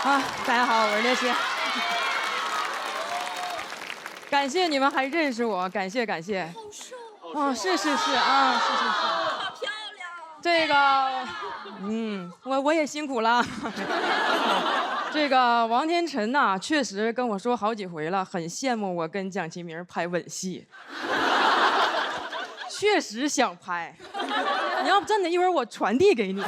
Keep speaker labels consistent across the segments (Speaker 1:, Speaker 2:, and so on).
Speaker 1: 大家好，我是列谢。感谢你们还认识我，感谢。
Speaker 2: 好瘦，
Speaker 1: 是啊，是。
Speaker 2: 好漂亮。
Speaker 1: 这个，我也辛苦了。这个王天辰呐，确实跟我说好几回了，很羡慕我跟蒋奇明拍吻戏，确实想拍。你要不真的，一会儿我传递给你。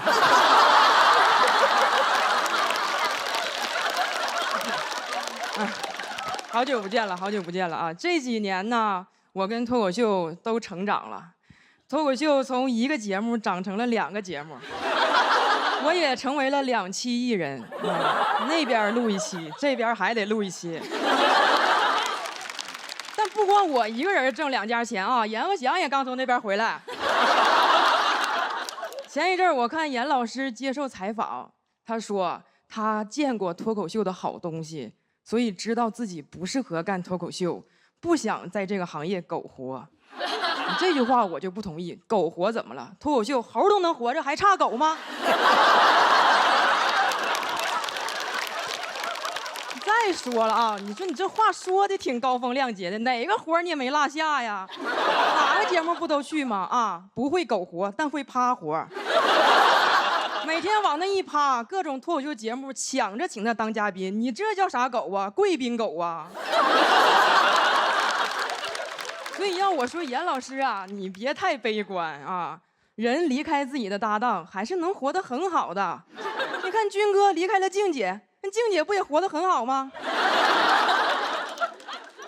Speaker 1: 好久不见了啊！这几年呢，我跟脱口秀都成长了，脱口秀从一个节目长成了2个节目，我也成为了2期艺人，那边录一期，这边还得录一期。但不光我一个人挣2家钱啊，阎鹤祥也刚从那边回来。前一阵我看阎老师接受采访，他说他见过脱口秀的好东西。所以知道自己不适合干脱口秀，不想在这个行业苟活。这句话我就不同意，苟活怎么了？脱口秀猴都能活着，还差狗吗？再说了啊，你说你这话说的挺高风亮节的，哪个活你也没落下呀？哪个节目不都去吗？啊，不会苟活，但会趴活。每天往那一趴，各种脱口秀节目抢着请他当嘉宾，你这叫啥狗啊？贵宾狗啊！所以要我说，阎老师啊，你别太悲观啊。人离开自己的搭档，还是能活得很好的。你看军哥离开了静姐，那静姐不也活得很好吗？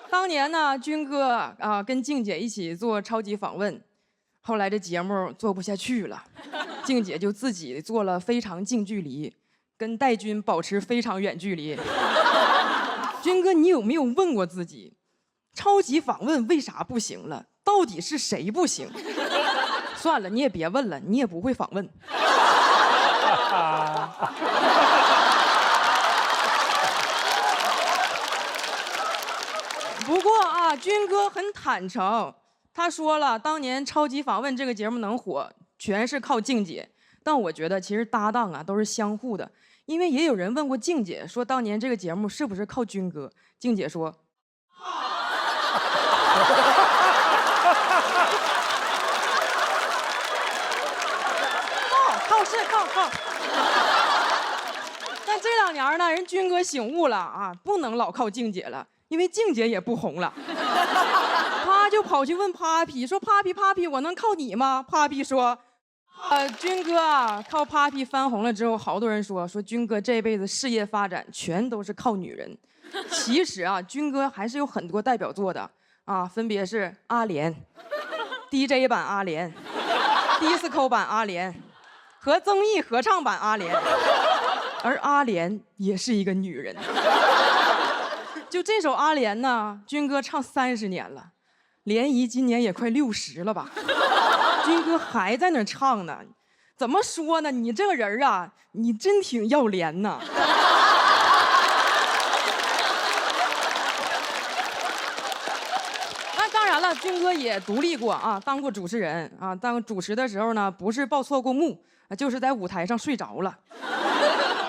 Speaker 1: 当年呢，军哥跟静姐一起做超级访问，后来这节目做不下去了。静姐就自己做了非常近距离，跟戴军保持非常远距离。军哥，你有没有问过自己，超级访问为啥不行了？到底是谁不行？算了，你也别问了，你也不会访问。不过啊，军哥很坦诚，他说了，当年超级访问这个节目能火，全是靠静姐，但我觉得其实搭档啊都是相互的，因为也有人问过静姐，说当年这个节目是不是靠军哥？静姐说，靠。但这2年呢，人军哥醒悟了啊，不能老靠静姐了，因为静姐也不红了，他就跑去问 Papi， 说 Papi， 我能靠你吗 ？Papi 说。军哥啊，靠 Papi 翻红了之后，好多人说军哥这辈子事业发展全都是靠女人。其实啊，军哥还是有很多代表作的啊，分别是阿莲、DJ 版阿莲、Disco 版阿莲和综艺合唱版阿莲，而阿莲也是一个女人。就这首阿莲呢，军哥唱30年了，联谊今年也快60了吧。军哥还在那唱呢，怎么说呢？你这个人啊，你真挺要脸呐。那当然了，军哥也独立过啊，当过主持人啊。当主持的时候呢，不是报错过幕，就是在舞台上睡着了。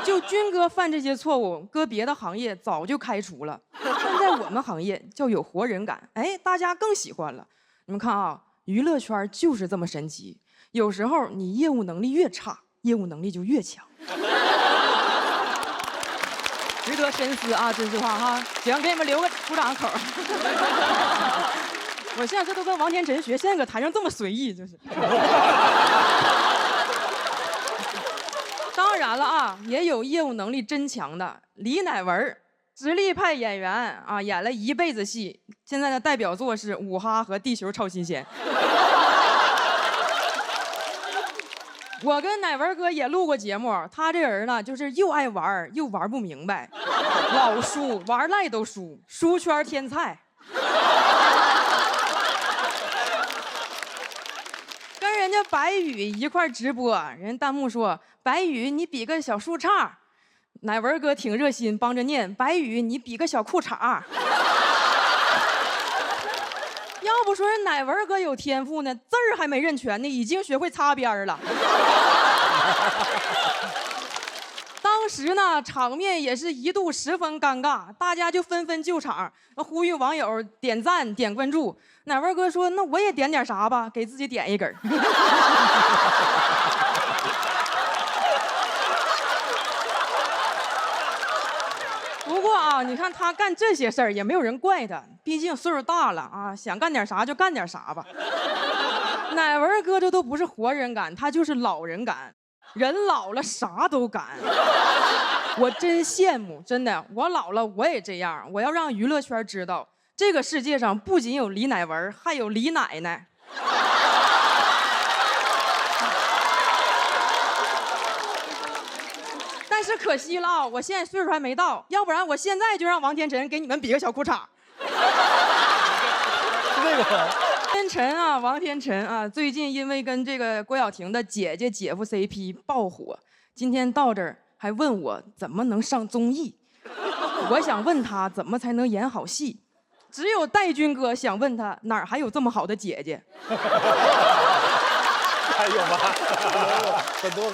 Speaker 1: 就军哥犯这些错误，搁别的行业早就开除了，但在我们行业叫有活人感，哎，大家更喜欢了。你们看啊。娱乐圈就是这么神奇，有时候你业务能力越差，业务能力就越强。值得深思啊，这句话哈。行，给你们留个鼓掌口。我现在这都跟王天辰学，现在搁台上这么随意，就是。当然了啊，也有业务能力真强的李乃文。实力派演员啊，演了一辈子戏，现在的代表作是《五哈》和《地球超新鲜》。我跟乃文哥也录过节目，他这人呢，就是又爱玩又玩不明白，老输，玩赖都输，输圈天菜。跟人家白宇一块直播，人弹幕说：“白宇，你比个小树杈。”乃文哥挺热心，帮着念：“白宇，你比个小裤衩。”要不说人乃文哥有天赋呢，字儿还没认全呢，已经学会擦边了。当时时呢，场面也是一度十分尴尬，大家就纷纷救场，呼吁网友点赞、点关注。乃文哥说：“那我也点点啥吧，给自己点一根。”不过啊，你看他干这些事儿也没有人怪他，毕竟岁数大了啊，想干点啥就干点啥吧。乃文哥这都不是活人干，他就是老人干，人老了啥都干。我真羡慕，真的，我老了我也这样。我要让娱乐圈知道，这个世界上不仅有李乃文，还有李奶奶。但是可惜了啊，我现在岁数还没到，要不然我现在就让王天辰给你们比个小裤衩。
Speaker 3: 这个
Speaker 1: 天辰啊，王天辰啊，最近因为跟这个郭晓婷的姐姐姐夫 CP 爆火，今天到这儿还问我怎么能上综艺。我想问他怎么才能演好戏，只有戴军哥想问他哪儿还有这么好的姐姐。
Speaker 3: 还有吗？很多。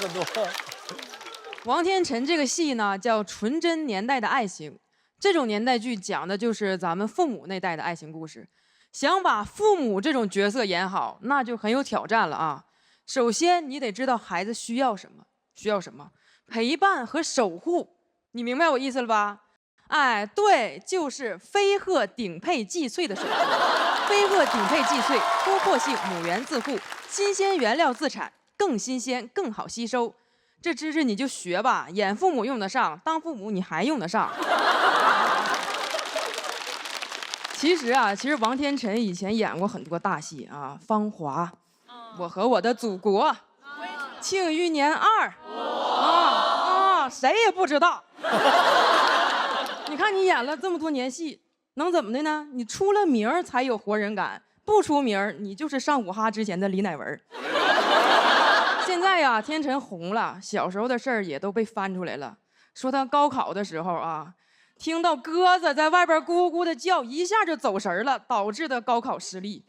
Speaker 1: 王天辰这个戏呢叫《纯真年代的爱情》，这种年代剧讲的就是咱们父母那代的爱情故事。想把父母这种角色演好，那就很有挑战了啊。首先你得知道孩子需要什么，陪伴和守护，你明白我意思了吧？哎，对，就是飞鹤顶配荠脆的守护。飞鹤顶配荠脆，突破性母源自护，新鲜原料自产，更新鲜更好吸收。这知识你就学吧，演父母用得上，当父母你还用得上。其实王天辰以前演过很多大戏啊，《芳华》，我和我的祖国，《庆余年2》，谁也不知道。你看你演了这么多年戏，能怎么的呢？你出了名儿才有活人感，不出名儿你就是上午哈之前的李乃文。现在呀，天辰红了，小时候的事儿也都被翻出来了。说他高考的时候啊，听到鸽子在外边咕咕的叫，一下就走神了，导致的高考失利。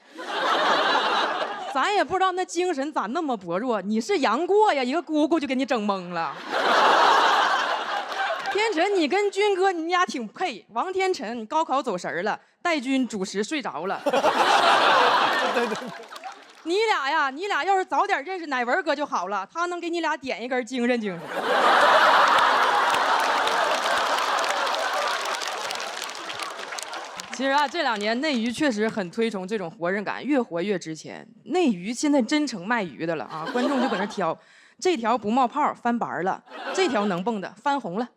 Speaker 1: 咱也不知道那精神咋那么薄弱，你是杨过呀，一个咕咕就给你整懵了。天辰，你跟军哥你俩挺配。王天辰，你高考走神了，戴军主持睡着了。
Speaker 3: 对。
Speaker 1: 你俩要是早点认识乃文哥就好了，他能给你俩点一根精神。其实这2年内娱确实很推崇这种活人感，越活越值钱。内娱现在真成卖鱼的了啊，观众就搁那挑，这条不冒泡翻白了，这条能蹦的翻红了。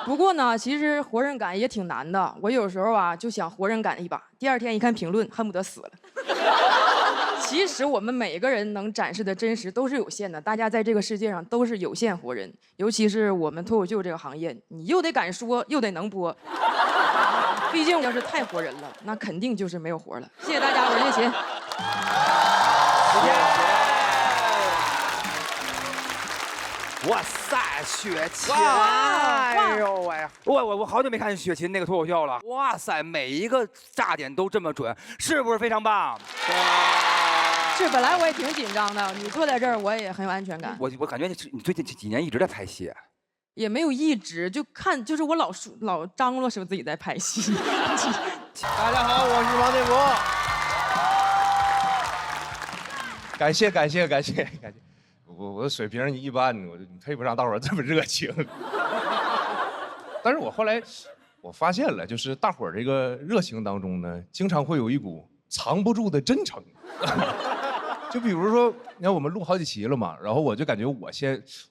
Speaker 1: 不过呢，其实活人感也挺难的，我有时候就想活人感一把，第2天一看评论，恨不得死了。其实我们每个人能展示的真实都是有限的，大家在这个世界上都是有限活人，尤其是我们脱口秀这个行业，你又得敢说，又得能播。毕竟要是太活人了，那肯定就是没有活了。谢谢大家，我是叶琴。
Speaker 4: 哇塞，雪琴！哎呦喂，我好久没看雪琴那个脱口秀了。哇塞，每一个炸点都这么准，是不是非常棒？
Speaker 1: 是，本来我也挺紧张的，你坐在这儿我也很有安全感。
Speaker 4: 我感觉你最近几年一直在拍戏。
Speaker 1: 也没有一直就是我老张罗说自己在拍戏。
Speaker 3: 大家好，我是王建国。感谢，我的水平一般，我配不上大伙儿这么热情。但是我后来发现了，就是大伙儿这个热情当中呢，经常会有一股藏不住的真诚。就比如说，你看我们录好几期了嘛，然后我就感觉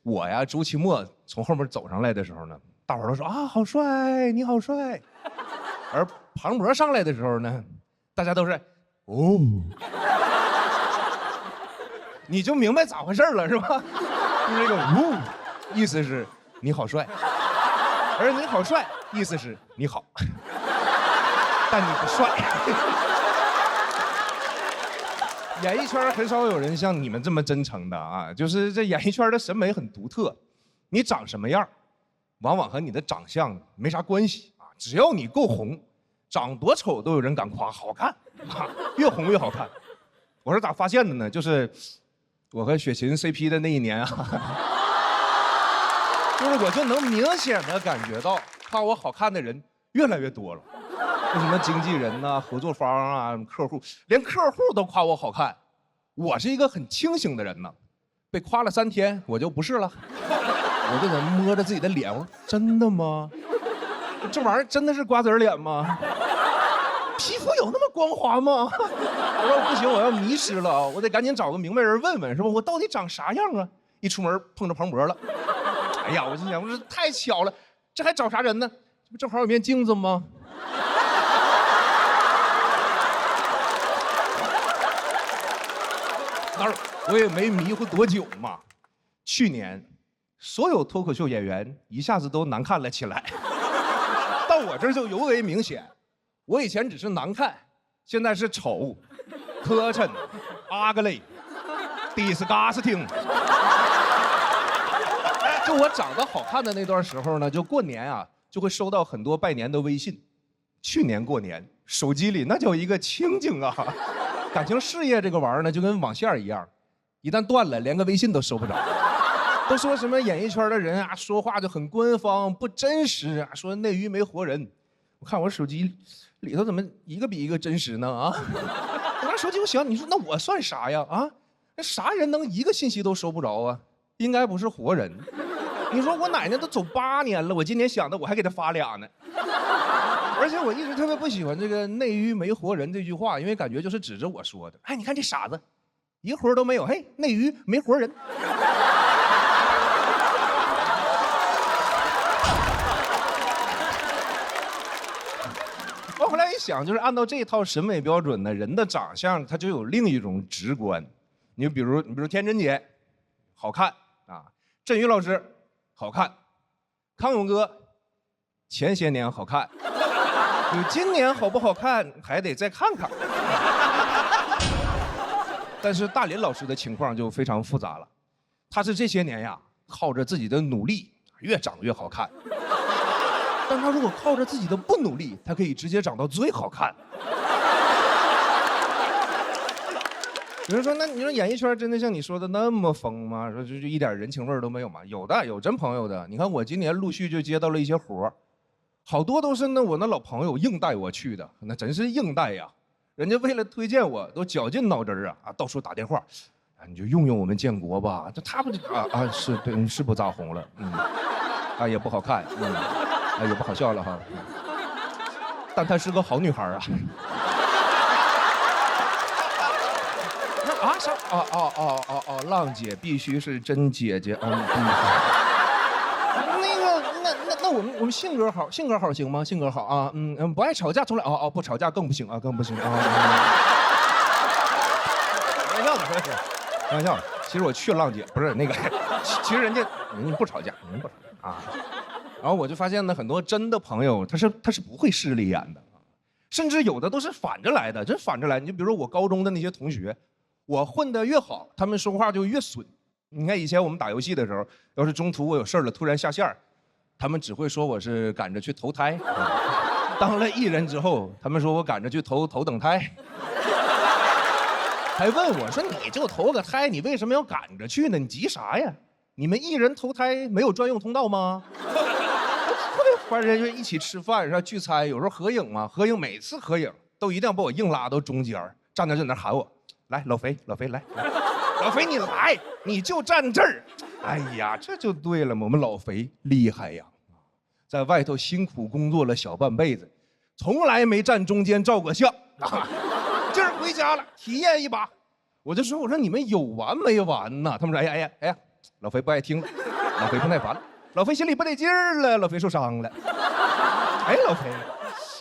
Speaker 3: 我呀，周奇墨从后面走上来的时候呢，大伙儿都说啊，好帅，你好帅。而庞博上来的时候呢，大家都是哦，你就明白咋回事了是吧？就是这个哦，意思是你好帅，而你好帅意思是你好，但你不帅。演艺圈很少有人像你们这么真诚的啊！就是这演艺圈的审美很独特，你长什么样，往往和你的长相没啥关系啊。只要你够红，长多丑都有人敢夸好看啊，越红越好看。我是咋发现的呢？就是我和雪琴 CP 的那一年啊，就是我就能明显的感觉到夸我好看的人越来越多了。什么经纪人呐、合作方啊、客户，连客户都夸我好看。我是一个很清醒的人呢，被夸了3天我就不是了，我就在摸着自己的脸，我说真的吗？这玩意儿真的是瓜子脸吗？皮肤有那么光滑吗？我说不行，我要迷失了啊！我得赶紧找个明白人问问，是吧？我到底长啥样啊？一出门碰着庞博了，哎呀，我心想，我说太巧了，这还找啥人呢？这不正好有面镜子吗？当然，我也没迷糊多久嘛。去年，所有脱口秀演员一下子都难看了起来，到我这儿就尤为明显。我以前只是难看，现在是丑、磕碜、ugly、disgusting。就我长得好看的那段时候呢，就过年啊，就会收到很多拜年的微信。去年过年，手机里那叫一个清静啊。感情事业这个玩意儿呢，就跟网线一样，一旦断了，连个微信都收不着。都说什么演艺圈的人啊，说话就很官方，不真实啊，说内娱没活人。我看我手机里头怎么一个比一个真实呢？啊！我拿手机我想，你说那我算啥呀？啊，那啥人能一个信息都收不着啊？应该不是活人。你说我奶奶都走8年了，我今年想的我还给她发俩呢。而且我一直特别不喜欢这个内娱没活人这句话，因为感觉就是指着我说的。哎，你看这傻子，一活都没有，嘿，内娱没活人。我后来一想，就是按照这套审美标准呢，人的长相它就有另一种直观。你比如天真姐，好看啊；振宇老师，好看；康永哥，前些年好看。你今年好不好看，还得再看看。但是大林老师的情况就非常复杂了，他是这些年呀，靠着自己的努力，越长越好看。但他如果靠着自己的不努力，他可以直接长到最好看。有人说，那你说演艺圈真的像你说的那么疯吗？说就一点人情味都没有吗？有的，有真朋友的。你看我今年陆续就接到了一些活儿。好多都是我那老朋友硬带我去的，那真是硬带呀！人家为了推荐我，都绞尽脑汁啊，到处打电话，啊，你就用用我们建国吧。这他不是对，是不咋红了，也不好看，也不好笑了哈。但她是个好女孩啊。啥？浪姐必须是真姐姐，那我们性格好行吗？性格好啊，不爱吵架，从来不吵架更不行啊，更不行啊。开玩笑的，开玩笑的。其实我去浪姐不是那个，其实人家不吵架，人不吵架啊。然后我就发现呢，很多真的朋友他是不会势利眼的，甚至有的都是反着来的，真反着来。你就比如说我高中的那些同学，我混得越好，他们说话就越损。你看以前我们打游戏的时候，要是中途我有事了，突然下线。他们只会说我是赶着去投胎，当了艺人之后，他们说我赶着去投等胎，还问我说你就投个胎，你为什么要赶着去呢？你急啥呀？你们艺人投胎没有专用通道吗？特别烦人，就一起吃饭是吧？聚餐有时候合影嘛，合影每次合影都一定要把我硬拉到中间，站在那喊我，来老肥来，老肥你来，你就站这儿。哎呀，这就对了嘛！我们老肥厉害呀，在外头辛苦工作了小半辈子，从来没站中间照过相啊。今儿回家了，体验一把。我就说，我说你们有完没完呐？他们说，哎呀，老肥不爱听了，老肥不耐烦了，老肥心里不得劲儿了，老肥受伤了。哎，老肥，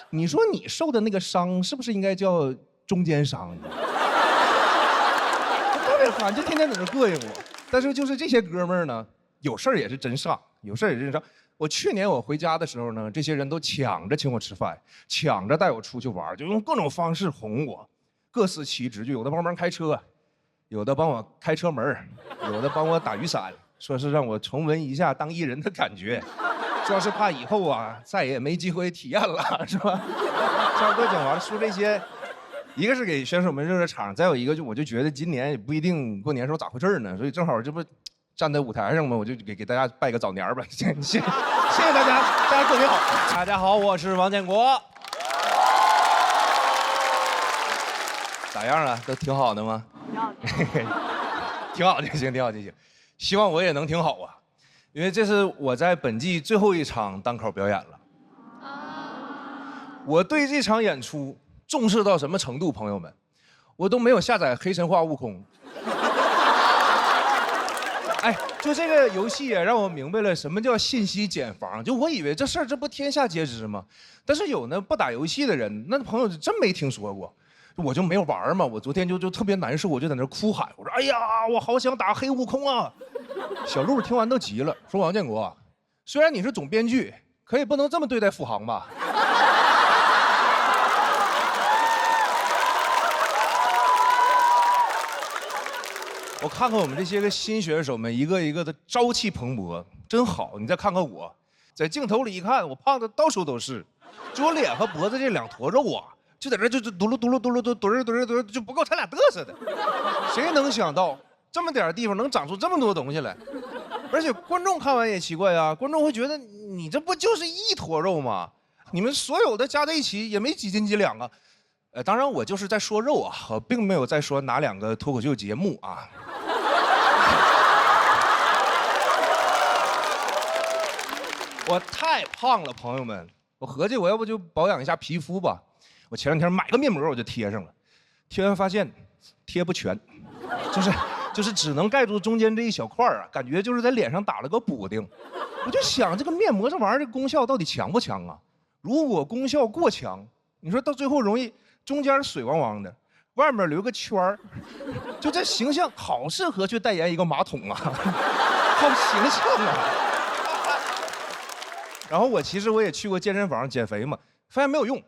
Speaker 3: 你说你受的那个伤是不是应该叫中间伤？特别烦，就天天在这膈应我。但是就是这些哥们儿呢，有事儿也是真上，有事儿也是真上。我去年我回家的时候呢，这些人都抢着请我吃饭，抢着带我出去玩，就用各种方式哄我，各司其职，就有的帮忙开车，有的帮我开车门，有的帮我打雨伞，说是让我重温一下当艺人的感觉，说是怕以后啊再也没机会体验了，是吧？差不多讲完了，说这些。一个是给选手们热场，再有一个我就觉得今年也不一定过年时候咋回事呢，所以正好这不站在舞台上嘛，我就给大家拜个早年吧。谢谢大家，大家过年好。
Speaker 5: 大家好，我是王建国。
Speaker 3: 咋样啊？都挺好的吗？挺好就行，挺好就行。希望我也能挺好啊，因为这是我在本季最后一场单口表演了。我对这场演出重视到什么程度，朋友们？我都没有下载《黑神话：悟空》。哎，就这个游戏也让我明白了什么叫信息茧房。就我以为这事儿这不天下皆知吗？但是有那不打游戏的人，那朋友真没听说过。我就没有玩嘛，我昨天就特别难受，我就在那哭喊，我说：“哎呀，我好想打黑悟空啊！”小鹿听完都急了，说：“王建国，虽然你是总编剧，可以不能这么对待付航吧？”我看看我们这些个新选手们，一个一个的朝气蓬勃，真好。你再看看我，在镜头里一看，我胖的到处都是，就我脸和脖子这两坨肉啊，就在这就嘟噜嘟噜嘟噜嘟嘟嘟嘟就不够他俩嘚瑟的。谁能想到这么点地方能长出这么多东西来？而且观众看完也奇怪啊，观众会觉得你这不就是一坨肉吗？你们所有的加在一起也没几斤几两啊。当然我就是在说肉啊，我并没有在说哪两个脱口秀节目啊。我太胖了，朋友们，我合计我要不就保养一下皮肤吧。我前两天买个面膜我就贴上了，贴完发现贴不全，就是只能盖住中间这一小块啊，感觉就是在脸上打了个补丁。我就想这个面膜这玩意儿这功效到底强不强啊？如果功效过强，你说到最后容易中间水汪汪的，外面留个圈儿，就这形象好适合去代言一个马桶啊，好形象啊。然后其实我也去过健身房减肥嘛，发现没有用。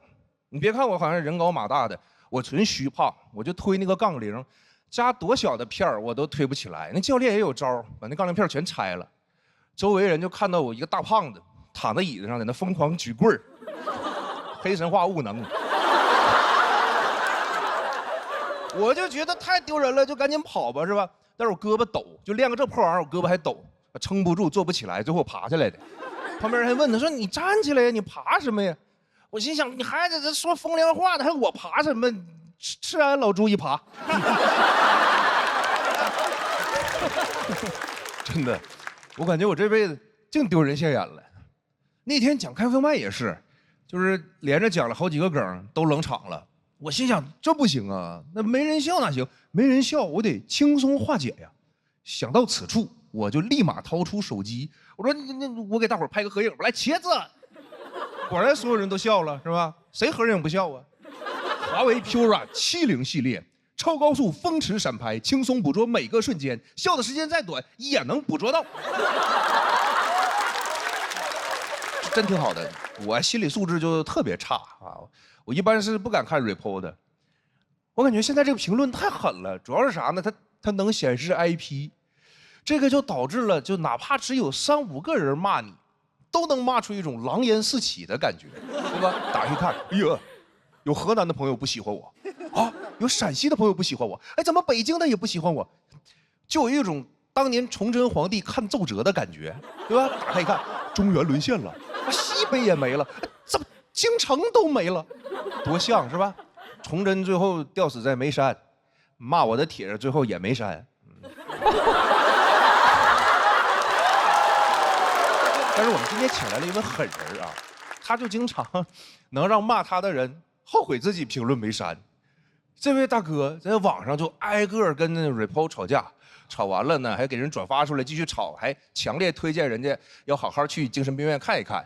Speaker 3: 你别看我好像人高马大的，我纯虚胖，我就推那个杠铃，加多小的片儿我都推不起来。那教练也有招，把那杠铃片全拆了，周围人就看到我一个大胖子躺在椅子上，在那疯狂举棍儿，黑神话悟能。我就觉得太丢人了，就赶紧跑吧，是吧？但是我胳膊抖，就练个这破玩意儿，我胳膊还抖，撑不住，坐不起来，最后爬下来的。旁边人还问他说：“你站起来呀，你爬什么呀？”我心想，你还在这说风凉话呢，还我爬什么？吃俺老猪一爬。真的，我感觉我这辈子净丢人现眼了。那天讲开放麦也是，就是连着讲了好几个梗都冷场了。我心想这不行啊，那没人笑哪行？没人笑我得轻松化解呀。想到此处，我就立马掏出手机，我说我给大伙拍个合影，来茄子。果然所有人都笑了，是吧？谁合影不笑啊？华为 Pura 70系列，超高速风驰闪拍，轻松捕捉每个瞬间，笑的时间再短也能捕捉到。真挺好的，我心理素质就特别差啊，我一般是不敢看 repo 的。我感觉现在这个评论太狠了，主要是啥呢？它能显示 IP， 这个就导致了，就哪怕只有3、5个人骂你，都能骂出一种狼烟四起的感觉，对吧？打开看，哎呀，有河南的朋友不喜欢我，啊，有陕西的朋友不喜欢我，哎，怎么北京的也不喜欢我？就有一种当年崇祯皇帝看奏折的感觉，对吧？打开一看，中原沦陷了，西北也没了，怎么京城都没了？多像是吧？崇祯最后吊死在眉山，骂我的帖子最后也没删。但是我们今天请来了一位狠人啊，他就经常能让骂他的人后悔自己评论没删。这位大哥在网上就挨个跟那 repo 吵架，吵完了呢还给人转发出来继续吵，还强烈推荐人家要好好去精神病院看一看。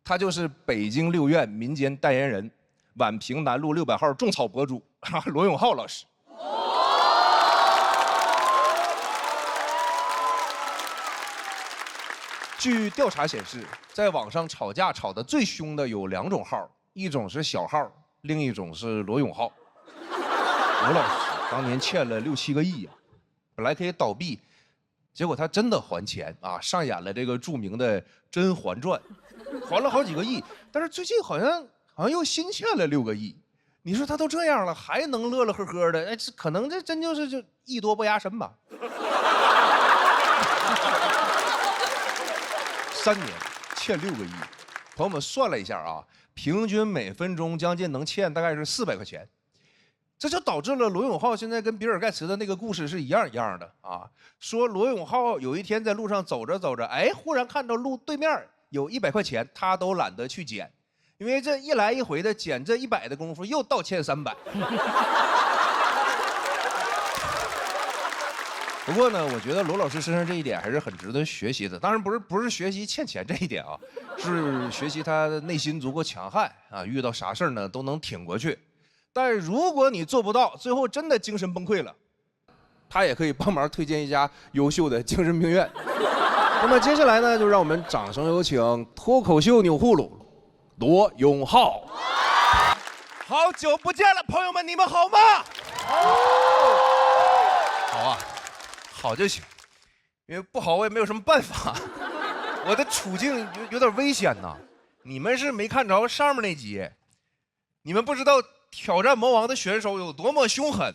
Speaker 3: 他就是北京六院民间代言人，宛平南路600号种草博主罗永浩老师。据调查显示，在网上吵架吵得最凶的有2种号，一种是小号，另一种是罗永浩。罗老师当年欠了6、7个亿呀，本来可以倒闭，结果他真的还钱啊，上演了这个著名的《甄嬛传》，还了好几个亿，但是最近好像又新欠了6个亿。你说他都这样了，还能乐乐呵呵的？哎，这可能这真就是就艺多不压身吧。3年欠6个亿。朋友们算了一下啊，平均每分钟将近能欠大概是400块钱。这就导致了罗永浩现在跟比尔盖茨的那个故事是一样的啊。说罗永浩有一天在路上走着走着，哎，忽然看到路对面有100块钱，他都懒得去捡，因为这一来一回的捡这100的功夫又倒欠300。不过呢，我觉得罗老师身上这一点还是很值得学习的。当然不是学习欠钱这一点啊，是学习他的内心足够强悍啊，遇到啥事儿呢都能挺过去。但如果你做不到，最后真的精神崩溃了，他也可以帮忙推荐一家优秀的精神病院。那么接下来呢，就让我们掌声有请脱口秀钮祜禄罗永浩。好久不见了，朋友们，你们好吗？好啊，好就行，因为不好我也没有什么办法。我的处境有点危险呐。你们是没看着上面那集，你们不知道挑战魔王的选手有多么凶狠。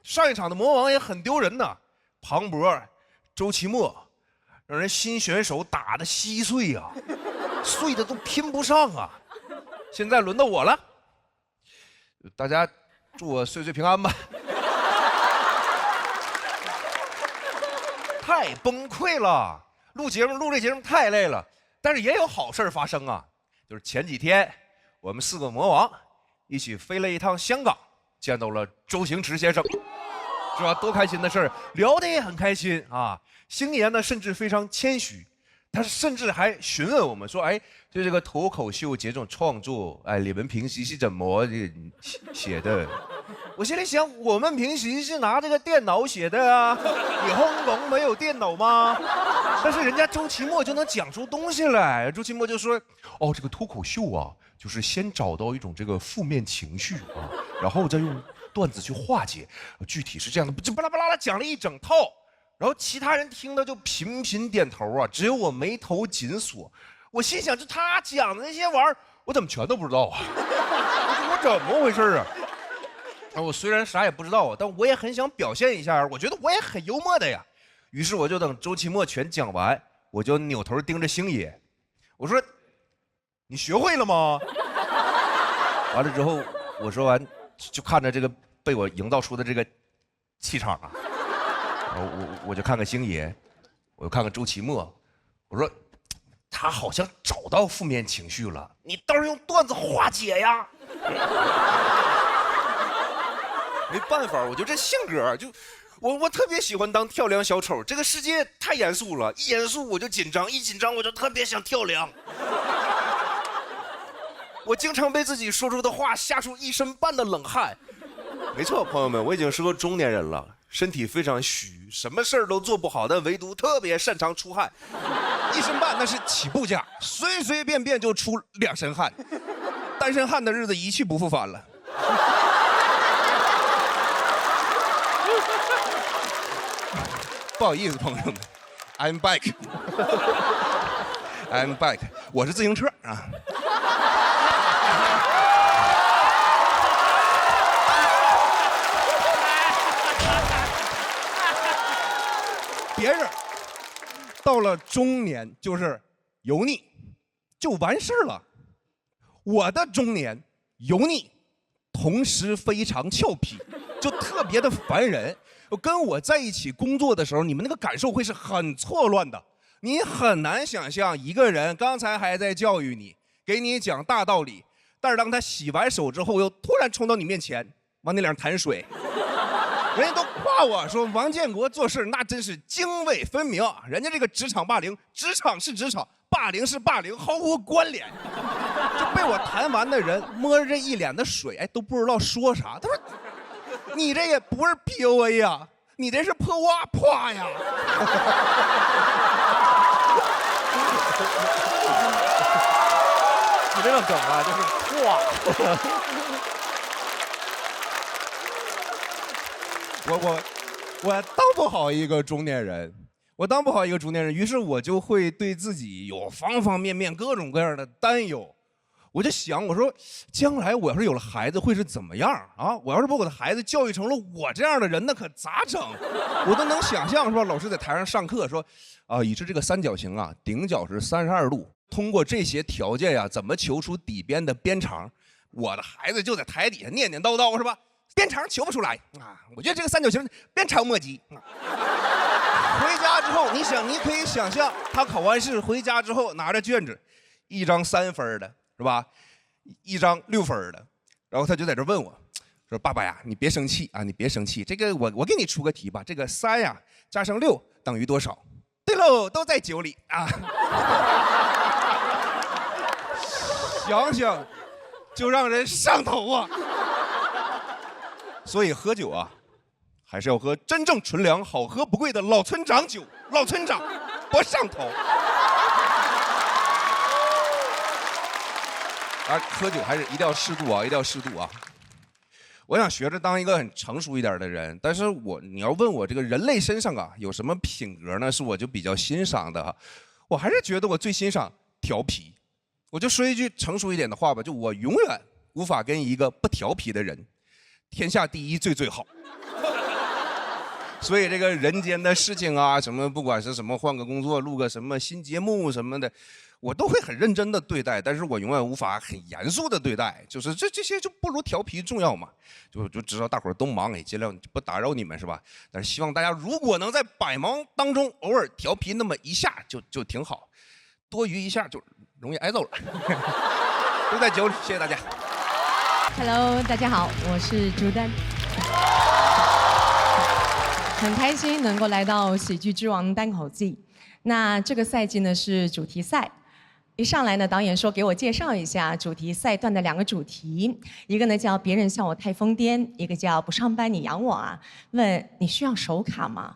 Speaker 3: 上一场的魔王也很丢人呐，庞博、周奇墨，让人新选手打得稀碎呀，碎的都拼不上啊。现在轮到我了，大家祝我岁岁平安吧。太崩溃了，录这节目太累了，但是也有好事发生啊。就是前几天我们4个魔王一起飞了一趟香港，见到了周星驰先生，是吧？多开心的事儿，聊得也很开心啊。星爷呢，甚至非常谦虚，他甚至还询问我们说：“哎，就这个脱口秀这种创作，哎，你们平时是怎么写的？”我心里想，我们平时是拿这个电脑写的啊，你香港没有电脑吗？但是人家周奇墨就能讲出东西来。周奇墨就说：“哦，这个脱口秀啊，就是先找到一种这个负面情绪啊，然后再用段子去化解，具体是这样的，就巴拉巴拉讲了一整套。然后其他人听了就频频点头啊，只有我眉头紧锁。我心想，就他讲的那些玩意儿，我怎么全都不知道啊？我怎么回事啊？”我虽然啥也不知道，但我也很想表现一下，我觉得我也很幽默的呀。于是我就等周奇墨全讲完，我就扭头盯着星爷，我说：“你学会了吗？”完了之后，我说完就看着这个被我营造出的这个气场啊，我就看看星爷，我又看看周奇墨，我说他好像找到负面情绪了，你倒是用段子化解呀。没办法，我就这性格，就我特别喜欢当跳梁小丑。这个世界太严肃了，一严肃我就紧张，一紧张我就特别想跳梁。我经常被自己说出的话吓出一身半的冷汗。没错，朋友们，我已经是个中年人了，身体非常虚，什么事儿都做不好，但唯独特别擅长出汗。一身半那是起步价，随随便便就出2身汗。单身汉的日子一去不复返了。不好意思，朋友们 ，I'm back， I'm back， 我是自行车啊。别人到了中年就是油腻，就完事了。我的中年油腻，同时非常俏皮，就特别的烦人。跟我在一起工作的时候，你们那个感受会是很错乱的。你很难想象一个人刚才还在教育你，给你讲大道理，但是当他洗完手之后，又突然冲到你面前，往你脸上弹水。人家都夸我说王建国做事那真是泾渭分明，人家这个职场霸凌，职场是职场，霸凌是霸凌，毫无关联。就被我弹完的人摸着这一脸的水，哎，都不知道说啥。他说：“你这也不是 PUA 呀，你这是破哇啪呀。”
Speaker 5: 你这个梗啊，就是哇。
Speaker 3: 我当不好一个中年人，于是我就会对自己有方方面面各种各样的担忧。我就想，我说将来我要是有了孩子会是怎么样啊？我要是把我的孩子教育成了我这样的人，那可咋整？我都能想象是吧？老师在台上上课说，已知这个三角形啊，顶角是32度，通过这些条件呀，怎么求出底边的边长？我的孩子就在台底下念念叨叨是吧？边长求不出来啊！我觉得这个三角形边长莫及。回家之后，你可以想象，他考完试回家之后拿着卷子，一张3分的。是吧？一张6分的，然后他就在这问我，说：“爸爸呀，你别生气啊，你别生气。这个我给你出个题吧，这个3呀加上6等于多少？”对喽，都在9里啊。想想就让人上头啊。所以喝酒啊，还是要喝真正纯粮、好喝不贵的老村长酒，老村长多上头。喝酒还是一定要适度啊，一定要适度啊！我想学着当一个很成熟一点的人，但是你要问我这个人类身上啊有什么品格呢？是我就比较欣赏的，我还是觉得我最欣赏调皮。我就说一句成熟一点的话吧，就我永远无法跟一个不调皮的人，天下第一最好。所以这个人间的事情啊，什么不管是什么换个工作、录个什么新节目什么的，我都会很认真的对待，但是我永远无法很严肃的对待，就是这些就不如调皮重要嘛。就知道大伙儿都忙，也尽量不打扰你们是吧？但是希望大家如果能在百忙当中偶尔调皮那么一下就挺好，多余一下就容易挨揍了。都在酒里，谢谢大家。
Speaker 6: Hello， 大家好，我是朱丹。很开心能够来到喜剧之王单口季。那这个赛季呢是主题赛。一上来呢，导演说给我介绍一下主题赛段的2个主题，一个呢叫别人笑我太疯癫，一个叫不上班你养我啊。问你需要手卡吗？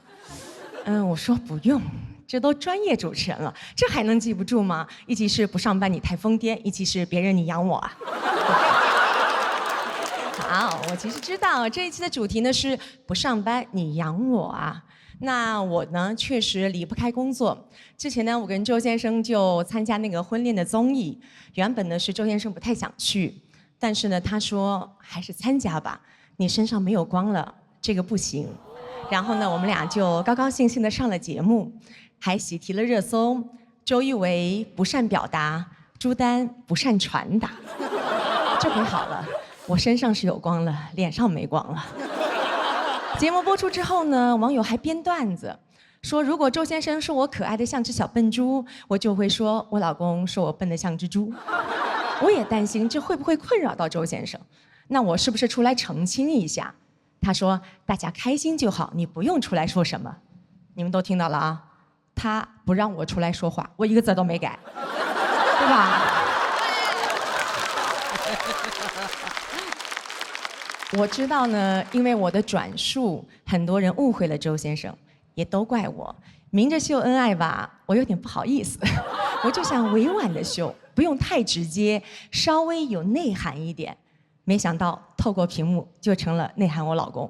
Speaker 6: 我说不用，这都专业主持人了，这还能记不住吗？一集是不上班你太疯癫，一集是别人你养我啊。好，我其实知道这一期的主题呢是不上班你养我啊。那我呢确实离不开工作。之前呢我跟周先生就参加那个婚恋的综艺，原本呢是周先生不太想去，但是呢他说还是参加吧，你身上没有光了，这个不行。然后呢我们俩就高高兴兴的上了节目，还喜提了热搜。周一围不善表达，朱丹不善传达。这回好了，我身上是有光了，脸上没光了。节目播出之后呢，网友还编段子，说如果周先生说我可爱的像只小笨猪，我就会说我老公说我笨得像只猪。我也担心这会不会困扰到周先生，那我是不是出来澄清一下？他说大家开心就好，你不用出来说什么。你们都听到了啊，他不让我出来说话，我一个字都没改，对吧？我知道呢，因为我的转述，很多人误会了周先生，也都怪我。明着秀恩爱吧，我有点不好意思，我就想委婉的秀，不用太直接，稍微有内涵一点。没想到透过屏幕就成了内涵我老公。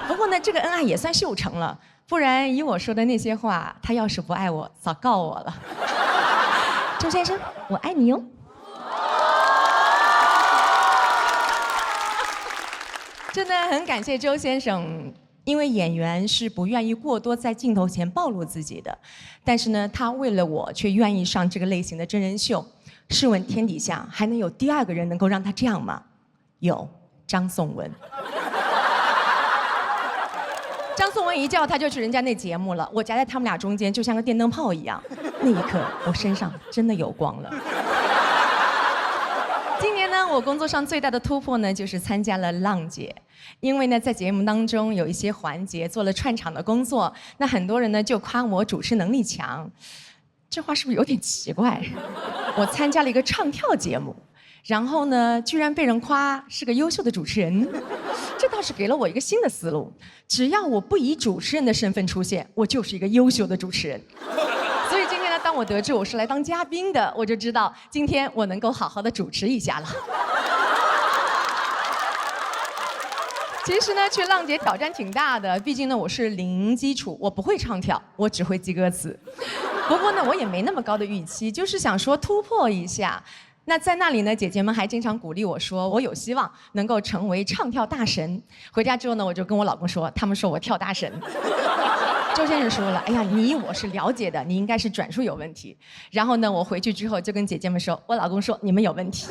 Speaker 6: 不过呢，这个恩爱也算秀成了，不然以我说的那些话，他要是不爱我，早告我了。周先生，我爱你哟。真的很感谢周先生，因为演员是不愿意过多在镜头前暴露自己的，但是呢，他为了我却愿意上这个类型的真人秀。试问天底下还能有第2个人能够让他这样吗？有，张颂文。张颂文一叫他就去人家那节目了，我夹在他们俩中间就像个电灯泡一样，那一刻我身上真的有光了。今年呢，我工作上最大的突破呢，就是参加了浪姐。因为呢，在节目当中有一些环节做了串场的工作，那很多人呢就夸我主持能力强。这话是不是有点奇怪？我参加了一个唱跳节目，然后呢，居然被人夸是个优秀的主持人，这倒是给了我一个新的思路。只要我不以主持人的身份出现，我就是一个优秀的主持人。所以今天呢，当我得知我是来当嘉宾的，我就知道今天我能够好好的主持一下了。其实呢，去浪姐挑战挺大的，毕竟呢我是零基础，我不会唱跳，我只会记歌词。不过呢，我也没那么高的预期，就是想说突破一下。那在那里呢，姐姐们还经常鼓励我说，我有希望能够成为唱跳大神。回家之后呢，我就跟我老公说，他们说我跳大神。周先生说了，哎呀，你我是了解的，你应该是转述有问题。然后呢，我回去之后就跟姐姐们说，我老公说你们有问题。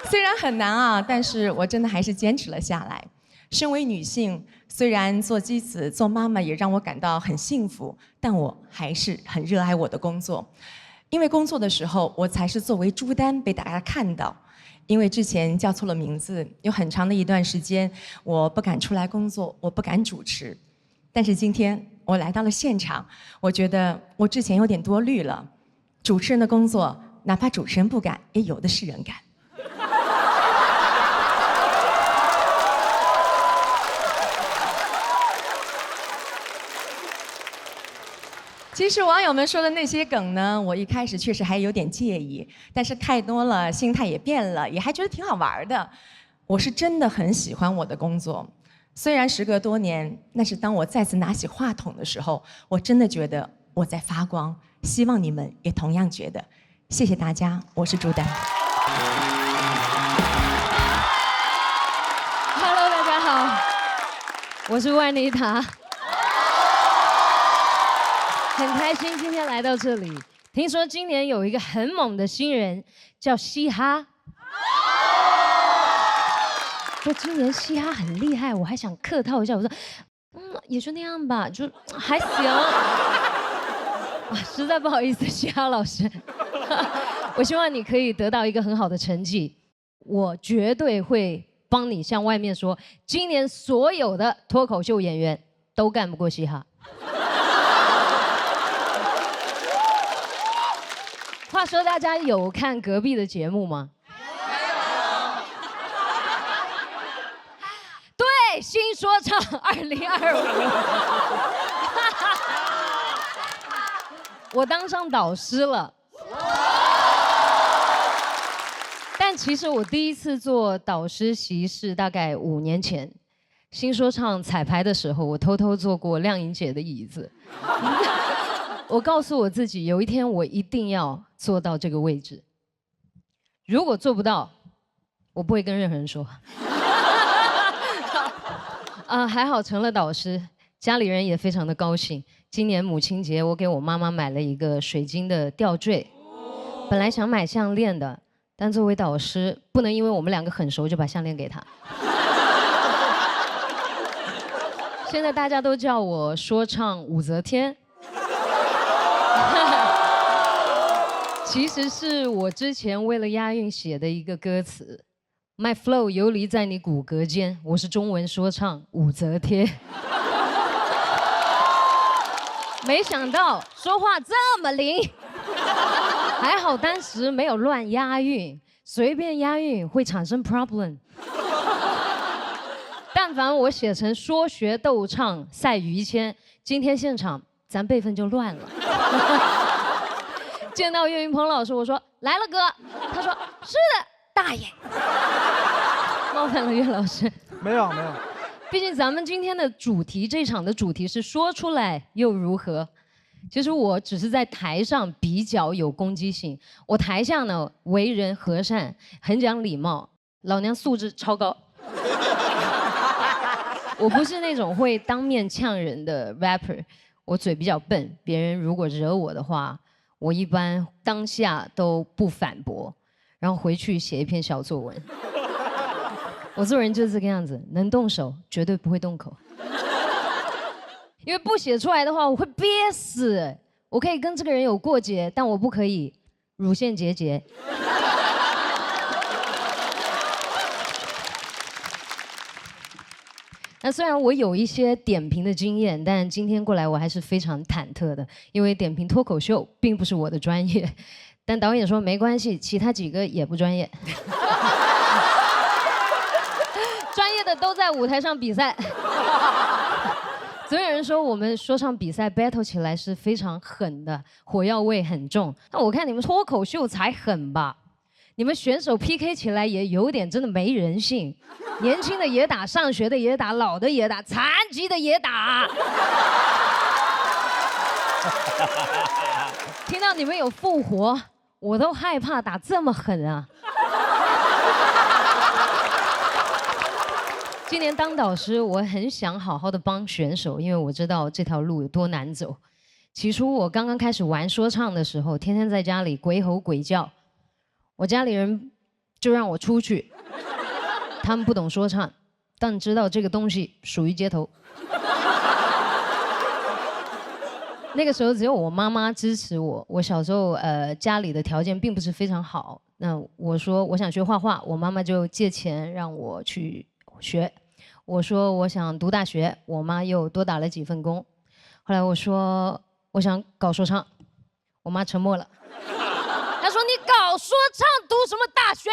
Speaker 6: 虽然很难啊，但是我真的还是坚持了下来。身为女性，虽然做妻子、做妈妈也让我感到很幸福，但我还是很热爱我的工作。因为工作的时候，我才是作为朱丹被大家看到。因为之前叫错了名字，有很长的一段时间，我不敢出来工作，我不敢主持。但是今天我来到了现场，我觉得我之前有点多虑了。主持人的工作，哪怕主持人不敢，也有的是人敢。其实网友们说的那些梗呢，我一开始确实还有点介意，但是看多了，心态也变了，也还觉得挺好玩的。我是真的很喜欢我的工作，虽然时隔多年，但是当我再次拿起话筒的时候，我真的觉得我在发光。希望你们也同样觉得。谢谢大家，我是朱丹。
Speaker 7: Hello， 大家好，我是万妮塔。很开心今天来到这里。听说今年有一个很猛的新人叫嘻哈，说今年嘻哈很厉害，我还想客套一下，我说，也就那样吧，就还行。啊，实在不好意思，嘻哈老师，我希望你可以得到一个很好的成绩，我绝对会帮你向外面说，今年所有的脱口秀演员都干不过嘻哈。话说大家有看隔壁的节目吗？对，新说唱2025，我当上导师了。但其实我第一次做导师席是大概5年前，新说唱彩排的时候，我偷偷坐过亮颖姐的椅子。我告诉我自己，有一天我一定要做到这个位置。如果做不到，我不会跟任何人说。还好成了导师，家里人也非常的高兴。今年母亲节，我给我妈妈买了一个水晶的吊坠，本来想买项链的，但作为导师，不能因为我们2个很熟就把项链给她。现在大家都叫我说唱武则天。其实是我之前为了押韵写的一个歌词 ，My flow 游离在你骨骼间，我是中文说唱武则天。没想到说话这么灵，还好当时没有乱押韵，随便押韵会产生 problem。但凡我写成说学逗唱赛于谦，今天现场咱辈分就乱了。见到岳云鹏老师，我说来了哥，他说是的，大爷。冒犯了岳老师？
Speaker 5: 没有没有。
Speaker 7: 毕竟咱们今天的主题，这场的主题是说出来又如何？其实我只是在台上比较有攻击性，我台下呢为人和善，很讲礼貌，老娘素质超高。我不是那种会当面呛人的 rapper， 我嘴比较笨，别人如果惹我的话，我一般当下都不反驳，然后回去写一篇小作文。我做人就是这个样子，能动手绝对不会动口，因为不写出来的话我会憋死。我可以跟这个人有过节，但我不可以乳腺结节。那虽然我有一些点评的经验，但今天过来我还是非常忐忑的，因为点评脱口秀并不是我的专业。但导演说没关系，其他几个也不专业。专业的都在舞台上比赛。总有人说我们说唱比赛 battle 起来是非常狠的，火药味很重。那我看你们脱口秀才狠吧？你们选手 PK 起来也有点真的没人性，年轻的也打，上学的也打，老的也打，残疾的也打。听到你们有复活，我都害怕打这么狠啊。今年当导师，我很想好好的帮选手，因为我知道这条路有多难走。起初我刚刚开始玩说唱的时候，天天在家里鬼吼鬼叫，我家里人就让我出去，他们不懂说唱，但知道这个东西属于街头。那个时候只有我妈妈支持我。我小时候家里的条件并不是非常好，那我说我想学画画，我妈妈就借钱让我去学。我说我想读大学，我妈又多打了几份工。后来我说我想搞说唱，我妈沉默了。她说你搞说唱读什么大学？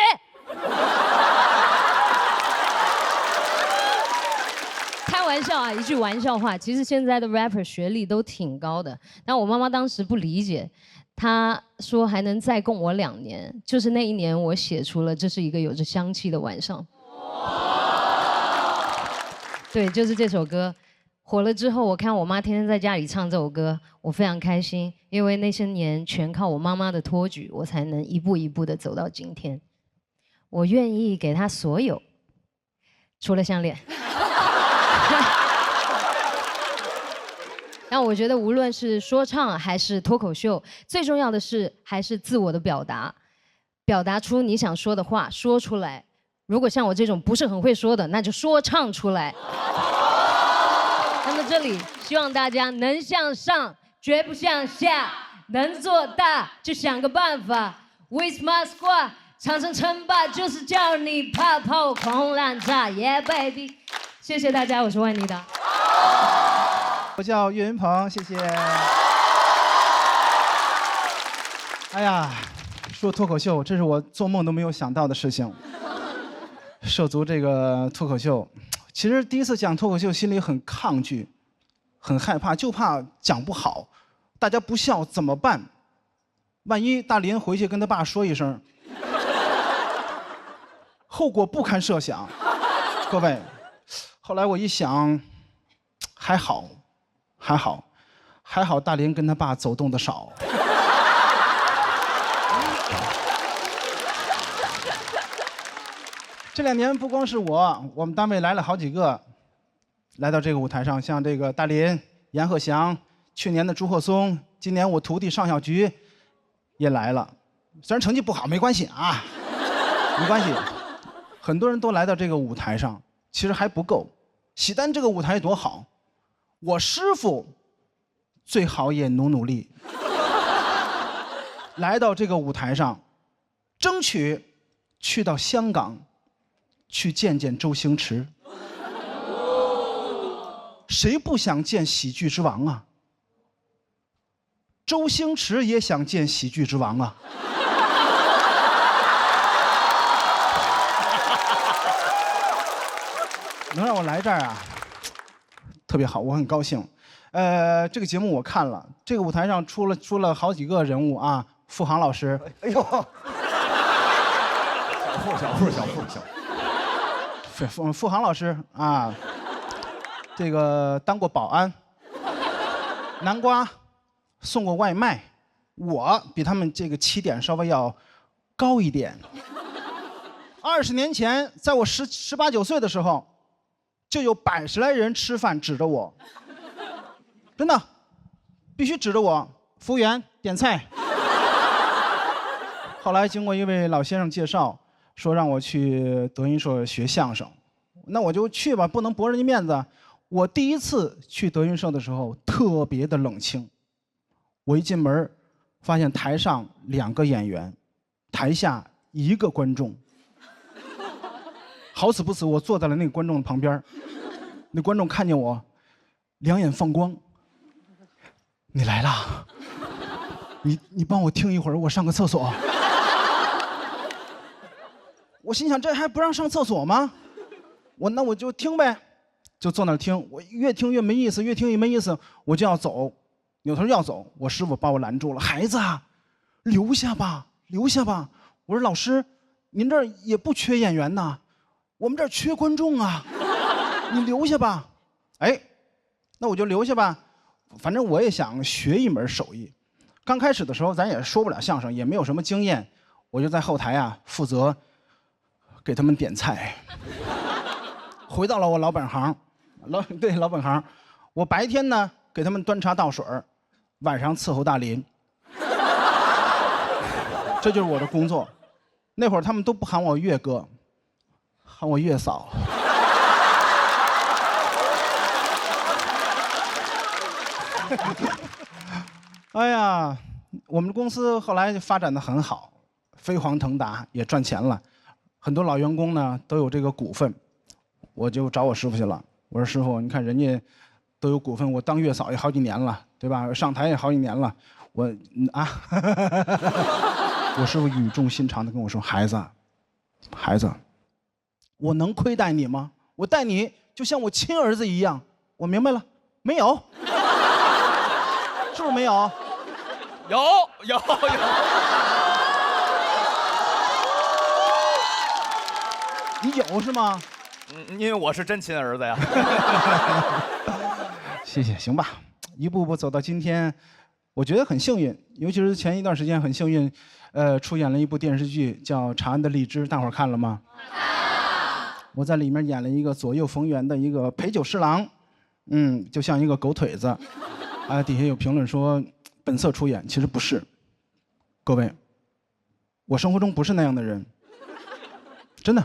Speaker 7: 开玩笑啊，一句玩笑话。其实现在的 rapper 学历都挺高的，但我妈妈当时不理解，她说还能再供我2年。就是那一年，我写出了《这是一个有着香气的晚上》。对，就是这首歌。火了之后，我看我妈天天在家里唱这首歌，我非常开心，因为那些年全靠我妈妈的托举，我才能一步一步的走到今天。我愿意给她所有，除了项链。但我觉得无论是说唱还是脱口秀，最重要的是还是自我的表达，表达出你想说的话，说出来。如果像我这种不是很会说的，那就说唱出来。那么这里希望大家能向上，绝不向下，能做大就想个办法。With my squad， 长城称霸就是叫你怕炮狂烂炸 ，Yeah baby！ 谢谢大家，我是万妮达。
Speaker 8: 我叫岳云鹏，谢谢。哎呀，说脱口秀，这是我做梦都没有想到的事情。涉足这个脱口秀，其实第一次讲脱口秀，心里很抗拒，很害怕，就怕讲不好，大家不笑怎么办？万一大林回去跟他爸说一声，后果不堪设想。各位，后来我一想，还好，大林跟他爸走动的少。这2年不光是我们单位来了好几个，来到这个舞台上，像这个大林、阎鹤祥，去年的朱鹤松，今年我徒弟尚小菊也来了。虽然成绩不好，没关系啊，没关系。很多人都来到这个舞台上，其实还不够。喜丹这个舞台多好，我师傅最好也努力，来到这个舞台上，争取去到香港。去见见周星驰，谁不想见喜剧之王啊？周星驰也想见喜剧之王啊！能让我来这儿啊，特别好，我很高兴。这个节目我看了，这个舞台上出了好几个人物啊，付航老师，哎呦，
Speaker 3: 小富。
Speaker 8: 付航老师啊，这个当过保安，南瓜送过外卖，我比他们这个起点稍微要高一点。20年前，在我18、19岁的时候，就有100来人吃饭指着我，真的，必须指着我，服务员点菜。后来经过一位老先生介绍。说让我去德云社学相声，那我就去吧，不能驳人家面子。我第一次去德云社的时候特别的冷清，我一进门发现台上2个演员，台下1个观众。好死不死，我坐在了那个观众的旁边，那观众看见我，2眼放光。你来了，你帮我听一会儿，我上个厕所。我心想，这还不让上厕所吗？那我就听呗，就坐那儿听。我越听越没意思，越听越没意思，我就要走，扭头要走。我师傅把我拦住了，孩子啊，留下吧，留下吧。我说老师，您这儿也不缺演员呐，我们这儿缺观众啊，你留下吧。哎，那我就留下吧，反正我也想学一门手艺。刚开始的时候，咱也说不了相声，也没有什么经验，我就在后台啊负责给他们点菜。回到了我老本行，老本行，我白天呢给他们端茶倒水，晚上伺候大林，这就是我的工作。那会儿他们都不喊我岳哥，喊我岳嫂。哎呀，我们公司后来发展的很好，飞黄腾达，也赚钱了。很多老员工呢都有这个股份，我就找我师傅去了。我说师傅，你看人家都有股份，我当月嫂也好几年了，对吧？上台也好几年了，我我师傅语重心长地跟我说：“孩子，我能亏待你吗？我待你就像我亲儿子一样。我明白了，没有，是不是没有？
Speaker 5: 有，
Speaker 8: 你有是吗？
Speaker 5: 因为我是真亲儿子呀。
Speaker 8: 谢谢，行吧，一步步走到今天，我觉得很幸运，尤其是前一段时间很幸运，出演了一部电视剧叫《长安的荔枝》，大伙儿看了吗？我在里面演了一个左右逢源的一个陪酒侍郎，就像一个狗腿子，底下有评论说本色出演，其实不是。各位，我生活中不是那样的人，真的。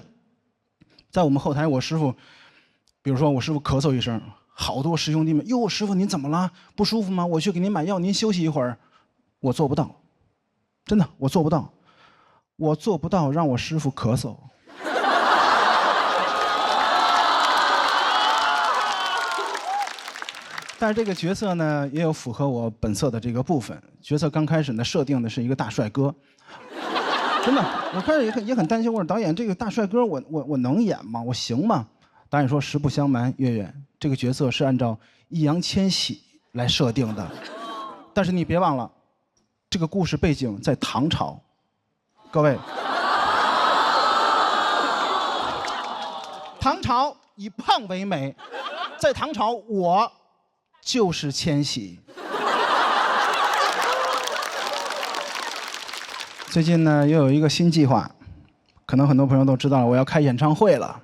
Speaker 8: 在我们后台，我师傅，比如说我师傅咳嗽一声，好多师兄弟们，哟，师傅您怎么了？不舒服吗？我去给您买药，您休息一会儿。我做不到，真的，我做不到，我做不到让我师傅咳嗽。但是这个角色呢，也有符合我本色的这个部分。角色刚开始呢，设定的是一个大帅哥。真的，我开始也很担心，我说导演，这个大帅哥我能演吗？我行吗？导演说实不相瞒，岳岳，这个角色是按照易烊千玺来设定的，但是你别忘了，这个故事背景在唐朝，各位，唐朝以胖为美，在唐朝我就是千玺。最近呢，又有一个新计划，可能很多朋友都知道了，我要开演唱会了。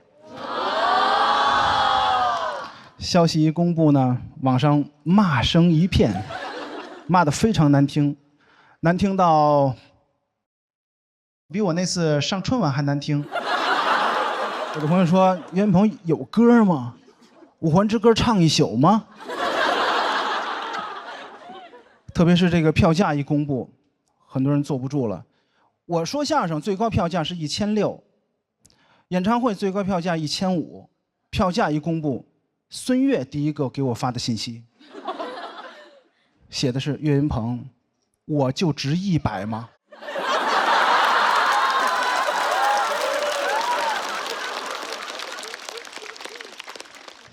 Speaker 8: 消息一公布呢，网上骂声一片，骂得非常难听，难听到比我那次上春晚还难听。有的朋友说，岳云鹏有歌吗？五环之歌唱一宿吗？特别是这个票价一公布，很多人坐不住了。我说相声最高票价是1600，演唱会最高票价1500，票价一公布，孙越第一个给我发的信息，写的是岳云鹏，我就值100吗？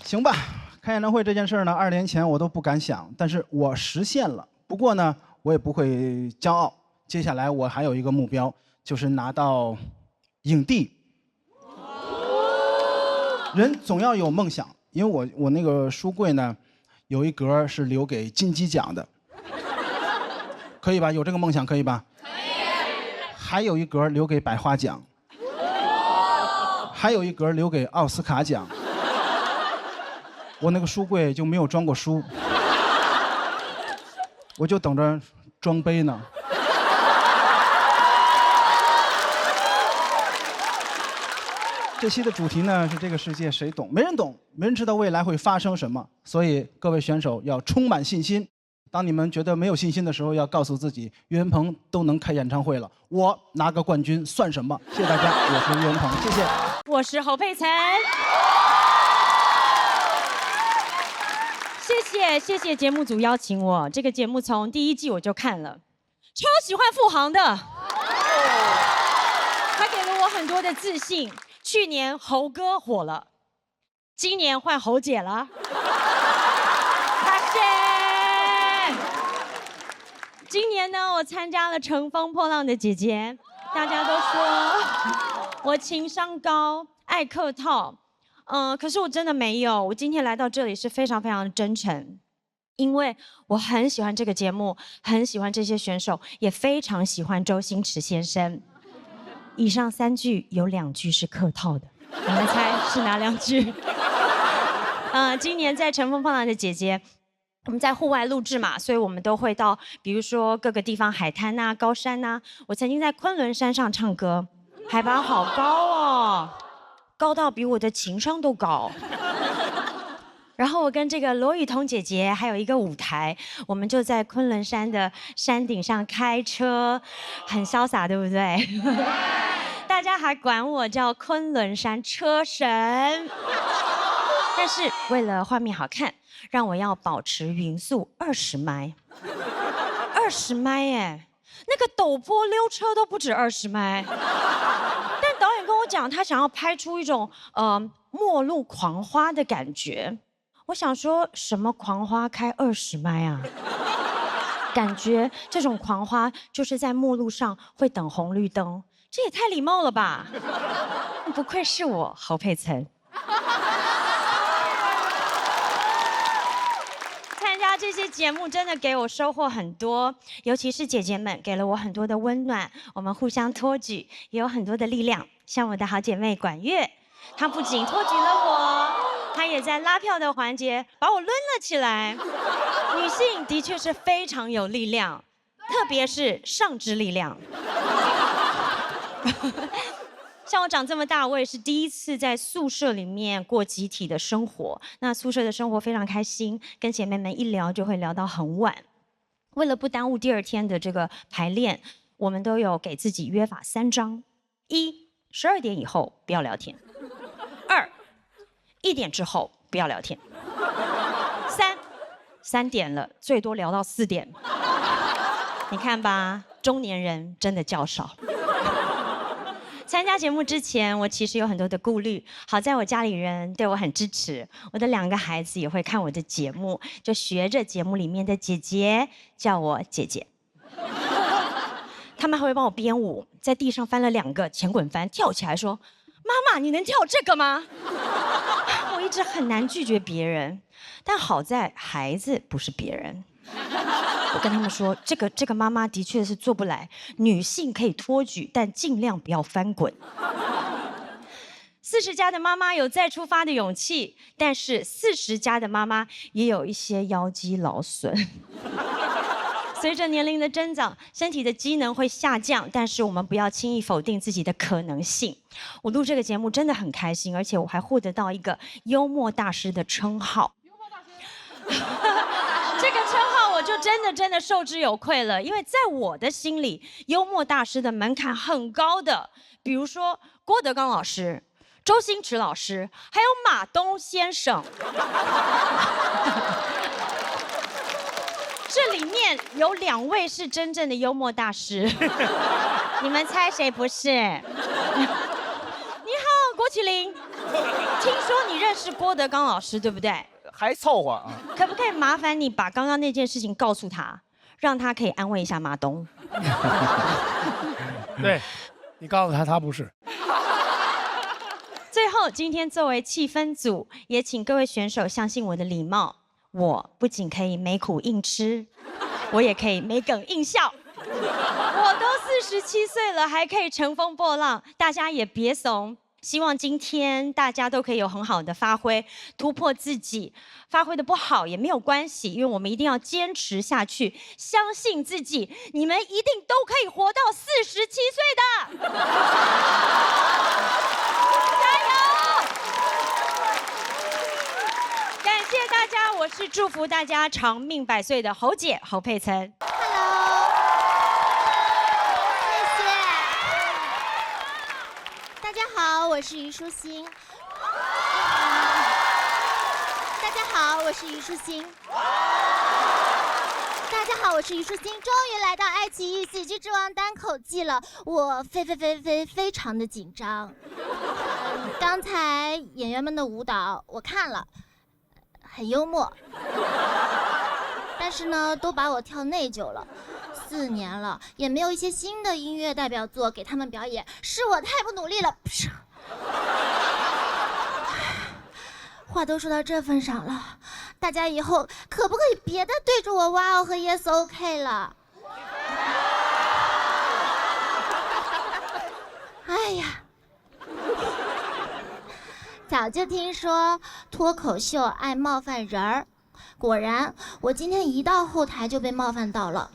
Speaker 8: 行吧，开演唱会这件事呢，2年前我都不敢想，但是我实现了。不过呢，我也不会骄傲。接下来我还有一个目标，就是拿到影帝。人总要有梦想，因为我那个书柜呢，有一格是留给金鸡奖的，可以吧？有这个梦想可以吧？可以。还有一格留给百花奖，还有一格留给奥斯卡奖。我那个书柜就没有装过书，我就等着装杯呢。这期的主题呢是这个世界谁懂？没人懂，没人知道未来会发生什么。所以各位选手要充满信心。当你们觉得没有信心的时候，要告诉自己，岳云鹏都能开演唱会了，我拿个冠军算什么？谢谢大家，我是岳云鹏，谢谢。
Speaker 9: 我是侯佩岑。谢谢节目组邀请我，这个节目从第1季我就看了，超喜欢傅航的，他给了我很多的自信。去年侯哥火了，今年换侯姐了，谢谢。今年呢，我参加了《乘风破浪的姐姐》，大家都说我情商高，爱客套。可是我真的没有。我今天来到这里是非常非常真诚。因为我很喜欢这个节目，很喜欢这些选手，也非常喜欢周星驰先生。以上3句有2句是客套的，你们猜是哪2句？今年在《乘风破浪的姐姐》，我们在户外录制嘛，所以我们都会到，比如说各个地方海滩啊、高山啊。我曾经在昆仑山上唱歌，海拔好高哦，高到比我的情商都高。然后我跟这个罗雨彤姐姐还有一个舞台，我们就在昆仑山的山顶上开车，很潇洒，对不对？大家还管我叫昆仑山车神。但是为了画面好看，让我要保持匀速20迈。20迈哎，那个陡坡溜车都不止20迈。但导演跟我讲，他想要拍出一种末路狂花的感觉。我想说什么狂花开20迈啊？感觉这种狂花就是在末路上会等红绿灯，这也太礼貌了吧！不愧是我侯佩岑。参加这些节目真的给我收获很多，尤其是姐姐们给了我很多的温暖，我们互相托举，也有很多的力量。像我的好姐妹管乐，她不仅托举了我，她也在拉票的环节把我抡了起来。女性的确是非常有力量，特别是上肢力量。像我长这么大，我也是第一次在宿舍里面过集体的生活。那宿舍的生活非常开心，跟姐妹们一聊就会聊到很晚。为了不耽误第2天的这个排练，我们都有给自己约法3章：1、12点以后不要聊天；2、1点之后不要聊天；3、3点了最多聊到4点。你看吧，中年人真的较少。参加节目之前，我其实有很多的顾虑。好在我家里人对我很支持，我的2个孩子也会看我的节目，就学着节目里面的姐姐叫我姐姐。他们还会帮我编舞，在地上翻了2个前滚翻，跳起来说：“妈妈，你能跳这个吗？”我一直很难拒绝别人，但好在孩子不是别人。我跟他们说，这个妈妈的确是做不来，女性可以托举，但尽量不要翻滚。40加的妈妈有再出发的勇气，但是40加的妈妈也有一些腰肌劳损。随着年龄的增长，身体的机能会下降，但是我们不要轻易否定自己的可能性。我录这个节目真的很开心，而且我还获得到一个幽默大师的称号。这个称号我就真的受之有愧了，因为在我的心里，幽默大师的门槛很高的，比如说郭德纲老师、周星驰老师，还有马东先生。这里面有2位是真正的幽默大师，你们猜谁不是？你好，郭麒麟，听说你认识郭德纲老师，对不对？
Speaker 5: 还凑合啊。
Speaker 9: 可不可以麻烦你把刚刚那件事情告诉他，让他可以安慰一下马东？
Speaker 10: 对，你告诉他，他不是。
Speaker 9: 最后，今天作为气氛组，也请各位选手相信我的礼貌。我不仅可以没苦硬吃，我也可以没梗硬笑。我都47岁了，还可以乘风破浪，大家也别怂。希望今天大家都可以有很好的发挥，突破自己。发挥的不好也没有关系，因为我们一定要坚持下去，相信自己，你们一定都可以活到47岁的。加油！感谢大家，我是祝福大家长命百岁的侯姐侯佩岑。
Speaker 11: 大家好，我是虞书欣。大家好，我是虞书欣。大家好，我是虞书欣。终于来到爱奇艺喜剧之王单口季了，我非常的紧张。刚才演员们的舞蹈我看了，很幽默，但是呢，都把我跳内疚了。4年了，也没有一些新的音乐代表作给他们表演，是我太不努力了。话都说到这份上了，大家以后可不可以别再对着我哇哦和 yes OK 了？哎呀，早就听说脱口秀爱冒犯人儿，果然我今天一到后台就被冒犯到了。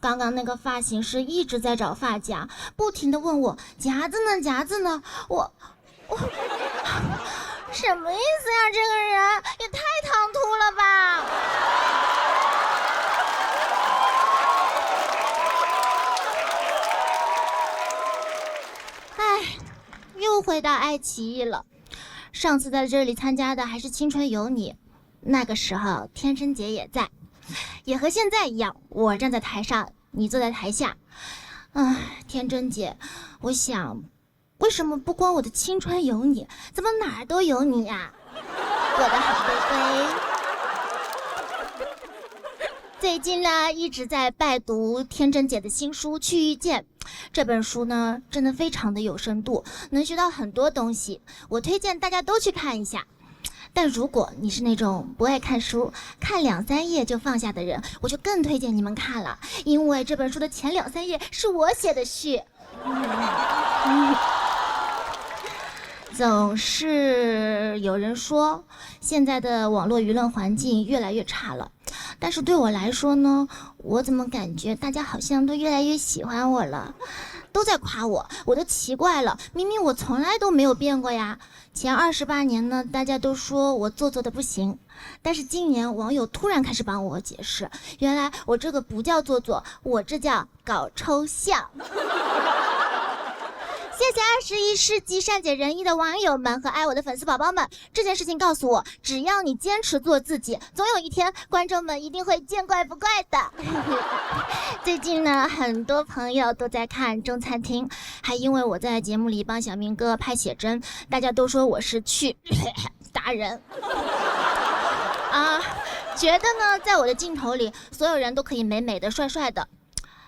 Speaker 11: 刚刚那个发型师一直在找发夹，不停地问我夹子呢，夹子呢，我什么意思呀？这个人也太唐突了吧！哎，又回到爱奇艺了。上次在这里参加的还是《青春有你》，那个时候天真姐也在，也和现在一样，我站在台上，你坐在台下。天真姐，我想，为什么不光我的青春有你，怎么哪儿都有你呀？我的好贝贝。最近呢，一直在拜读天真姐的新书《去遇见》。这本书呢，真的非常的有深度，能学到很多东西，我推荐大家都去看一下。但如果你是那种不爱看书，看2、3页就放下的人，我就更推荐你们看了，因为这本书的前2、3页是我写的序。总是有人说现在的网络舆论环境越来越差了，但是对我来说呢，我怎么感觉大家好像都越来越喜欢我了，都在夸我，我都奇怪了，明明我从来都没有变过呀。前28年呢，大家都说我做作的不行，但是今年网友突然开始帮我解释，原来我这个不叫做作，我这叫搞抽象。谢谢21世纪善解人意的网友们和爱我的粉丝宝宝们，这件事情告诉我，只要你坚持做自己，总有一天观众们一定会见怪不怪的。最近呢，很多朋友都在看中餐厅，还因为我在节目里帮小明哥拍写真，大家都说我是去达人觉得呢，在我的镜头里，所有人都可以美美的、帅帅的。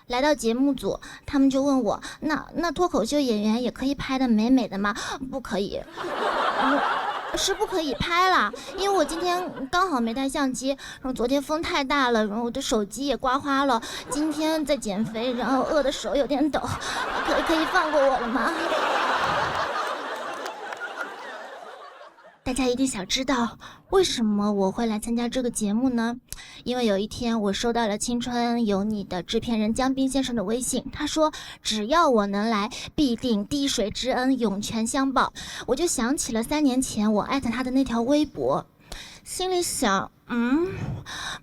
Speaker 11: 来到节目组，他们就问我，那脱口秀演员也可以拍的美美的吗？不可以，是不可以拍啦，因为我今天刚好没带相机，然后昨天风太大了，然后我的手机也刮花了，今天在减肥，然后饿的手有点抖，可以放过我了吗？大家一定想知道为什么我会来参加这个节目呢？因为有一天我收到了《青春有你》的制片人江斌先生的微信，他说只要我能来，必定滴水之恩涌泉相报。我就想起了3年前我艾特他的那条微博，心里想，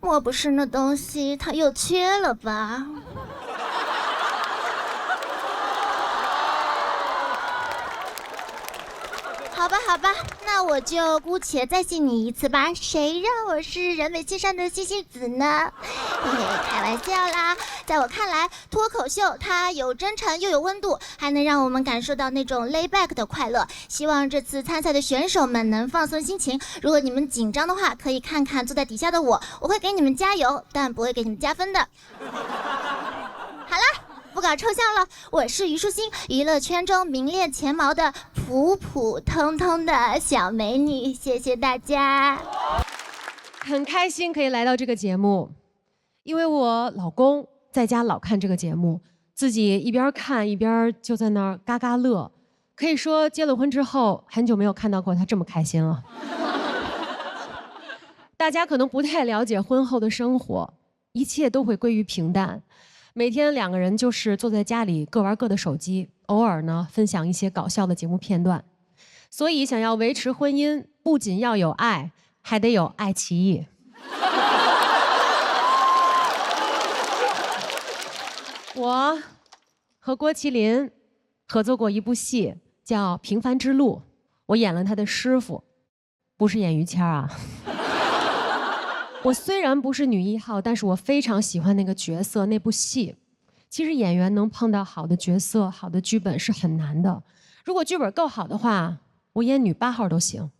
Speaker 11: 莫不是那东西他又缺了吧？好吧，那我就姑且再信你一次吧。谁让我是人美心善的西西子呢？开玩笑啦，在我看来，脱口秀它有真诚又有温度，还能让我们感受到那种 lay back 的快乐。希望这次参赛的选手们能放松心情。如果你们紧张的话，可以看看坐在底下的我，我会给你们加油，但不会给你们加分的。好了，不搞抽象了，我是虞书欣，娱乐圈中名列前茅的普普通通的小美女，谢谢大家。
Speaker 12: 很开心可以来到这个节目，因为我老公在家老看这个节目，自己一边看一边就在那儿嘎嘎乐，可以说结了婚之后很久没有看到过他这么开心了。大家可能不太了解婚后的生活，一切都会归于平淡。每天2个人就是坐在家里各玩各的手机，偶尔呢分享一些搞笑的节目片段。所以想要维持婚姻，不仅要有爱，还得有爱奇艺。我和郭麒麟合作过一部戏，叫《平凡之路》，我演了他的师傅，不是演于谦啊。我虽然不是女1号，但是我非常喜欢那个角色，那部戏。其实演员能碰到好的角色、好的剧本是很难的。如果剧本够好的话，我演女8号都行。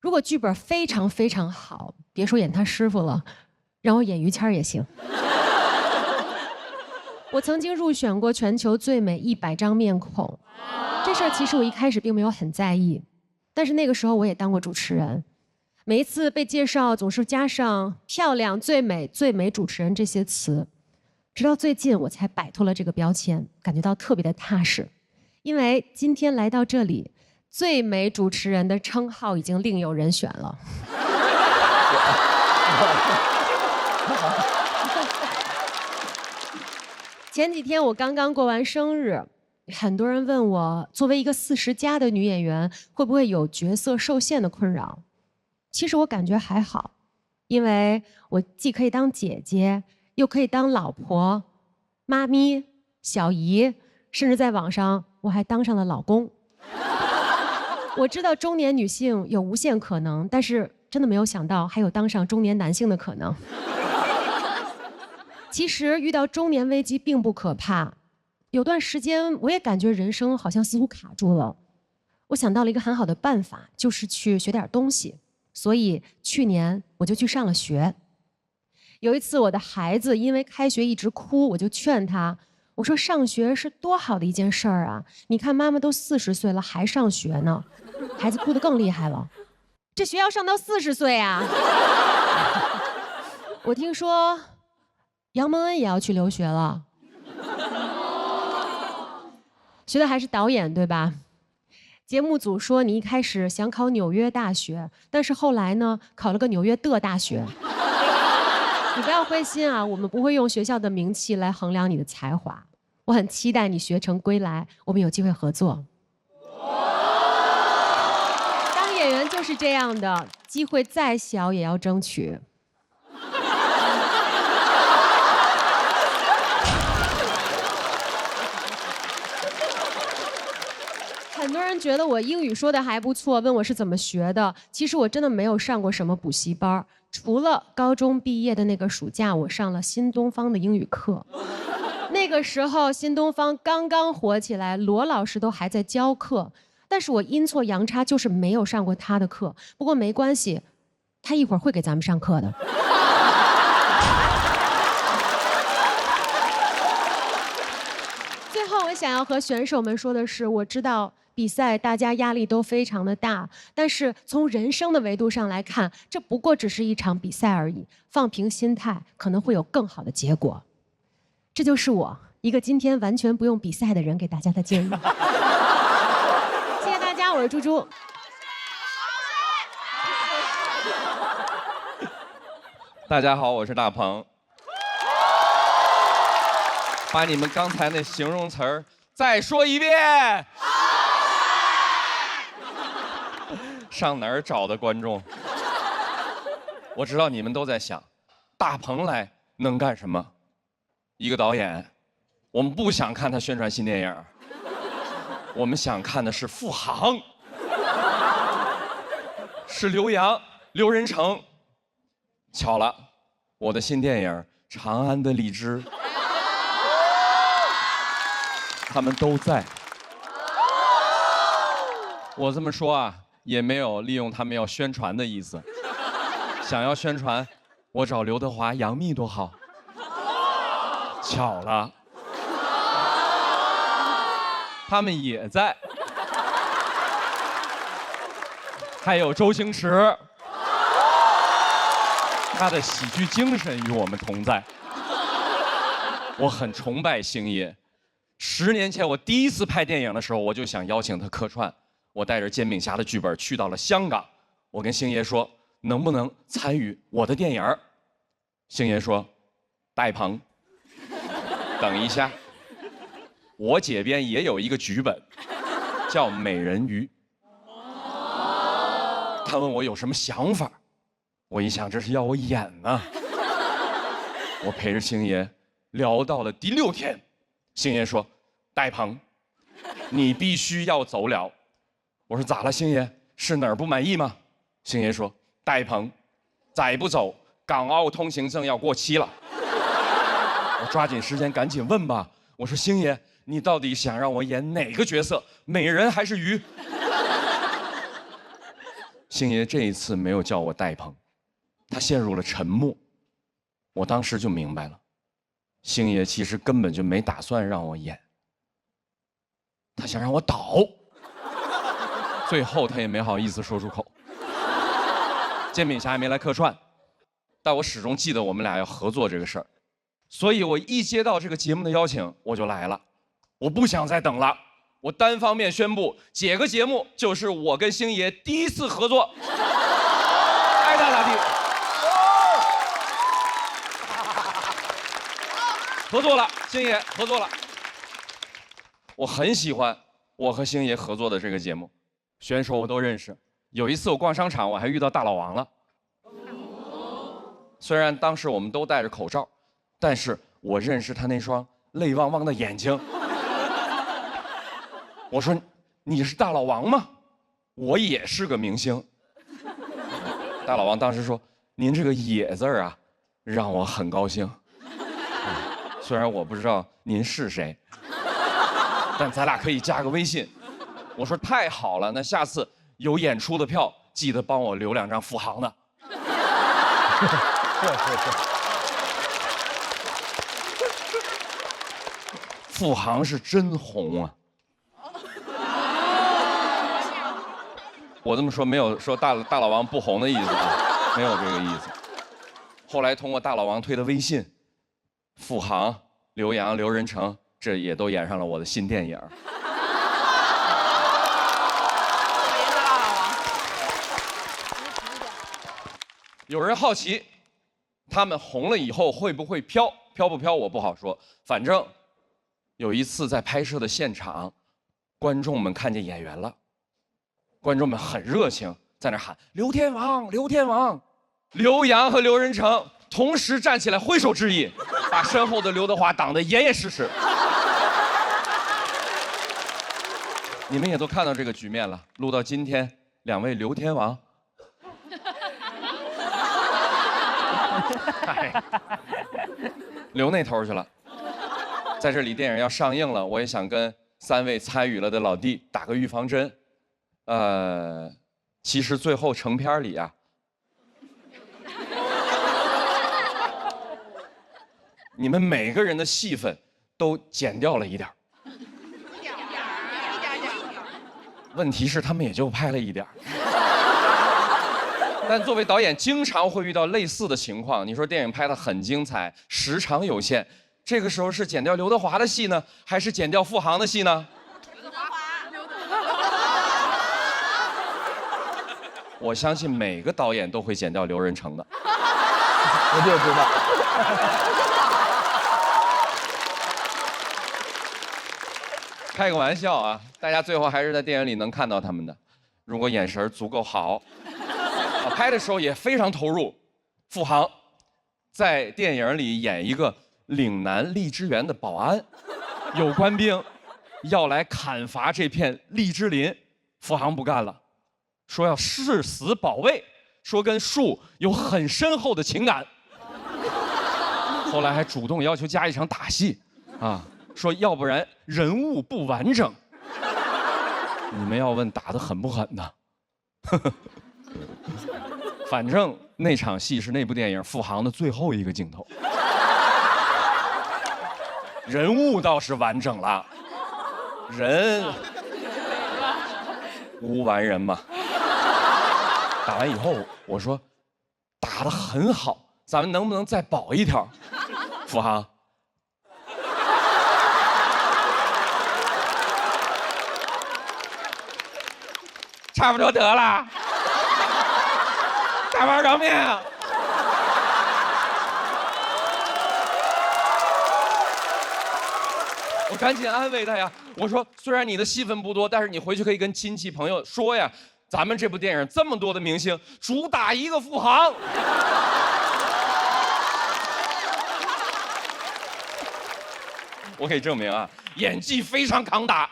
Speaker 12: 如果剧本非常非常好，别说演他师傅了，让我演于谦也行。我曾经入选过全球最美100张面孔，这事儿其实我一开始并没有很在意，但是那个时候我也当过主持人。每一次被介绍总是加上漂亮、最美、最美主持人这些词，直到最近我才摆脱了这个标签，感觉到特别的踏实。因为今天来到这里，最美主持人的称号已经另有人选了。前几天我刚刚过完生日，很多人问我，作为一个40+的女演员，会不会有角色受限的困扰？其实我感觉还好，因为我既可以当姐姐，又可以当老婆、妈咪、小姨，甚至在网上我还当上了老公。我知道中年女性有无限可能，但是真的没有想到还有当上中年男性的可能。其实遇到中年危机并不可怕，有段时间我也感觉人生好像似乎卡住了。我想到了一个很好的办法，就是去学点东西。所以去年我就去上了学。有一次我的孩子因为开学一直哭，我就劝他，我说上学是多好的一件事儿啊！你看妈妈都40岁了还上学呢。孩子哭得更厉害了，这学要上到40岁啊！我听说杨蒙恩也要去留学了，学的还是导演对吧？节目组说你一开始想考纽约大学，但是后来呢，考了个纽约的大学。你不要灰心啊，我们不会用学校的名气来衡量你的才华。我很期待你学成归来，我们有机会合作。当演员就是这样的，机会再小也要争取。很多人觉得我英语说的还不错，问我是怎么学的。其实我真的没有上过什么补习班，除了高中毕业的那个暑假，我上了新东方的英语课。那个时候新东方刚刚火起来，罗老师都还在教课，但是我阴错阳差就是没有上过他的课。不过没关系，他一会儿会给咱们上课的。最后我想要和选手们说的是，我知道比赛大家压力都非常的大，但是从人生的维度上来看，这不过只是一场比赛而已，放平心态可能会有更好的结果。这就是我一个今天完全不用比赛的人给大家的建议。谢谢大家，我是猪猪。
Speaker 13: 大家好，我是大鹏。把你们刚才那形容词儿再说一遍。上哪儿找的观众？我知道你们都在想，大鹏来能干什么？一个导演，我们不想看他宣传新电影，我们想看的是付航，是刘洋、刘仁成。巧了，我的新电影《长安的荔枝》，他们都在。我这么说啊，也没有利用他们要宣传的意思。想要宣传，我找刘德华、杨幂多好。巧了，他们也在。还有周星驰，他的喜剧精神与我们同在。我很崇拜星爷。10年前我第一次拍电影的时候，我就想邀请他客串。我带着《煎饼侠》的剧本去到了香港，我跟星爷说，能不能参与我的电影？星爷说，戴鹏，等一下，我这边也有一个剧本，叫《美人鱼》。他问我有什么想法，我一想这是要我演呢。我陪着星爷聊到了第6天，星爷说，戴鹏，你必须要走了。我说咋了，星爷？是哪儿不满意吗？星爷说，戴鹏，再不走，港澳通行证要过期了。我抓紧时间赶紧问吧。我说星爷，你到底想让我演哪个角色？美人还是鱼？星爷这一次没有叫我戴鹏，他陷入了沉默。我当时就明白了，星爷其实根本就没打算让我演，他想让我倒。最后他也没好意思说出口。煎饼侠也没来客串，但我始终记得我们俩要合作这个事儿，所以我一接到这个节目的邀请，我就来了。我不想再等了，我单方面宣布，这个节目就是我跟星爷第一次合作，爱咋咋地。合作了，星爷合作了。我很喜欢我和星爷合作的这个节目，选手我都认识。有一次我逛商场，我还遇到大老王了。虽然当时我们都戴着口罩，但是我认识他那双泪汪汪的眼睛。我说：“你是大老王吗？我也是个明星。”大老王当时说：“您这个‘也’字啊，让我很高兴。虽然我不知道您是谁，但咱俩可以加个微信。”我说：“太好了，那下次有演出的票，记得帮我留2张付航的。”付航是真红啊！我这么说没有说大老王不红的意思啊，没有这个意思。后来通过大老王推的微信，付航、刘洋、刘仁成，这也都演上了我的新电影。有人好奇，他们红了以后会不会飘？飘不飘我不好说。反正有一次在拍摄的现场，观众们看见演员了，观众们很热情，在那喊刘天王，刘天王。刘洋和刘仁成同时站起来挥手致意，把身后的刘德华挡得严严实实。你们也都看到这个局面了，录到今天，2位刘天王。留那头去了。在这里，电影要上映了，我也想跟3位参与了的老弟打个预防针。其实最后成片里啊，你们每个人的戏份都减掉了一点。问题是他们也就拍了1点。但作为导演，经常会遇到类似的情况。你说电影拍得很精彩，时长有限，这个时候是剪掉刘德华的戏呢，还是剪掉付航的戏呢？刘德华。我相信每个导演都会剪掉刘仁成的。我就知道。开个玩笑啊，大家最后还是在电影里能看到他们的。如果眼神足够好。拍的时候也非常投入。付航在电影里演一个岭南荔枝园的保安，有官兵要来砍伐这片荔枝林，付航不干了，说要誓死保卫，说跟树有很深厚的情感。后来还主动要求加一场打戏，啊，说要不然人物不完整。你们要问打得狠不狠呢？反正那场戏是那部电影付航的最后一个镜头，人物倒是完整了，人无完人嘛。打完以后，我说打得很好，咱们能不能再保一条？付航，差不多得了。大碗凉面啊！我赶紧安慰他呀，我说虽然你的戏份不多，但是你回去可以跟亲戚朋友说呀，咱们这部电影这么多的明星，主打一个付航。我可以证明啊，演技非常扛打，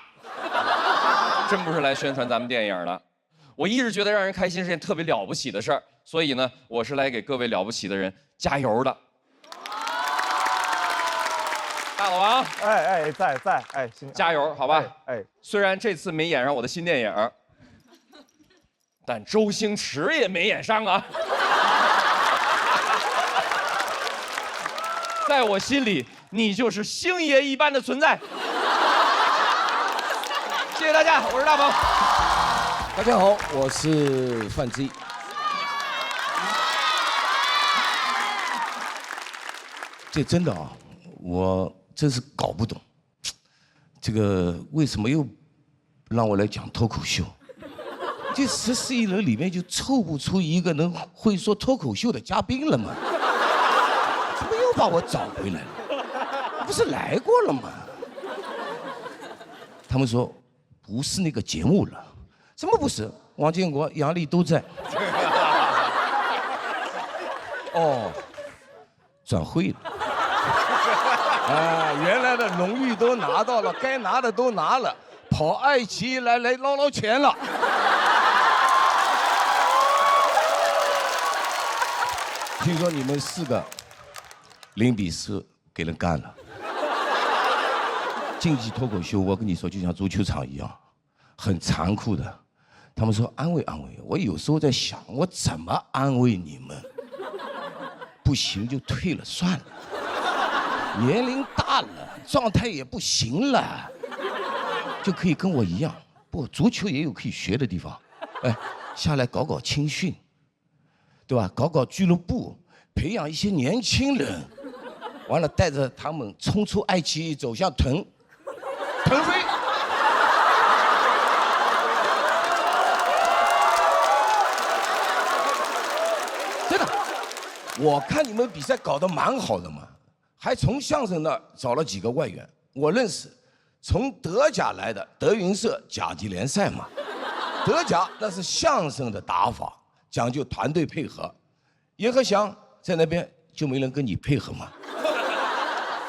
Speaker 13: 真不是来宣传咱们电影的。我一直觉得让人开心是件特别了不起的事儿，所以呢，我是来给各位了不起的人加油的。大老王，
Speaker 14: 在，行，
Speaker 13: 加油，好吧？虽然这次没演上我的新电影，但周星驰也没演上啊。在我心里，你就是星爷一般的存在。谢谢大家，我是大鹏。
Speaker 15: 大家好，我是范基。这真的啊，我真是搞不懂，这个为什么又让我来讲脱口秀？这14亿人里面就凑不出一个能会说脱口秀的嘉宾了吗？怎么又把我找回来了？不是来过了吗？他们说不是那个节目了，什么不是？王建国、杨笠都在。哦，转会了。啊，原来的荣誉都拿到了，该拿的都拿了，跑爱奇艺来捞钱了。听说你们4个0比4给人干了。竞技脱口秀，我跟你说，就像足球场一样，很残酷的。他们说安慰安慰，我有时候在想，我怎么安慰你们？不行就退了算了。年龄大了，状态也不行了，就可以跟我一样。不，足球也有可以学的地方。哎，下来搞搞青训，对吧？搞搞俱乐部，培养一些年轻人，完了带着他们冲出爱奇艺，走向腾飞。真的，我看你们比赛搞得蛮好的嘛，还从相声那儿找了几个外援，我认识，从德甲来的德云社甲级联赛嘛，德甲那是相声的打法，讲究团队配合。阎鹤祥在那边就没人跟你配合吗？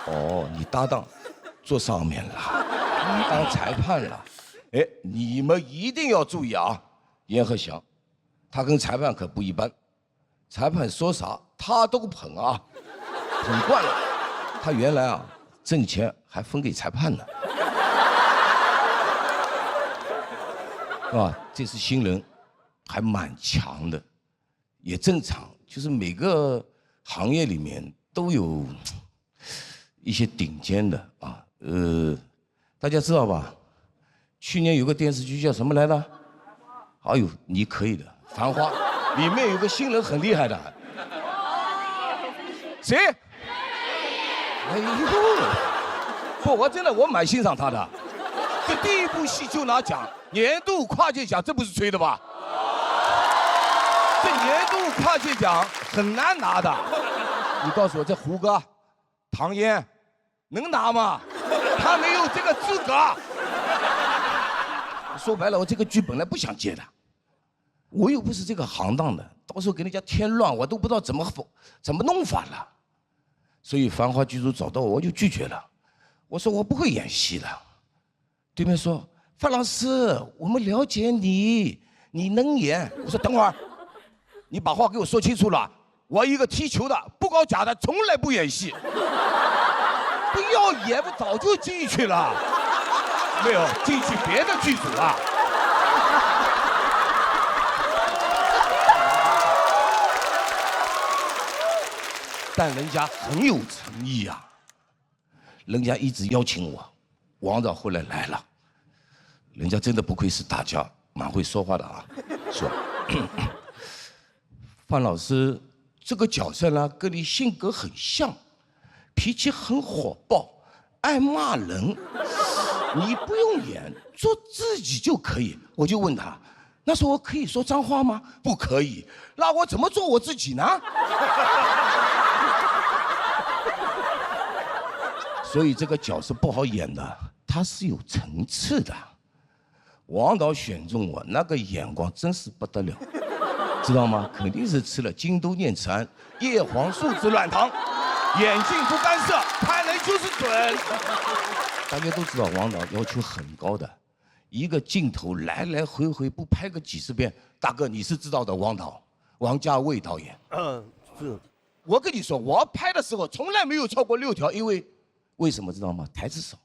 Speaker 15: 哦，你搭档坐上面了，当裁判了。哎，你们一定要注意啊，阎鹤祥，他跟裁判可不一般，裁判说啥他都捧啊，捧惯了。他原来啊挣钱还分给裁判呢，是吧？这次新人还蛮强的，也正常，就是每个行业里面都有一些顶尖的啊。大家知道吧？去年有个电视剧叫什么来着？哎呦，你可以的，《繁花》里面有个新人很厉害的，谁？哎呦，不，我真的我蛮欣赏他的。这第一部戏就拿奖，年度跨界奖，这不是吹的吧？这年度跨界奖很难拿的。你告诉我，这胡歌、唐嫣能拿吗？他没有这个资格。说白了，我这个剧本来不想接的，我又不是这个行当的，到时候给人家添乱，我都不知道怎么弄法了。所以繁花剧组找到我，我就拒绝了。我说我不会演戏的。对面说范老师，我们了解你，你能演。我说等会儿，你把话给我说清楚了。我一个踢球的，不搞假的，从来不演戏。不要演，我早就进去了。没有进去别的剧组了。但人家很有诚意啊，人家一直邀请我。王导后来来了，人家真的不愧是大家，蛮会说话的啊。说，范老师这个角色呢，跟你性格很像，脾气很火爆，爱骂人。你不用演，做自己就可以。我就问他，那时候我可以说脏话吗？不可以。那我怎么做我自己呢？所以这个角色不好演的，它是有层次的。王导选中我，那个眼光真是不得了，知道吗？肯定是吃了京都念慈庵叶黄素之软糖，眼镜不干涉，拍人就是准。大家都知道王导要求很高的，一个镜头来来回回不拍个几十遍。大哥，你是知道的，王家卫导演。是。我跟你说，我拍的时候从来没有超过6条，因为为什么知道吗？台词少。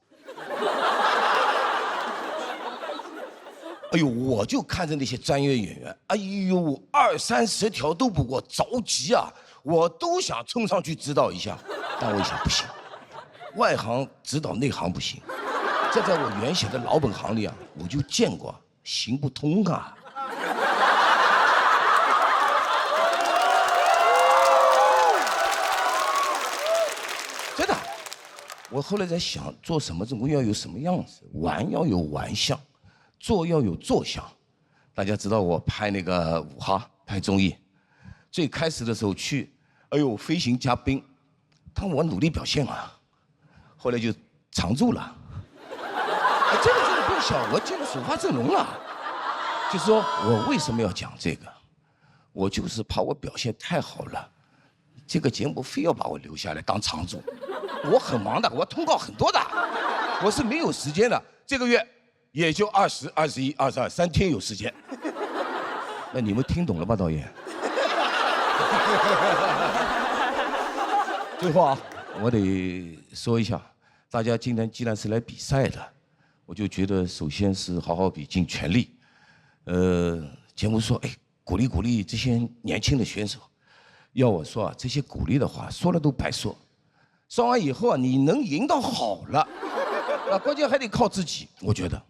Speaker 15: 哎呦，我就看着那些专业演员，哎呦，20、30条都不过，着急啊！我都想冲上去指导一下，但我一想不行。外行指导内行不行，这在我原先的老本行里啊，我就见过，行不通啊。我后来在想，做什么总归要有什么样子，玩要有玩相，做要有做相。大家知道我拍那个武哈拍综艺，最开始的时候去，哎呦飞行嘉宾，但我努力表现啊，后来就常驻了。哎，这个不小，我进了首发阵容了。就是说我为什么要讲这个？我就是怕我表现太好了，这个节目非要把我留下来当常驻。我很忙的，我通告很多的，我是没有时间的。这个月也就20、21、22 3天有时间。那你们听懂了吧，导演？最后啊，我得说一下，大家今天既然是来比赛的，我就觉得首先是好好比，尽全力。节目说，哎，鼓励鼓励这些年轻的选手。要我说啊，这些鼓励的话说了都白说。说完以后啊，你能赢到好了，啊，关键还得靠自己。我觉得，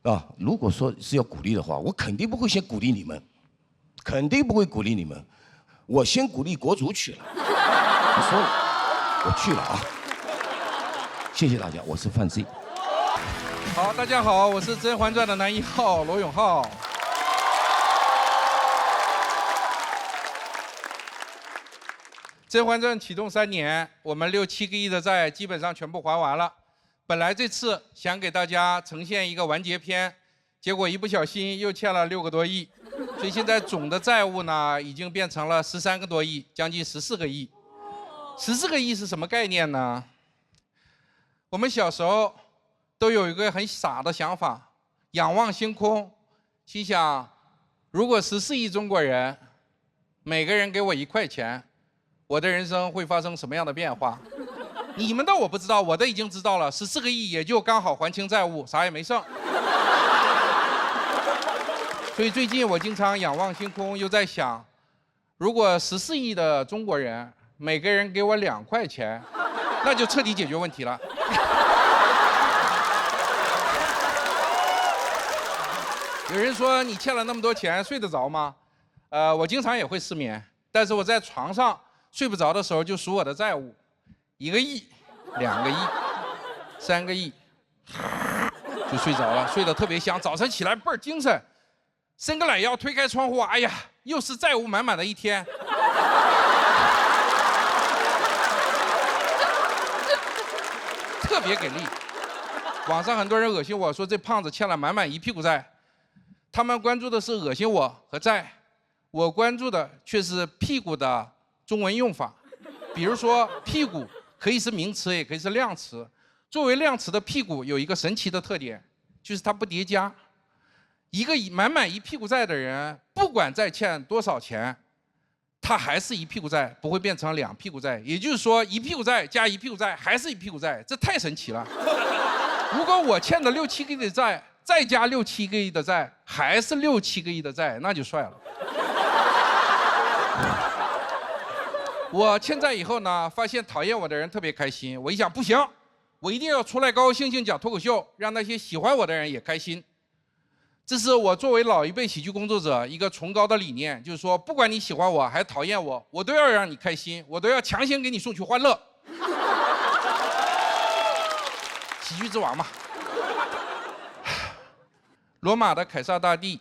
Speaker 15: 啊，如果说是要鼓励的话，我肯定不会先鼓励你们，肯定不会鼓励你们，我先鼓励国足去了。我说了，我去了啊。谢谢大家，我是范 Z。
Speaker 16: 好，大家好，我是《甄嬛传》的男一号罗永浩。《甄嬛传》启动3年，我们6、7个亿的债基本上全部还完了。本来这次想给大家呈现一个完结篇，结果一不小心又欠了6个多亿，所以现在总的债务呢已经变成了13个多亿，将近14个亿。14个亿是什么概念呢？我们小时候都有一个很傻的想法，仰望星空，心想，如果14亿中国人，每个人给我1块钱，我的人生会发生什么样的变化？你们的我不知道，我的已经知道了，14个亿也就刚好还清债务，啥也没剩。所以最近我经常仰望星空，又在想，如果14亿的中国人，每个人给我2块钱，那就彻底解决问题了。有人说你欠了那么多钱，睡得着吗？我经常也会失眠，但是我在床上睡不着的时候就数我的债务，1个亿、2个亿、3个亿，就睡着了，睡得特别香。早晨起来倍儿精神，伸个懒腰，推开窗户，哎呀，又是债务满满的一天。特别给力。网上很多人恶心我说这胖子欠了满满1屁股债，他们关注的是恶心我和债，我关注的却是屁股的中文用法。比如说屁股可以是名词，也可以是量词。作为量词的屁股有一个神奇的特点，就是它不叠加。一个满满1屁股债的人，不管再欠多少钱，他还是1屁股债，不会变成2屁股债。也就是说，1屁股债加1屁股债还是1屁股债，这太神奇了。如果我欠的6、7个亿的债，再加6、7个亿的债，还是6、7个亿的债，那就帅了。我欠债以后呢，发现讨厌我的人特别开心。我一想，不行，我一定要出来高高兴兴讲脱口秀，让那些喜欢我的人也开心。这是我作为老一辈喜剧工作者一个崇高的理念，就是说，不管你喜欢我还讨厌我，我都要让你开心，我都要强行给你送去欢乐。喜剧之王嘛。罗马的凯撒大帝，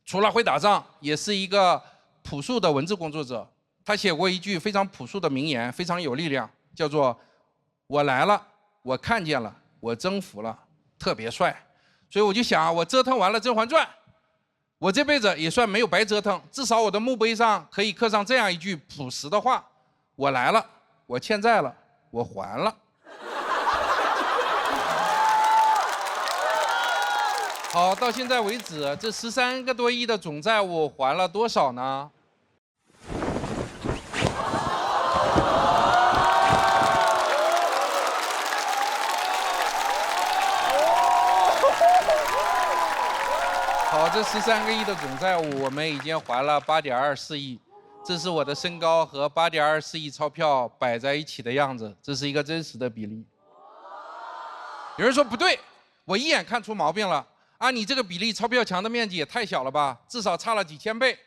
Speaker 16: 除了会打仗，也是一个朴素的文字工作者。他写过一句非常朴素的名言，非常有力量，叫做“我来了，我看见了，我征服了”，特别帅。所以我就想，我折腾完了《甄嬛传》，我这辈子也算没有白折腾，至少我的墓碑上可以刻上这样一句朴实的话：我来了，我欠债了，我还了。好，到现在为止，这13个多亿的总债务还了多少呢？好，这13个亿的总债务，我们已经还了8.24亿。这是我的身高和8.24亿钞票摆在一起的样子，这是一个真实的比例。有人说不对，我一眼看出毛病了。按你这个比例，钞票墙的面积也太小了吧？至少差了几千倍。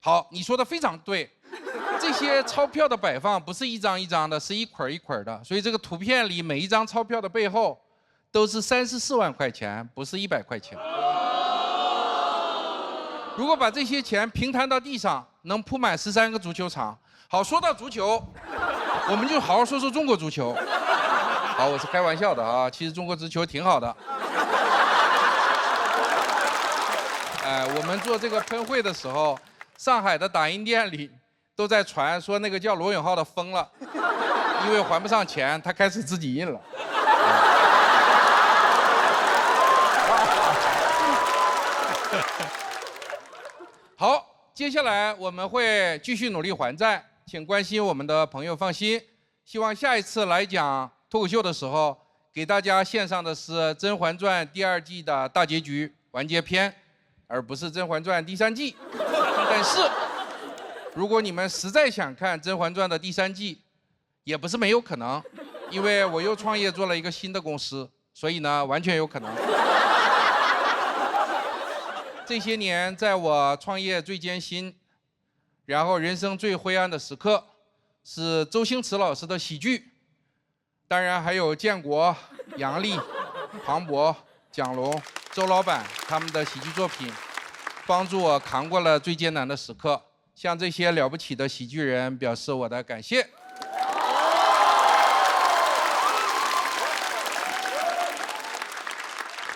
Speaker 16: 好，你说的非常对。这些钞票的摆放不是一张一张的，是一捆一捆的，所以这个图片里每一张钞票的背后都是34万块钱，不是100块钱。如果把这些钱平摊到地上，能铺满13个足球场。好，说到足球，我们就好好说说中国足球。好，我是开玩笑的啊，其实中国足球挺好的。我们做这个喷绘的时候，上海的打印店里都在传说那个叫罗永浩的疯了，因为还不上钱，他开始自己印了。好，接下来我们会继续努力还债，请关心我们的朋友放心。希望下一次来讲脱口秀的时候，给大家献上的是《甄嬛传》第2季的大结局完结篇，而不是《甄嬛传》第3季。但是，如果你们实在想看《甄嬛传》的第3季，也不是没有可能，因为我又创业做了一个新的公司，所以呢，完全有可能。这些年，在我创业最艰辛，然后人生最灰暗的时刻，是周星驰老师的喜剧，当然还有建国、杨笠、庞博、蒋龙、周老板他们的喜剧作品，帮助我扛过了最艰难的时刻。向这些了不起的喜剧人表示我的感谢。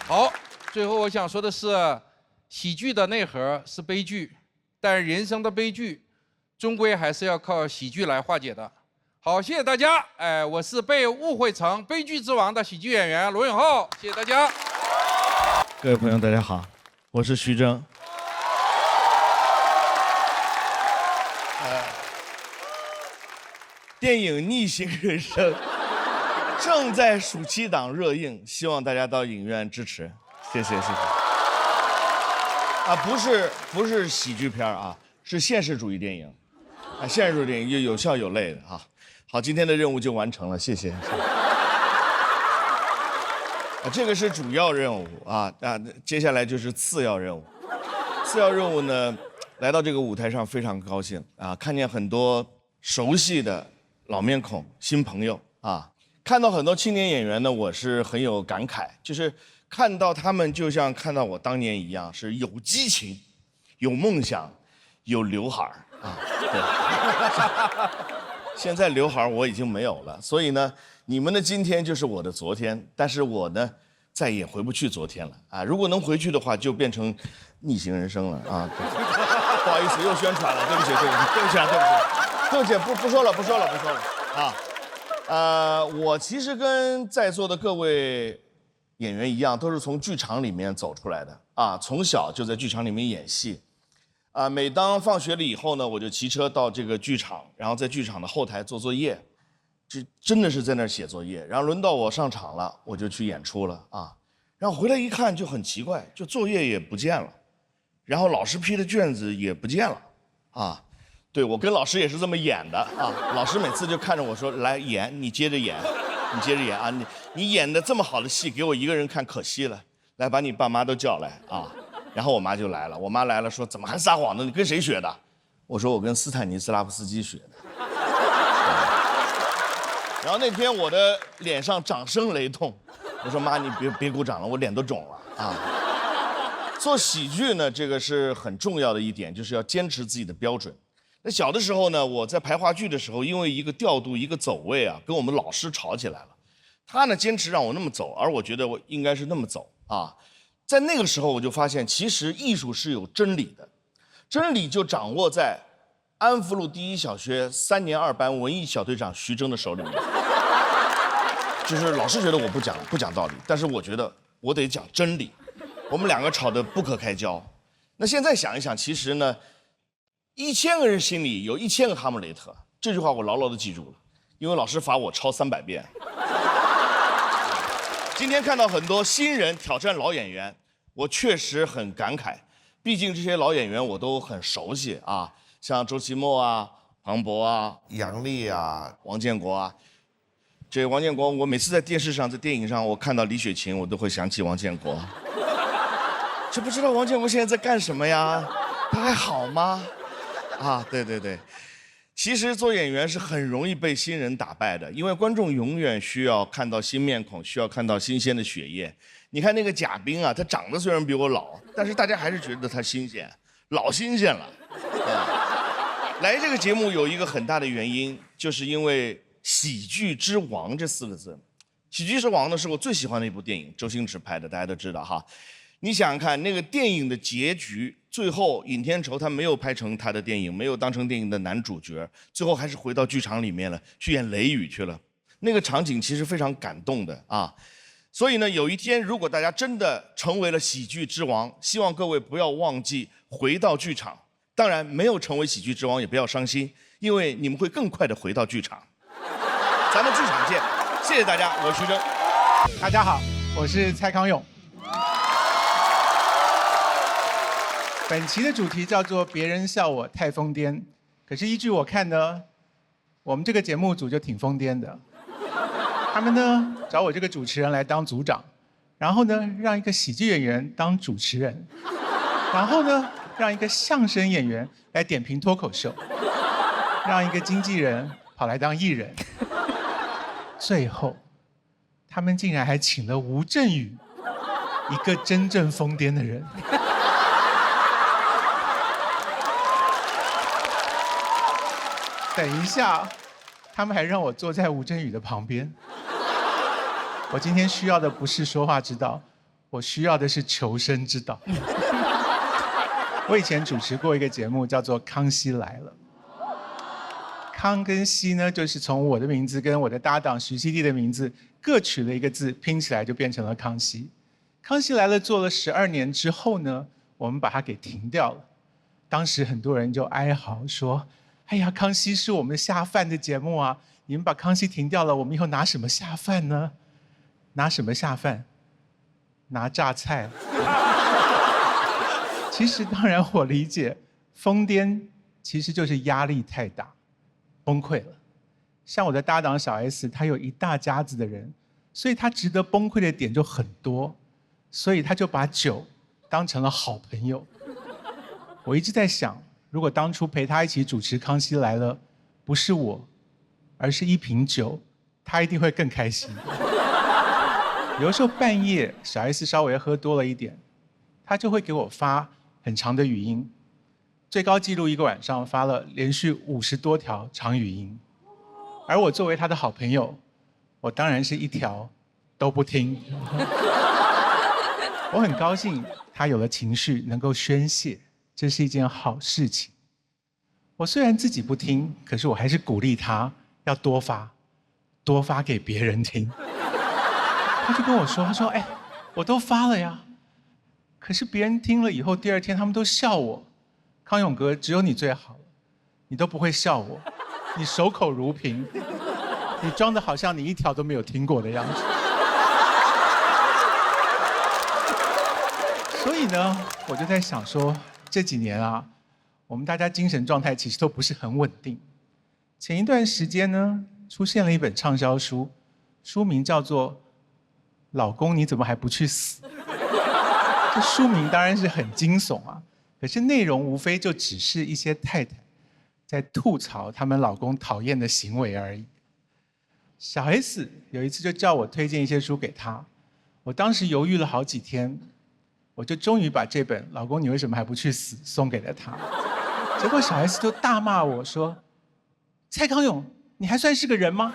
Speaker 16: 好，最后我想说的是，喜剧的内核是悲剧，但人生的悲剧，终归还是要靠喜剧来化解的。好，谢谢大家。我是被误会成悲剧之王的喜剧演员罗永浩，谢谢大家。
Speaker 17: 各位朋友，大家好，我是徐峥。电影《逆行人生》正在暑期档热映，希望大家到影院支持，谢谢谢谢。啊，不是喜剧片啊，是现实主义电影，啊，现实主义电影有笑有泪的啊。好，今天的任务就完成了，谢谢。啊，这个是主要任务啊，接下来就是次要任务。次要任务呢，来到这个舞台上非常高兴啊，看见很多熟悉的老面孔、新朋友啊，看到很多青年演员呢，我是很有感慨，就是看到他们就像看到我当年一样，是有激情、有梦想、有刘海儿啊。对，现在刘海儿我已经没有了，所以呢，你们的今天就是我的昨天，但是我呢，再也回不去昨天了啊！如果能回去的话，就变成逆行人生了啊！不好意思，又宣传了，对不起，不说了啊！我其实跟在座的各位演员一样，都是从剧场里面走出来的啊，从小就在剧场里面演戏，啊，每当放学了以后呢，我就骑车到这个剧场，然后在剧场的后台做作业，这真的是在那儿写作业。然后轮到我上场了，我就去演出了啊，然后回来一看就很奇怪，就作业也不见了，然后老师批的卷子也不见了，啊。对，我跟老师也是这么演的啊。老师每次就看着我说：“来演，你接着演，你接着演啊！你演的这么好的戏，给我一个人看可惜了。来，把你爸妈都叫来啊！”然后我妈就来了，我妈来了说：“怎么还撒谎呢？你跟谁学的？”我说：“我跟斯坦尼斯拉夫斯基学的。”然后那天我的脸上掌声雷动，我说：“妈，你别鼓掌了，我脸都肿了啊！”做喜剧呢，这个是很重要的一点，就是要坚持自己的标准。那小的时候呢，我在排话剧的时候，因为一个调度、一个走位啊，跟我们老师吵起来了。他呢坚持让我那么走，而我觉得我应该是那么走啊。在那个时候，我就发现，其实艺术是有真理的，真理就掌握在安福路第一小学3年2班文艺小队长徐峥的手里面。就是老师觉得我不讲道理，但是我觉得我得讲真理。我们两个吵得不可开交。那现在想一想，其实呢，1000个人心里有1000个哈姆雷特，这句话我牢牢地记住了，因为老师罚我抄300遍。今天看到很多新人挑战老演员，我确实很感慨，毕竟这些老演员我都很熟悉啊，像周奇墨啊、庞博啊、杨笠啊、王建国啊。这王建国，我每次在电视上、在电影上，我看到李雪琴，我都会想起王建国。这不知道王建国现在在干什么呀？他还好吗？啊，对对对，其其实做演员是很容易被新人打败的，因为观众永远需要看到新面孔，需要看到新鲜的血液。你看那个贾冰啊，他长得虽然比我老，但是大家还是觉得他新鲜，老新鲜了。来这个节目有一个很大的原因，就是因为喜剧之王这4个字。喜剧之王呢是我最喜欢的一部电影，周星驰拍的，大家都知道哈。你想想看，那个电影的结局，最后尹天仇他没有拍成他的电影，没有当成电影的男主角，最后还是回到剧场里面了，去演雷雨去了。那个场景其实非常感动的啊。所以呢，有一天如果大家真的成为了喜剧之王，希望各位不要忘记回到剧场。当然，没有成为喜剧之王也不要伤心，因为你们会更快的回到剧场。咱们剧场见。谢谢大家，我是徐峥。
Speaker 8: 大家好，我是蔡康永。本期的主题叫做"别人笑我太疯癫"，可是依据我看呢，我们这个节目组就挺疯癫的。他们呢找我这个主持人来当组长，然后呢让一个喜剧演员当主持人，然后呢让一个相声演员来点评脱口秀，让一个经纪人跑来当艺人。最后，他们竟然还请了吴镇宇，一个真正疯癫的人。等一下，他们还让我坐在吴镇宇的旁边。我今天需要的不是说话之道，我需要的是求生之道。我以前主持过一个节目，叫做《康熙来了》。康跟熙呢，就是从我的名字跟我的搭档徐熙娣的名字各取了一个字，拼起来就变成了康熙。康熙来了做了12年之后呢，我们把它给停掉了。当时很多人就哀嚎说：“哎呀，康熙是我们下饭的节目啊，你们把康熙停掉了，我们以后拿什么下饭呢？拿什么下饭？拿榨菜。”其实当然我理解，疯癫其实就是压力太大。崩溃了，像我的搭档小 S， 他有一大家子的人，所以他值得崩溃的点就很多，所以他就把酒当成了好朋友。我一直在想，如果当初陪他一起主持《康熙来了》，不是我，而是一瓶酒，他一定会更开心。有的时候半夜小 S 稍微喝多了一点，他就会给我发很长的语音。最高纪录一个晚上发了连续50多条长语音，而我作为他的好朋友，我当然是一条都不听。我很高兴他有了情绪能够宣泄，这是一件好事情。我虽然自己不听，可是我还是鼓励他要多发给别人听。他就跟我说，他说：“哎，我都发了呀，可是别人听了以后，第2天他们都笑我。康永哥，只有你最好了，你都不会笑我，你守口如瓶，你装得好像你一条都没有听过的样子。”所以呢，我就在想说，这几年啊，我们大家精神状态其实都不是很稳定。前一段时间呢，出现了一本畅销书，书名叫做《老公你怎么还不去死》。这书名当然是很惊悚啊。可是内容无非就只是一些太太在吐槽他们老公讨厌的行为而已。小 S 有一次就叫我推荐一些书给她，我当时犹豫了好几天，我就终于把这本《老公你为什么还不去死》送给了她。结果小 S 就大骂我说：“蔡康永，你还算是个人吗？”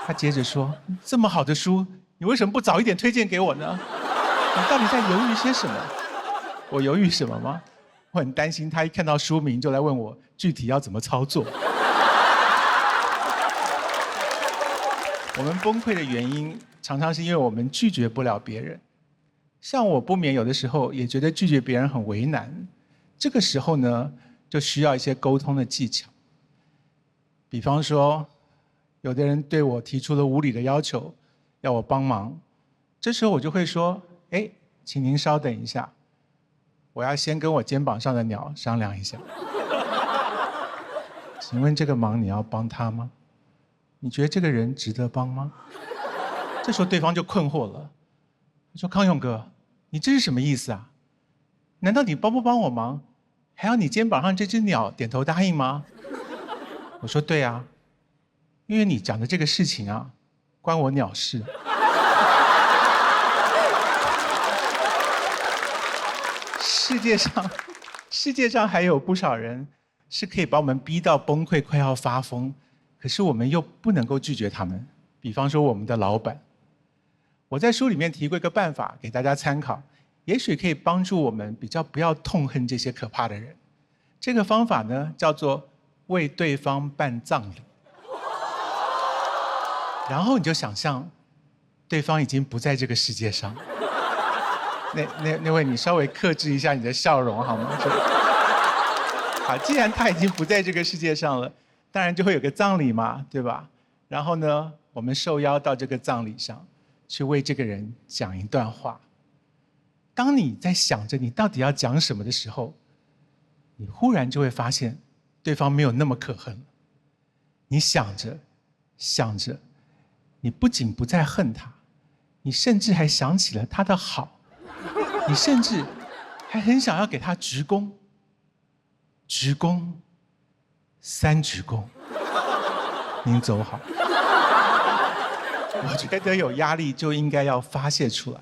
Speaker 8: 她接着说：“这么好的书，你为什么不早一点推荐给我呢？你到底在犹豫些什么？”我犹豫什么吗？我很担心他一看到书名就来问我具体要怎么操作。我们崩溃的原因常常是因为我们拒绝不了别人。像我不免有的时候也觉得拒绝别人很为难，这个时候呢，就需要一些沟通的技巧。比方说，有的人对我提出了无理的要求，要我帮忙，这时候我就会说：“哎，请您稍等一下。我要先跟我肩膀上的鸟商量一下。请问这个忙你要帮他吗？你觉得这个人值得帮吗？”这时候对方就困惑了，他说：“康永哥，你这是什么意思啊？难道你帮不帮我忙，还要你肩膀上这只鸟点头答应吗？我说对啊，因为你讲的这个事情啊，关我鸟事。世界上还有不少人是可以把我们逼到崩溃、快要发疯，可是我们又不能够拒绝他们。比方说我们的老板，我在书里面提过一个办法给大家参考，也许可以帮助我们比较不要痛恨这些可怕的人。这个方法呢，叫做为对方办葬礼。然后你就想象，对方已经不在这个世界上。那位，你稍微克制一下你的笑容好吗？好，既然他已经不在这个世界上了，当然就会有个葬礼嘛，对吧？然后呢，我们受邀到这个葬礼上，去为这个人讲一段话。当你在想着你到底要讲什么的时候，你忽然就会发现，对方没有那么可恨了。你想着，你不仅不再恨他，你甚至还想起了他的好。你甚至还很想要给他鞠躬，3鞠躬。您走好。我觉得有压力就应该要发泄出来，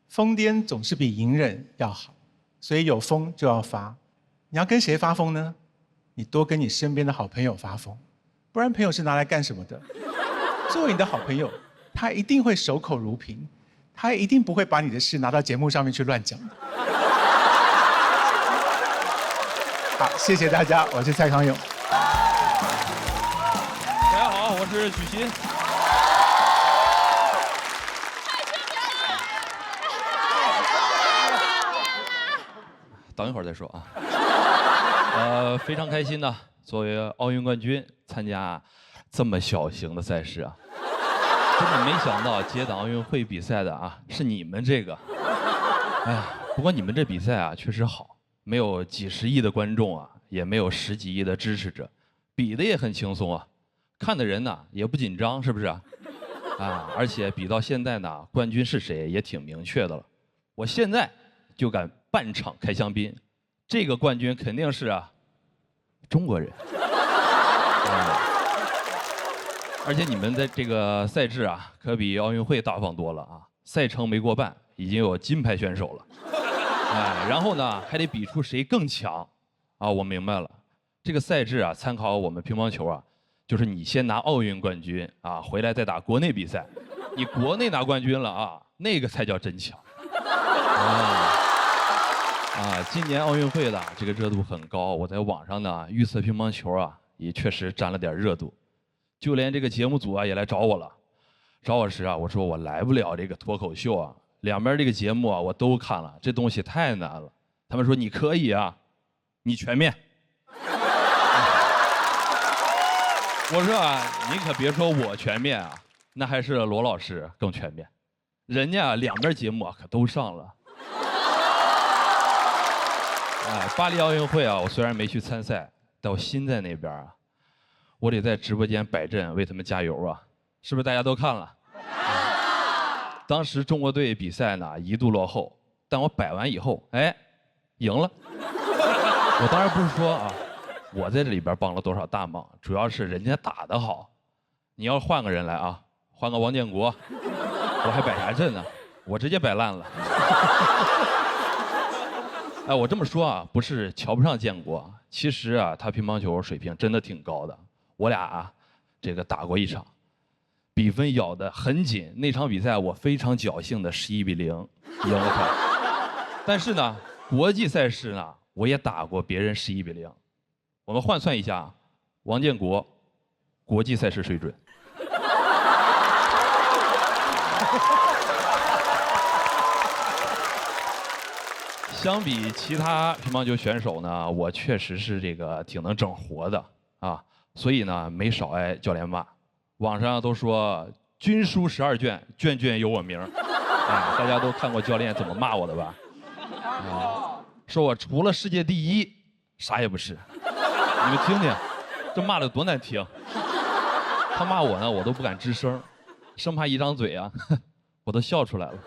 Speaker 8: 疯癫总是比隐忍要好，所以有疯就要发。你要跟谁发疯呢？你多跟你身边的好朋友发疯，不然朋友是拿来干什么的？作为你的好朋友，他一定会守口如瓶。他一定不会把你的事拿到节目上面去乱讲的。好，谢谢大家，我是蔡康永。
Speaker 5: 大家好，我是许昕。等一会儿再说啊。非常开心呢，作为奥运冠军参加这么小型的赛事啊。真的没想到接档奥运会比赛的啊，是你们这个。哎呀，不过你们这比赛啊确实好，没有几十亿的观众啊，也没有10几亿的支持者，比的也很轻松啊，看的人呢也不紧张，是不是啊？而且比到现在呢，冠军是谁也挺明确的了。我现在就敢半场开香槟，这个冠军肯定是中国人。而且你们的这个赛制啊，可比奥运会大方多了啊！赛程没过半，已经有金牌选手了。然后呢，还得比出谁更强啊！我明白了，这个赛制啊，参考我们乒乓球啊，就是你先拿奥运冠军啊，回来再打国内比赛。你国内拿冠军了啊，那个才叫真强。今年奥运会的这个热度很高，我在网上呢预测乒乓球啊，也确实沾了点热度。就连这个节目组啊也来找我了，找我时啊，我说我来不了这个脱口秀啊，两边这个节目啊我都看了，这东西太难了。他们说你可以啊，你全面。我说啊，你可别说我全面啊，那还是罗老师更全面，人家两边节目啊可都上了。巴黎奥运会啊，我虽然没去参赛，但我心在那边啊。我得在直播间摆阵为他们加油啊！是不是大家都看了？当时中国队比赛呢一度落后，但我摆完以后，赢了。我当然不是说啊，我在这里边帮了多少大忙，主要是人家打得好。你要换个人来啊，换个王建国，我还摆啥阵呢？我直接摆烂了。我这么说啊，不是瞧不上建国，其实啊，他乒乓球水平真的挺高的。我俩这个打过一场，比分咬得很紧。那场比赛我非常侥幸的11比0赢了他。但是呢，国际赛事呢，我也打过别人11比0。我们换算一下，王建国国际赛事水准。相比其他乒乓球选手呢，我确实是这个挺能整活的啊。所以呢，没少挨教练骂。网上都说军书12卷，卷卷有我名。大家都看过教练怎么骂我的吧？说我除了世界第一，啥也不是。你们听听，这骂的多难听。他骂我呢，我都不敢吱声，生怕一张嘴啊，我都笑出来了。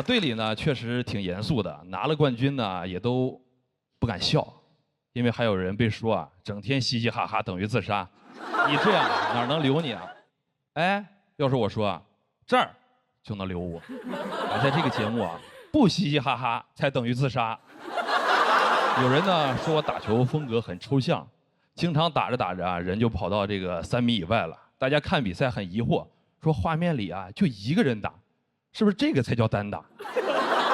Speaker 5: 队里呢确实挺严肃的，拿了冠军呢也都不敢笑，因为还有人被说啊，整天嘻嘻哈哈等于自杀。你这样哪能留你啊？哎，要是我说啊，这儿就能留我。在这个节目啊，不嘻嘻哈哈才等于自杀。有人呢说我打球风格很抽象，经常打着打着啊，人就跑到这个3米以外了。大家看比赛很疑惑，说画面里啊就一个人打，是不是这个才叫单打？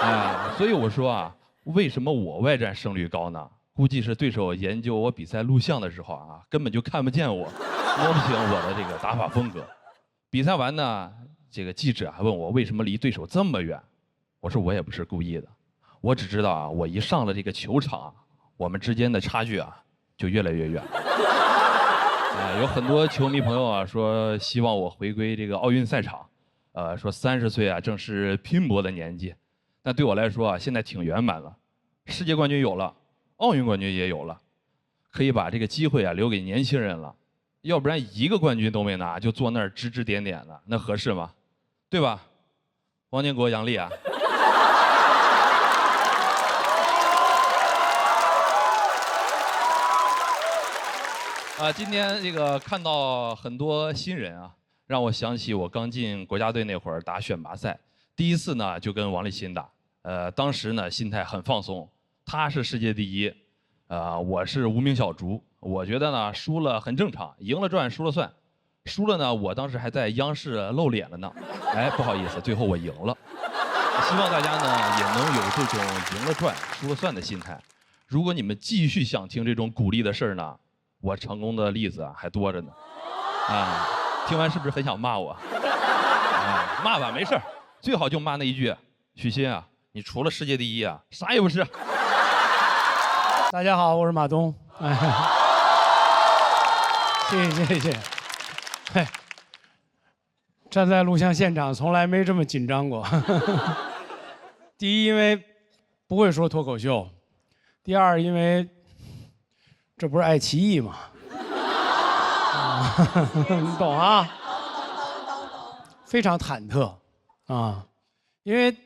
Speaker 5: 哎，所以我说啊，为什么我外战胜率高呢？估计是对手研究我比赛录像的时候啊，根本就看不见我，摸不清我的这个打法风格。比赛完呢，这个记者还问我为什么离对手这么远，我说我也不是故意的，我只知道啊，我一上了这个球场啊，我们之间的差距啊就越来越远。有很多球迷朋友啊说希望我回归这个奥运赛场，说30岁啊正是拼搏的年纪，但对我来说啊现在挺圆满了，世界冠军有了，奥运冠军也有了，可以把这个机会啊留给年轻人了，要不然一个冠军都没拿就坐那儿指指点点的，那合适吗？对吧？王建国、杨丽啊。今天这个看到很多新人啊，让我想起我刚进国家队那会儿打选拔赛，第一次呢就跟王励勤打，当时呢心态很放松，他是世界第一，我是无名小卒，我觉得呢输了很正常，赢了赚，输了算，输了呢我当时还在央视露脸了呢，哎不好意思，最后我赢了。希望大家呢也能有这种赢了赚，输了算的心态。如果你们继续想听这种鼓励的事儿呢，我成功的例子啊还多着呢，听完是不是很想骂我？骂吧，没事儿，最好就骂那一句：许昕啊，你除了世界第一啊，啥也不是。
Speaker 10: 大家好，我是马东。谢谢。嘿，站在录像现场从来没这么紧张过。第一，因为不会说脱口秀；第二，因为这不是爱奇艺吗？你懂啊？非常忐忑啊，因为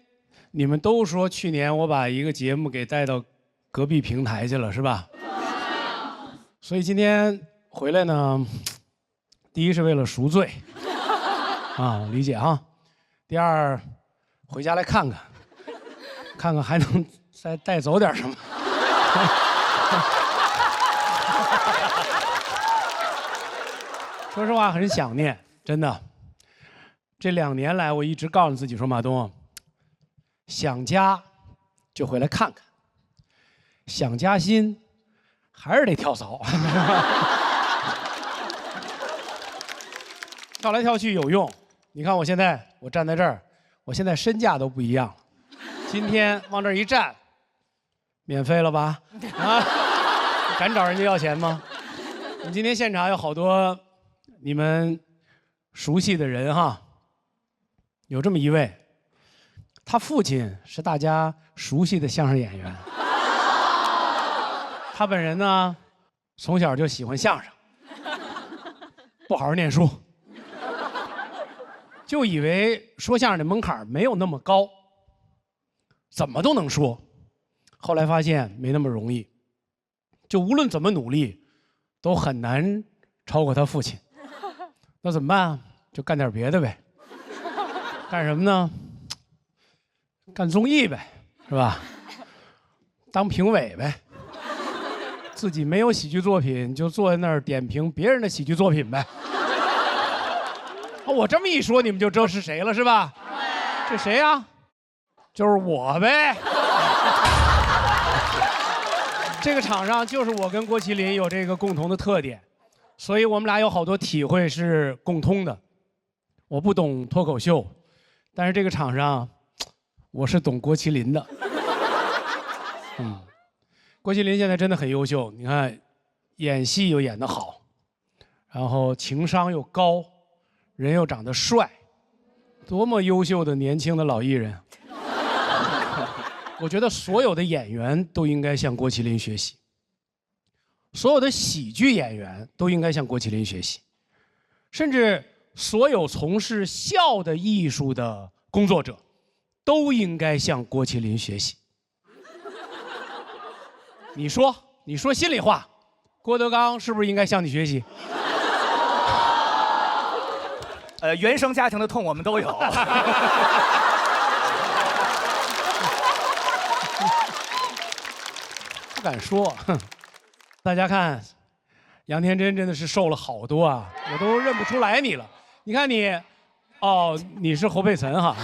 Speaker 10: 你们都说去年我把一个节目给带到隔壁平台去了，是吧？所以今天回来呢，第一是为了赎罪，理解哈。第二，回家来看看还能再带走点什么。说实话很想念，真的。这2年来，我一直告诉自己说，马东，想家就回来看看，想加薪还是得跳槽。跳来跳去有用。你看我现在，我站在这儿，我现在身价都不一样了。今天往这儿一站，免费了吧？敢找人家要钱吗？我们今天现场有好多你们熟悉的人哈，有这么一位，他父亲是大家熟悉的相声演员，他本人呢从小就喜欢相声，不好好念书，就以为说相声的门槛没有那么高，怎么都能说，后来发现没那么容易，就无论怎么努力都很难超过他父亲。那怎么办啊？就干点别的呗。干什么呢？干综艺呗，是吧？当评委呗。自己没有喜剧作品，就坐在那儿点评别人的喜剧作品呗。我这么一说，你们就知道是谁了，是吧？这谁呀？就是我呗。这个场上就是我跟郭麒麟有这个共同的特点。所以我们俩有好多体会是共通的。我不懂脱口秀，但是这个场上，我是懂郭麒麟的。郭麒麟现在真的很优秀，你看，演戏又演得好，然后情商又高，人又长得帅，多么优秀的年轻的老艺人。我觉得所有的演员都应该向郭麒麟学习。所有的喜剧演员都应该向郭麒麟学习，甚至所有从事笑的艺术的工作者都应该向郭麒麟学习。你说心里话，郭德纲是不是应该向你学习？
Speaker 4: 原生家庭的痛我们都有。
Speaker 10: 不敢说，大家看，杨天真真的是瘦了好多啊，我都认不出来你了。你看你，哦，你是侯佩岑哈。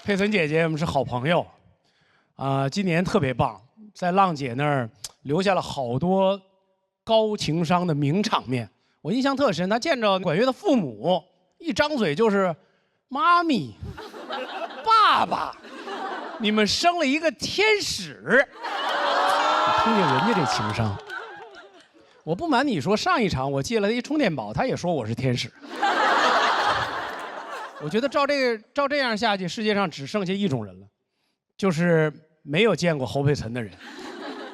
Speaker 10: 佩岑姐姐，我们是好朋友，今年特别棒，在浪姐那儿留下了好多高情商的名场面，我印象特深。她见着管乐的父母，一张嘴就是妈咪、爸爸，你们生了一个天使。你听听人家这情商。我不瞒你说，上一场我借了他一充电宝，他也说我是天使。我觉得照这样下去，世界上只剩下一种人了，就是没有见过侯佩岑的人，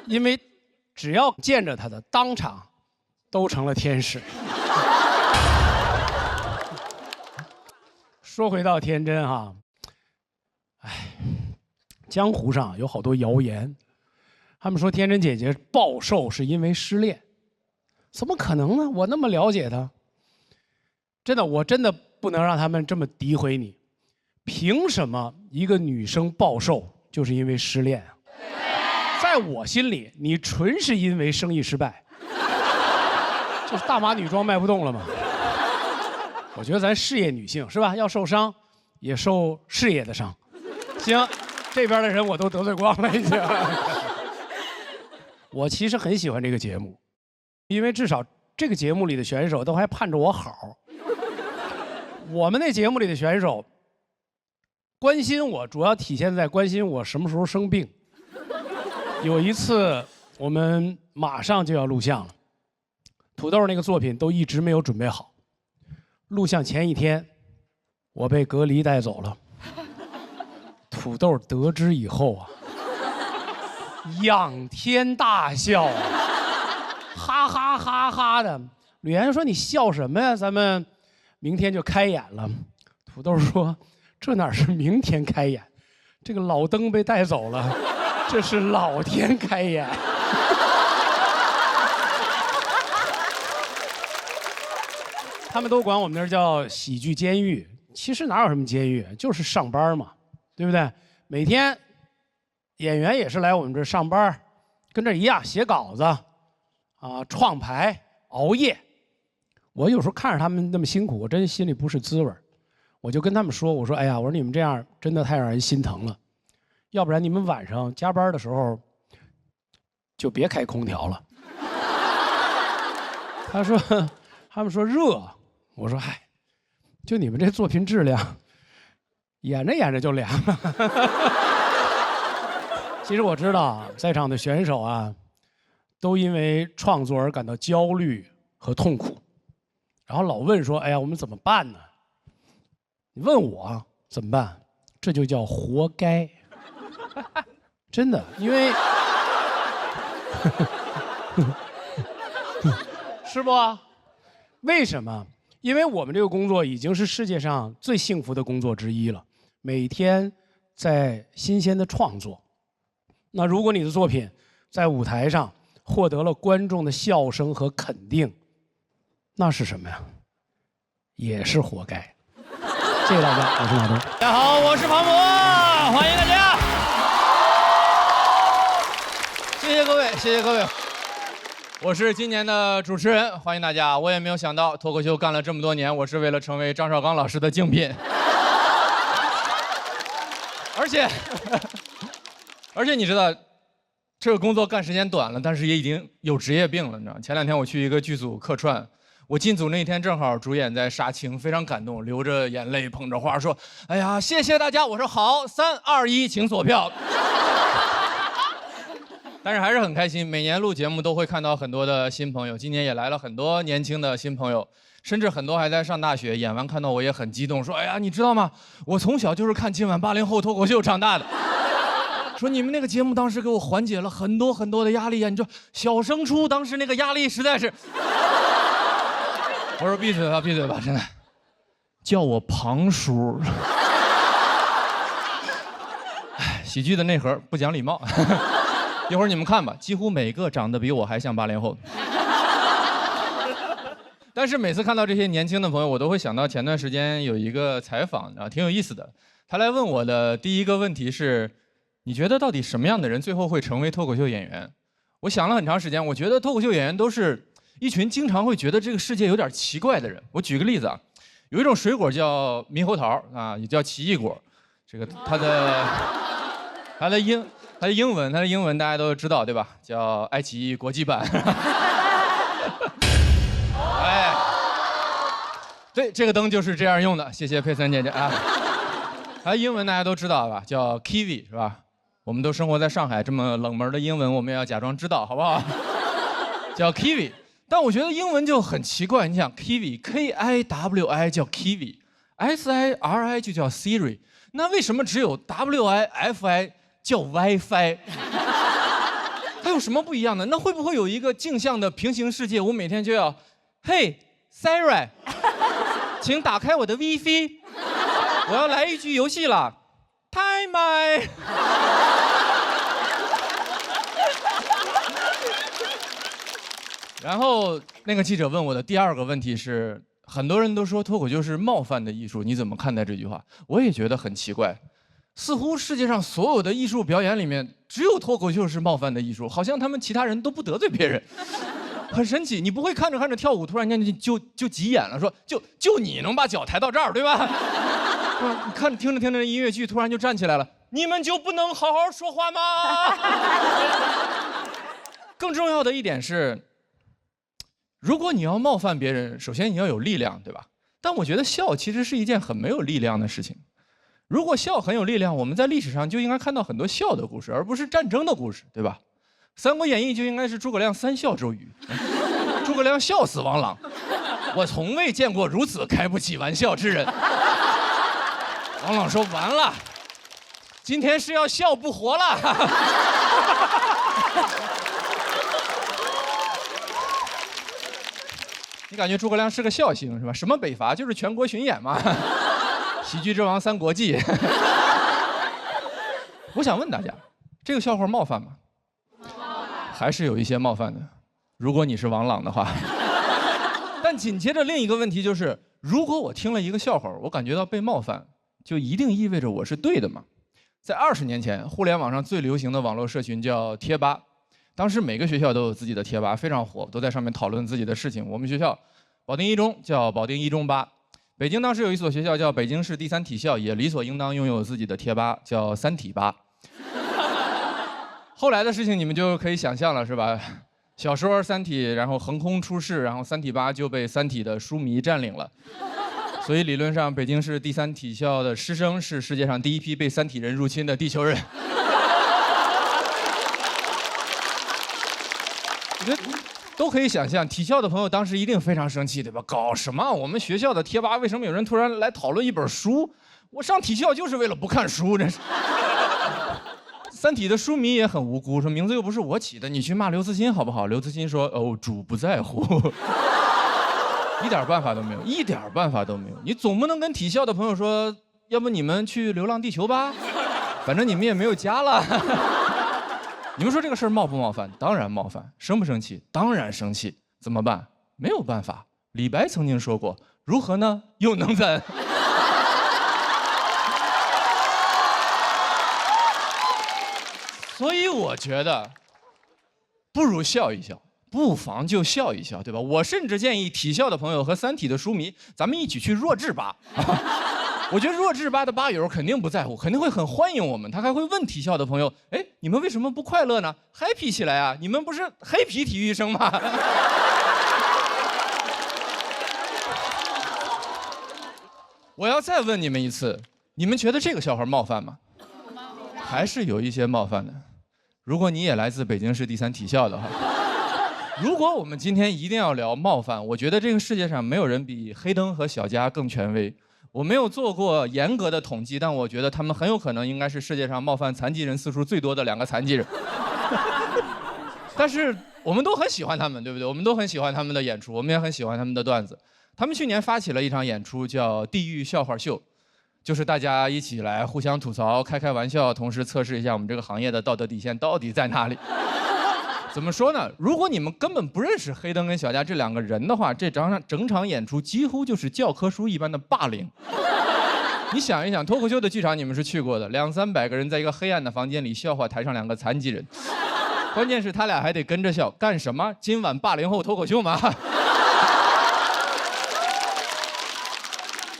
Speaker 10: 因为只要见着他的，当场都成了天使。说回到天真哈，江湖上有好多谣言，他们说天真姐姐暴瘦是因为失恋，怎么可能呢？我那么了解她，真的，我真的不能让他们这么诋毁你。凭什么一个女生暴瘦就是因为失恋啊？在我心里，你纯是因为生意失败，就是大码女装卖不动了嘛。我觉得咱事业女性是吧，要受伤也受事业的伤。行，这边的人我都得罪光了已经。我其实很喜欢这个节目，因为至少这个节目里的选手都还盼着我好。我们那节目里的选手关心我，主要体现在关心我什么时候生病。有一次我们马上就要录像了，土豆那个作品都一直没有准备好。录像前一天，我被隔离带走了。土豆得知以后啊，仰天大笑啊，哈哈哈哈的。吕岩说：“你笑什么呀？咱们明天就开演了。”土豆说：“这哪是明天开演，这个老登被带走了，这是老天开演。”他们都管我们那儿叫喜剧监狱，其实哪有什么监狱，就是上班嘛，对不对？每天演员也是来我们这儿上班，跟这一样写稿子，创排、熬夜。我有时候看着他们那么辛苦，我真心里不是滋味。我就跟他们说：“我说，哎呀，我说你们这样真的太让人心疼了，要不然你们晚上加班的时候就别开空调了。”他们说热。我说嗨，就你们这作品质量，演着演着就凉了。其实我知道，在场的选手啊，都因为创作而感到焦虑和痛苦，然后老问说：“哎呀，我们怎么办呢？”你问我怎么办，这就叫活该。真的，因为是不？为什么？因为我们这个工作已经是世界上最幸福的工作之一了，每天在新鲜的创作。那如果你的作品在舞台上获得了观众的笑声和肯定，那是什么呀？也是活该。谢谢大家，我是马东。
Speaker 5: 大家好，我是庞博，欢迎大家。谢谢各位，谢谢各位。我是今年的主持人，欢迎大家。我也没有想到脱口秀干了这么多年，我是为了成为张绍刚老师的竞品。而且你知道，这个工作干时间短了，但是也已经有职业病了，你知道吗？前2天我去一个剧组客串，我进组那一天正好主演在杀青，非常感动，流着眼泪捧着花说：“哎呀，谢谢大家。”我说：“好，3、2、1，请锁票。”但是还是很开心，每年录节目都会看到很多的新朋友，今年也来了很多年轻的新朋友，甚至很多还在上大学，演完看到我也很激动，说：“哎呀，你知道吗？我从小就是看今晚80后脱口秀长大的。”说你们那个节目当时给我缓解了很多很多的压力啊！你说小升初当时那个压力实在是……我说闭嘴吧，闭嘴吧，真的，叫我庞叔。喜剧的内核不讲礼貌。一会儿你们看吧，几乎每个长得比我还像80后。但是每次看到这些年轻的朋友，我都会想到前段时间有一个采访啊，挺有意思的。他来问我的第一个问题是：你觉得到底什么样的人最后会成为脱口秀演员？我想了很长时间，我觉得脱口秀演员都是一群经常会觉得这个世界有点奇怪的人。我举个例子啊，有一种水果叫猕猴桃啊，也叫奇异果。这个它的英文大家都知道对吧？叫爱奇艺国际版。哎，对，这个灯就是这样用的，谢谢佩森姐姐啊。它英文大家都知道吧？叫 kiwi 是吧？我们都生活在上海，这么冷门的英文我们也要假装知道，好不好？叫 kiwi。但我觉得英文就很奇怪，你想 kiwi K-I-W-I 叫 kiwi，S-I-R-I 就叫 Siri， 那为什么只有 W-I-F-I 叫 WiFi？ 它有什么不一样的？那会不会有一个镜像的平行世界？我每天就要，嘿 Siri， 请打开我的 WiFi， 我要来一局游戏了 ，Time。然后那个记者问我的第二个问题是，很多人都说脱口秀是冒犯的艺术，你怎么看待这句话？我也觉得很奇怪，似乎世界上所有的艺术表演里面，只有脱口秀是冒犯的艺术，好像他们其他人都不得罪别人，很神奇。你不会看着看着跳舞，突然间就急眼了，说就你能把脚抬到这儿，对吧？你看听着音乐剧，突然就站起来了，你们就不能好好说话吗？更重要的一点是，如果你要冒犯别人，首先你要有力量，对吧？但我觉得笑其实是一件很没有力量的事情。如果笑很有力量，我们在历史上就应该看到很多笑的故事，而不是战争的故事，对吧？《三国演义》就应该是诸葛亮3笑周瑜，诸葛亮笑死王朗，我从未见过如此开不起玩笑之人。王朗说：“完了，今天是要笑不活了。”你感觉诸葛亮是个笑星是吧？什么北伐就是全国巡演嘛，喜剧之王3国记。我想问大家，这个笑话冒犯吗？还是有一些冒犯的，如果你是王朗的话。但紧接着另一个问题就是，如果我听了一个笑话，我感觉到被冒犯，就一定意味着我是对的吗？在20年前，互联网上最流行的网络社群叫贴吧。当时每个学校都有自己的贴吧，非常火，都在上面讨论自己的事情。我们学校保定一中叫保定一中吧，北京当时有一所学校叫北京市第3体校，也理所应当拥有自己的贴吧，叫3体吧。后来的事情你们就可以想象了，是吧？小说《三体》，然后横空出世，然后3体吧就被《三体》的书迷占领了。所以理论上，北京市第3体校的师生是世界上第一批被3体人入侵的地球人。我觉得都可以想象，体校的朋友当时一定非常生气，对吧？搞什么？我们学校的贴吧为什么有人突然来讨论一本书？我上体校就是为了不看书，真是。3体的书迷也很无辜，说名字又不是我起的，你去骂刘慈欣好不好？刘慈欣说：“哦，主不在乎。”一点办法都没有，一点办法都没有。你总不能跟体校的朋友说，要不你们去《流浪地球》吧，反正你们也没有家了。你们说这个事儿冒不冒犯？当然冒犯。生不生气？当然生气。怎么办？没有办法。李白曾经说过：“如何呢？又能怎？”所以我觉得，不如笑一笑，不妨就笑一笑，对吧？我甚至建议体校的朋友和3体的书迷，咱们一起去弱智吧。我觉得弱智吧的吧友肯定不在乎，肯定会很欢迎我们。他还会问体校的朋友：“哎，你们为什么不快乐呢 ？happy 起来啊！你们不是黑皮体育生吗？”我要再问你们一次，你们觉得这个笑话冒犯吗？还是有一些冒犯的。如果你也来自北京市第3体校的话，如果我们今天一定要聊冒犯，我觉得这个世界上没有人比黑灯和小佳更权威。我没有做过严格的统计，但我觉得他们很有可能应该是世界上冒犯残疾人次数最多的2个残疾人。但是我们都很喜欢他们，对不对？我们都很喜欢他们的演出，我们也很喜欢他们的段子。他们去年发起了一场演出，叫《地狱笑话秀》。就是大家一起来互相吐槽、开开玩笑，同时测试一下我们这个行业的道德底线到底在哪里。怎么说呢？如果你们根本不认识黑灯跟小佳这2个人的话，这整场演出几乎就是教科书一般的霸凌。你想一想，脱口秀的剧场你们是去过的，200-300个人在一个黑暗的房间里笑话台上2个残疾人，关键是他俩还得跟着笑，干什么？今晚80后脱口秀吗？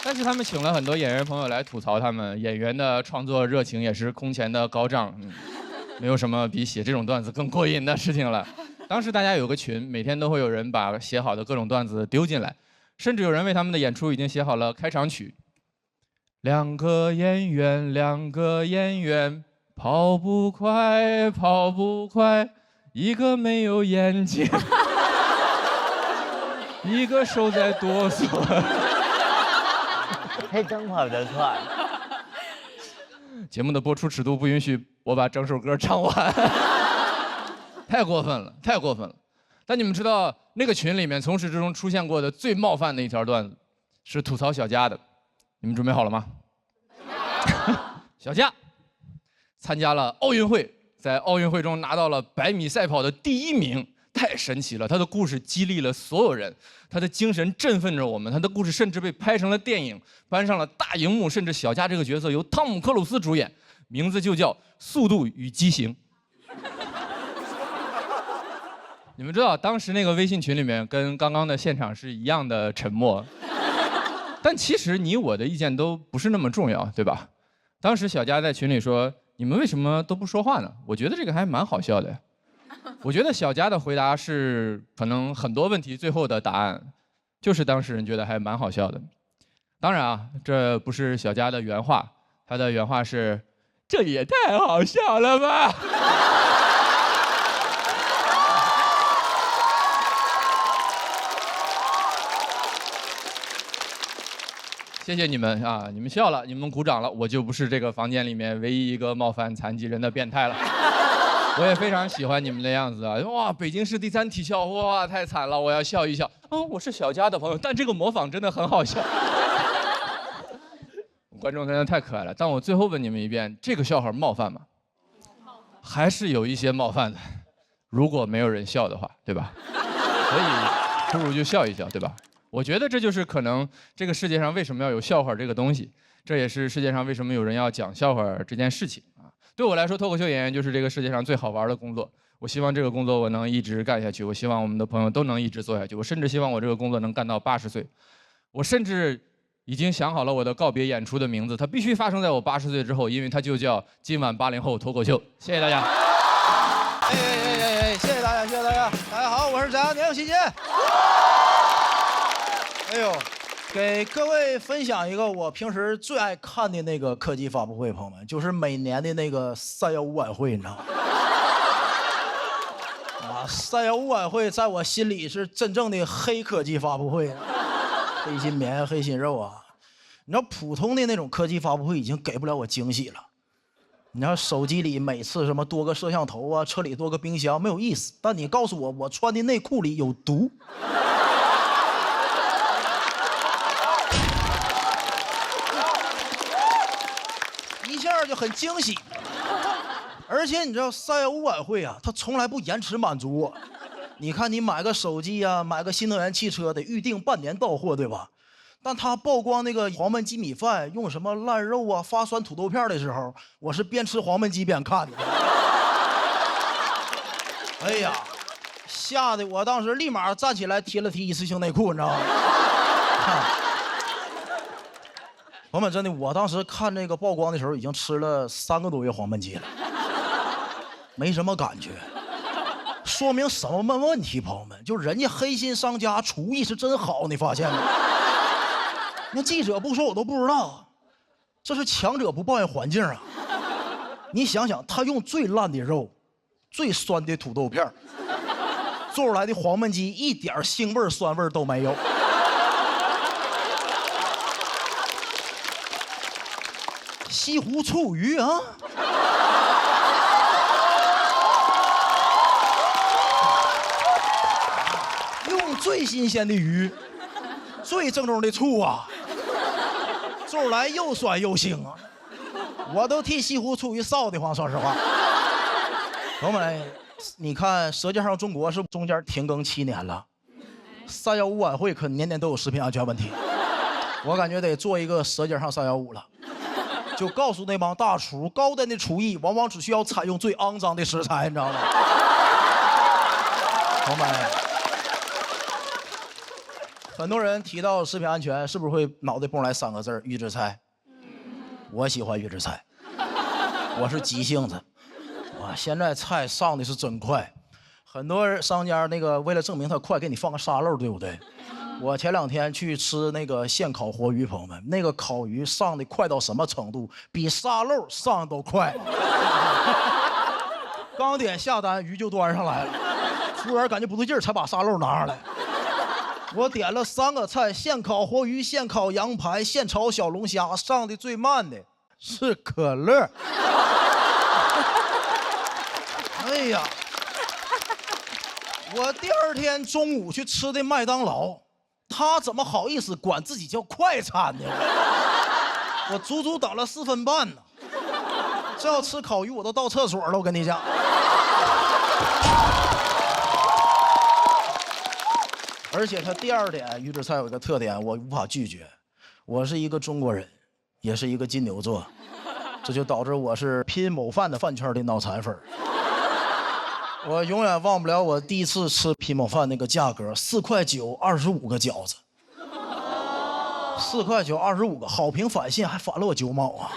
Speaker 5: 但是他们请了很多演员朋友来吐槽他们，演员的创作热情也是空前的高涨，没有什么比写这种段子更过瘾的事情了。当时大家有个群，每天都会有人把写好的各种段子丢进来，甚至有人为他们的演出已经写好了开场曲。2个演员，跑不快，一个没有眼睛，一个手在哆嗦。
Speaker 18: 黑灯跑得快。
Speaker 5: 节目的播出尺度不允许我把整首歌唱完，太过分了，太过分了。但你们知道，那个群里面从始至终出现过的最冒犯的一条段子，是吐槽小佳的。你们准备好了吗？小佳参加了奥运会，在奥运会中拿到了100米赛跑的第1名。太神奇了，他的故事激励了所有人，他的精神振奋着我们，他的故事甚至被拍成了电影，搬上了大荧幕，甚至小佳这个角色由汤姆·克鲁斯主演，名字就叫《速度与激情》。你们知道当时那个微信群里面跟刚刚的现场是一样的沉默，但其实你我的意见都不是那么重要，对吧？当时小佳在群里说：“你们为什么都不说话呢？”我觉得这个还蛮好笑的。我觉得小佳的回答是可能很多问题最后的答案，就是当事人觉得还蛮好笑的。当然啊，这不是小佳的原话，他的原话是：“这也太好笑了吧！”谢谢你们啊，你们笑了，你们鼓掌了，我就不是这个房间里面唯一一个冒犯残疾人的变态了。我也非常喜欢你们的样子啊！哇，北京市第3体校，哇，太惨了，我要笑一笑。我是小佳的朋友，但这个模仿真的很好笑。观众真的太可爱了。但我最后问你们一遍，这个笑话冒犯吗？还是有一些冒犯的。如果没有人笑的话，对吧？所以不如就笑一笑，对吧？我觉得这就是可能这个世界上为什么要有笑话这个东西，这也是世界上为什么有人要讲笑话这件事情。对我来说，脱口秀演员就是这个世界上最好玩的工作。我希望这个工作我能一直干下去，我希望我们的朋友都能一直做下去。我甚至希望我这个工作能干到80岁。我甚至已经想好了我的告别演出的名字，它必须发生在我80岁之后，因为它就叫今晚80后脱口秀。谢谢大家。
Speaker 8: 谢谢大家，谢谢大家。大家好，我是翟阳，年有新鲜。哎呦，给各位分享一个我平时最爱看的那个科技发布会，朋友们，就是每年的那个315晚会，你知道吗？啊，315晚会在我心里是真正的黑科技发布会，黑心棉、黑心肉啊！你知道普通的那种科技发布会已经给不了我惊喜了。你知道手机里每次什么多个摄像头啊，车里多个冰箱没有意思，但你告诉我穿的内裤里有毒。一下就很惊喜，而且你知道315晚会啊，它从来不延迟满足我。你看，你买个手机啊，买个新能源汽车得预定半年到货，对吧？但他曝光那个黄焖鸡米饭用什么烂肉啊、发酸土豆片的时候，我是边吃黄焖鸡边看的。哎呀，吓得我当时立马站起来贴了一次性内裤，你知道吗？朋友们，真的，我当时看这个曝光的时候，已经吃了3个多月黄焖鸡了，没什么感觉。说明什么问题？朋友们，就人家黑心商家厨艺是真好，你发现没？那记者不说我都不知道，这是强者不抱怨环境啊！你想想，他用最烂的肉、最酸的土豆片做出来的黄焖鸡，一点腥味、酸味都没有。西湖醋鱼啊！用最新鲜的鱼，最正宗的醋啊！周来又酸又腥啊！我都替西湖醋鱼臊得慌，说实话。朋友们，你看《舌尖上中国》是中间停更7年了，315晚会可年年都有食品安全问题，我感觉得做一个《舌尖上315》了，就告诉那帮大厨，高端的厨艺往往只需要采用最肮脏的食材，你知道吗？朋友们，很多人提到食品安全，是不是会脑袋蹦来3个字儿：预制菜？我喜欢预制菜，我是急性子。哇，现在菜上的是真快，很多商家那个为了证明它快，给你放个沙漏，对不对？我前2天去吃那个现烤活鱼，朋友们，那个烤鱼上的快到什么程度？比沙漏上的都快。刚点下单，鱼就端上来了，服务员感觉不对劲儿，才把沙漏拿上来。我点了3个菜：现烤活鱼、现烤羊排、现炒小龙虾。上的最慢的是可乐。哎呀，我第2天中午去吃的麦当劳，他怎么好意思管自己叫快餐呢？我足足等了4分半呢。这要吃烤鱼，我都到厕所了，我跟你讲。而且它第2点，预制菜有一个特点，我无法拒绝。我是一个中国人，也是一个金牛座，这就导致我是拼某饭的饭圈的脑残粉。我永远忘不了我第一次吃拼某饭那个价格，4块9 25个饺子，4块9 25个，好评返现还返了我9毛啊！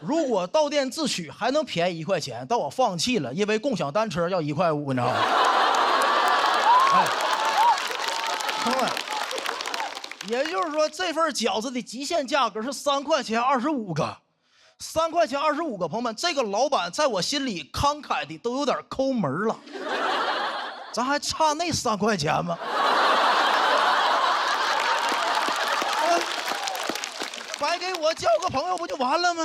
Speaker 8: 如果到店自取还能便宜1块钱，但我放弃了，因为共享单车要1块5，你知道吗？哎，朋友们，也就是说这份饺子的极限价格是3块钱25个，3块钱25个。朋友们，这个老板在我心里慷慨的都有点抠门了，咱还差那3块钱吗？白给我交个朋友不就完了吗？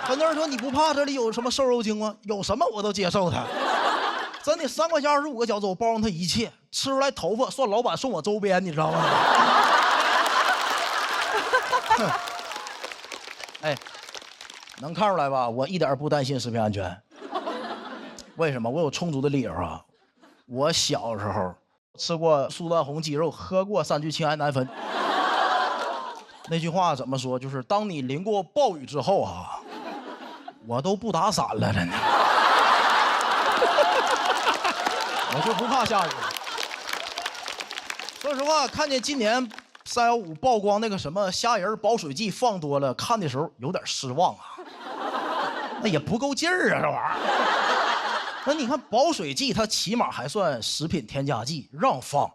Speaker 8: 很多人说你不怕这里有什么瘦肉精吗？有什么我都接受它。真的，3块钱25个饺子，我包容他一切，吃出来头发算老板送我周边，你知道吗？哎，能看出来吧？我一点不担心食品安全。为什么？我有充足的理由啊！我小时候吃过苏丹红鸡肉，喝过3聚氰胺南酚。那句话怎么说？就是当你淋过暴雨之后啊，我都不打伞了，真的。我就不怕下雨。说实话，看见今年315曝光那个什么虾仁保水剂放多了，看的时候有点失望啊。那也不够劲儿啊，这玩意儿。那你看保水剂，它起码还算食品添加剂，让放。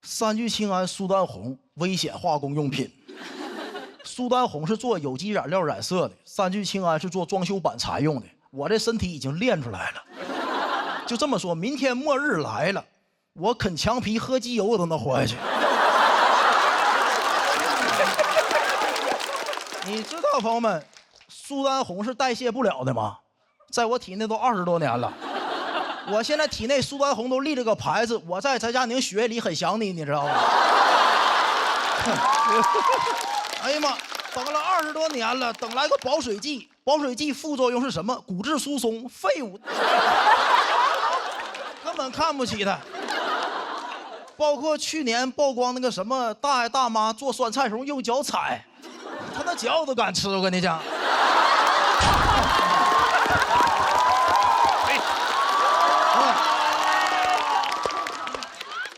Speaker 8: 3聚氰胺苏丹红危险化工用品。苏丹红是做有机染料染色的，3聚氰胺是做装修板材用的。我这身体已经练出来了。就这么说，明天末日来了，我啃墙皮喝机油我都能活下去。你知道朋友们，苏丹红是代谢不了的吗？在我体内都20多年了，我现在体内苏丹红都立了个牌子，我在翟佳宁血液里很想你，你知道吗？哎呀妈，等了20多年了，等来个保水剂，保水剂副作用是什么？骨质疏松，废物。根本看不起他。包括去年曝光那个什么大爷大妈做酸菜时候用脚踩，他那脚都敢吃，我跟你讲。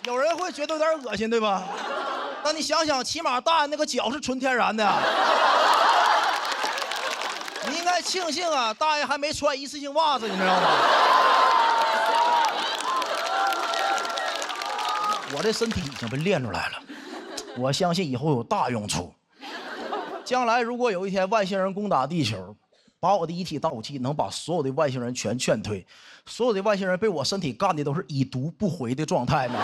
Speaker 8: 有人会觉得有点恶心，对吧？但你想想，起码大爷那个脚是纯天然的。你应该庆幸啊，大爷还没穿一次性袜子，你知道吗？我这身体已经被练出来了，我相信以后有大用处。将来如果有一天外星人攻打地球，把我的遗体当武器，能把所有的外星人全劝退。所有的外星人被我身体干的都是已读不回的状态呢。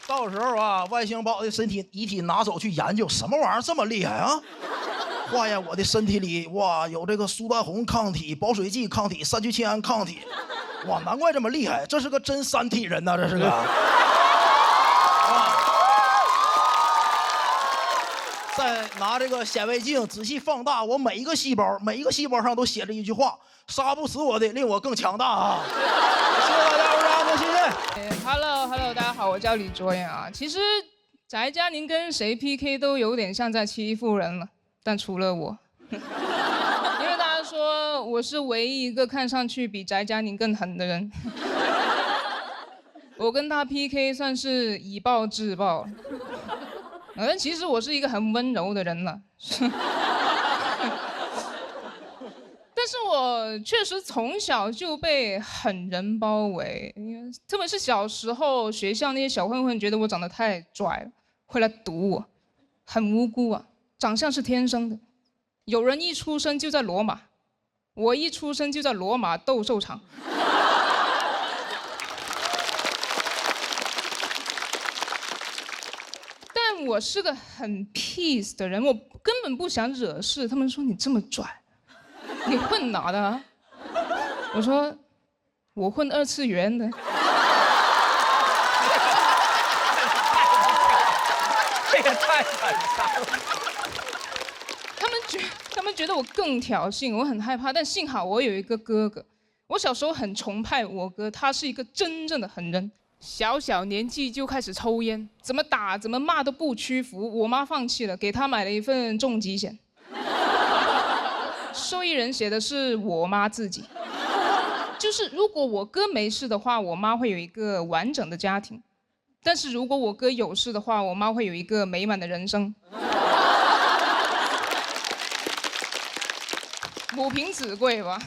Speaker 8: 到时候啊，外星人把我的身体遗体拿走去研究，什么玩意儿这么厉害啊？化验我的身体里，哇，有这个苏丹红抗体、保水剂抗体、3聚氰胺抗体，哇，难怪这么厉害，这是个真三体人呐，这是个。再拿这个显微镜仔细放大我每一个细胞，每一个细胞上都写着一句话：杀不死我的，令我更强大啊！谢谢大家，我是阿明，谢谢。
Speaker 18: Hello， 大家好，我叫李卓妍啊。其实翟佳宁跟谁 PK 都有点像在欺负人了，但除了我，因为大家说我是唯一一个看上去比翟佳宁更狠的人。我跟他 PK 算是以暴制暴。但其实我是一个很温柔的人了，但是我确实从小就被狠人包围，特别是小时候学校那些小混混觉得我长得太拽了，会来堵我，很无辜啊，长相是天生的，有人一出生就在罗马，我一出生就在罗马斗兽场。但我是个很 peace 的人，我根本不想惹事。他们说你这么拽，你混哪的啊？我说我混2次元的。
Speaker 4: 这也太反差了。
Speaker 18: 他们觉得我更挑衅，我很害怕。但幸好我有一个哥哥，我小时候很崇拜我哥，他是一个真正的狠人。小年纪就开始抽烟，怎么打怎么骂都不屈服。我妈放弃了，给他买了一份重疾险，受益人写的是我妈自己。就是如果我哥没事的话，我妈会有一个完整的家庭；但是如果我哥有事的话，我妈会有一个美满的人生。母凭子贵吧。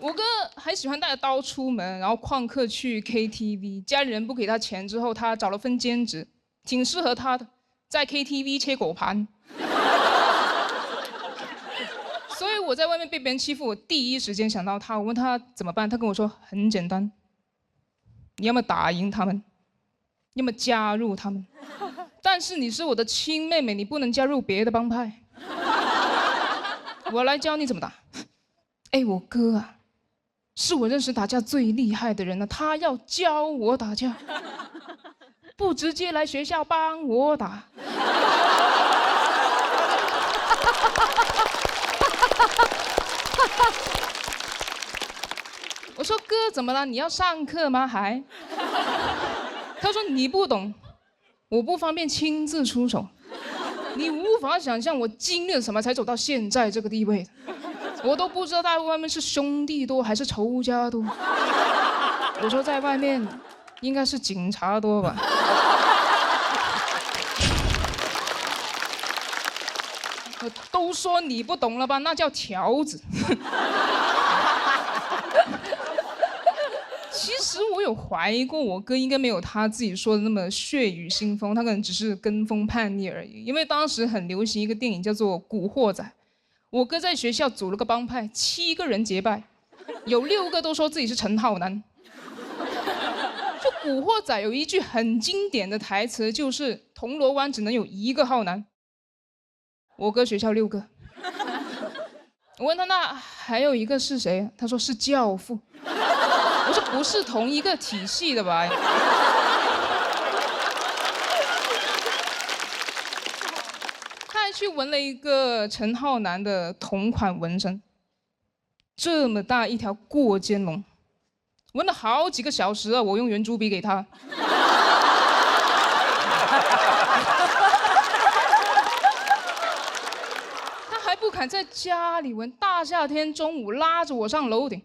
Speaker 18: 我哥还喜欢带着刀出门，然后旷课去 KTV， 家里人不给他钱之后，他找了份兼职，挺适合他的，在 KTV 切果盘。所以我在外面被别人欺负，我第一时间想到他，我问他怎么办，他跟我说很简单，你要么打赢他们，要么加入他们，但是你是我的亲妹妹，你不能加入别的帮派。我来教你怎么打。哎，我哥啊，是我认识打架最厉害的人了，他要教我打架，不直接来学校帮我打。我说哥怎么了？你要上课吗？还？他说你不懂，我不方便亲自出手，你无法想象我经历了什么才走到现在这个地位的。我都不知道在外面是兄弟多还是仇家多。我说在外面应该是警察多吧。都说你不懂了吧，那叫条子。其实我有怀疑过，我哥应该没有他自己说的那么血雨腥风，他可能只是跟风叛逆而已。因为当时很流行一个电影叫做《古惑仔》，我哥在学校组了个帮派，7个人结拜，有6个都说自己是陈浩南。就《古惑仔》有一句很经典的台词，就是铜锣湾只能有1个浩南。我哥学校6个。我问他那还有一个是谁？他说是教父。我说不是同一个体系的吧？他还去纹了一个陈浩南的同款纹身，这么大一条过肩龙，纹了好几个小时啊！我用圆珠笔给他。他还不敢在家里纹，大夏天中午拉着我上楼顶。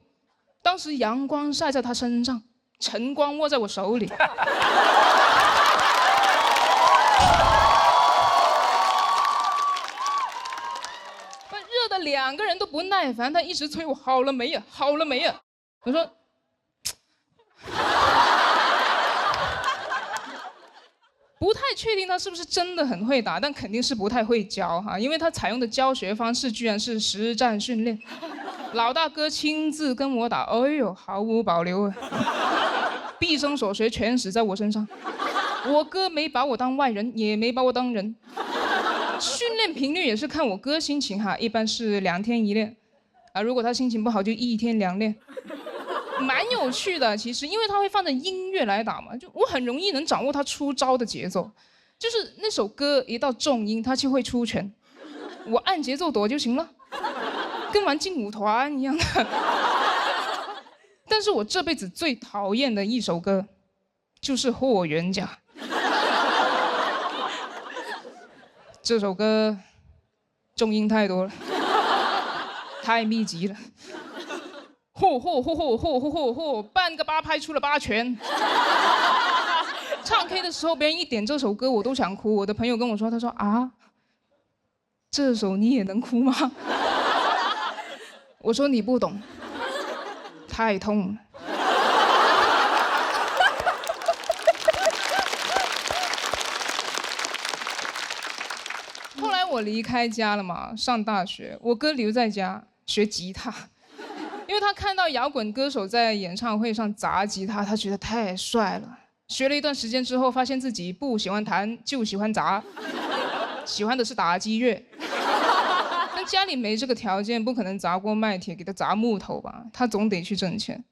Speaker 18: 当时阳光晒在他身上，晨光握在我手里。热的2个人都不耐烦，他一直催我好了没呀，好了没呀？我说，不太确定他是不是真的很会打，但肯定是不太会教哈，因为他采用的教学方式居然是实战训练。老大哥亲自跟我打，哎呦，毫无保留啊！毕生所学全使在我身上。我哥没把我当外人，也没把我当人。训练频率也是看我哥心情哈，一般是2天1练，啊，如果他心情不好就1天2练，蛮有趣的。其实因为他会放着音乐来打嘛，就我很容易能掌握他出招的节奏，就是那首歌一到重音他就会出拳，我按节奏躲就行了，跟玩劲舞团一样的。但是我这辈子最讨厌的一首歌，就是《霍元甲》。这首歌重音太多了，太密集了。嚯，半个8拍出了8拳。唱 K 的时候，别人一点这首歌，我都想哭。我的朋友跟我说，他说啊，这首你也能哭吗？我说你不懂。太痛了。后来我离开家了嘛，上大学，我哥留在家学吉他，因为他看到摇滚歌手在演唱会上砸吉他，他觉得太帅了。学了一段时间之后，发现自己不喜欢弹，就喜欢砸，喜欢的是打击乐。但家里没这个条件，不可能砸锅卖铁给他砸木头吧，他总得去挣钱。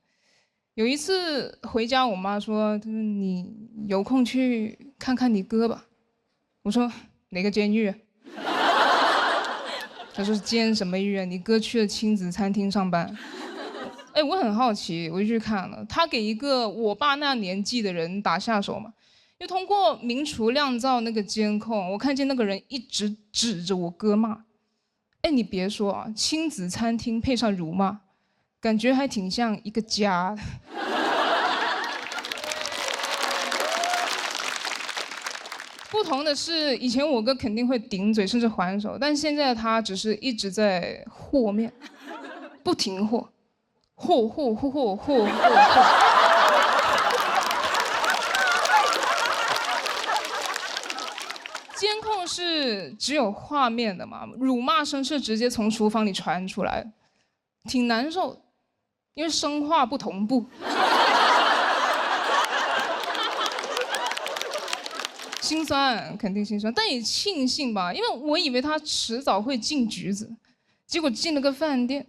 Speaker 18: 有一次回家，我妈说：“你有空去看看你哥吧。”我说：“哪个监狱啊？”她说：“监什么狱啊？你哥去了亲子餐厅上班。”哎，我很好奇，我就去看了。他给一个我爸那年纪的人打下手嘛，又通过明厨亮灶那个监控，我看见那个人一直指着我哥骂。哎，你别说啊，亲子餐厅配上辱骂，感觉还挺像一个家。不同的是，以前我哥肯定会顶嘴甚至还手，但现在他只是一直在和面，不停和。嚯！监控是只有画面的嘛，辱骂声是直接从厨房里传出来，挺难受，因为声画不同步。心酸，肯定心酸，但也庆幸吧，因为我以为他迟早会进局子，结果进了个饭店。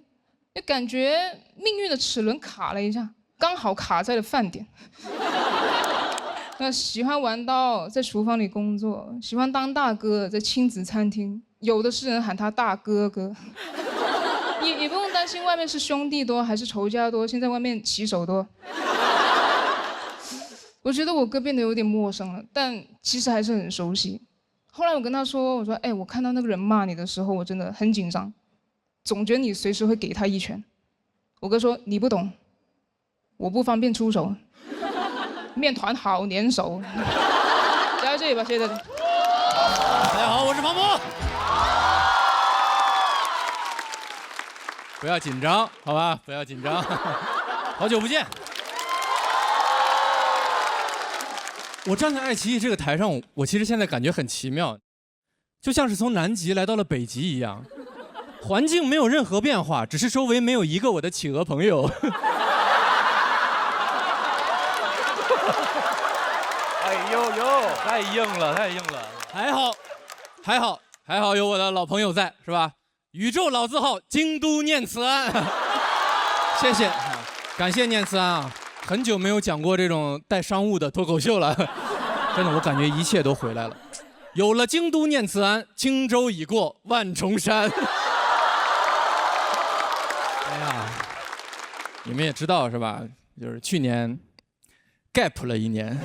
Speaker 18: 就感觉命运的齿轮卡了一下，刚好卡在了饭点。那喜欢玩刀，在厨房里工作；喜欢当大哥，在亲子餐厅，有的是人喊他大哥哥。也不用担心外面是兄弟多还是仇家多，现在外面棋手多。我觉得我哥变得有点陌生了，但其实还是很熟悉。后来我跟他说：“我说，哎，我看到那个人骂你的时候，我真的很紧张。”总觉得你随时会给他一拳。我哥说：“你不懂，我不方便出手，面团好粘手。”加到这里吧，谢谢大家。
Speaker 19: 大家好，我是庞博。不要紧张，好吧？不要紧张。好久不见。我站在爱奇艺这个台上，我其实现在感觉很奇妙，就像是从南极来到了北极一样。环境没有任何变化，只是周围没有一个我的企鹅朋友。
Speaker 5: 哎呦呦，太硬了，太硬了。
Speaker 19: 还好有我的老朋友在，是吧？宇宙老字号京都念慈庵，谢谢，感谢念慈庵啊！很久没有讲过这种带商务的脱口秀了，真的，我感觉一切都回来了。有了京都念慈庵，轻舟已过万重山。哎呀，你们也知道是吧？就是去年 gap 了1年，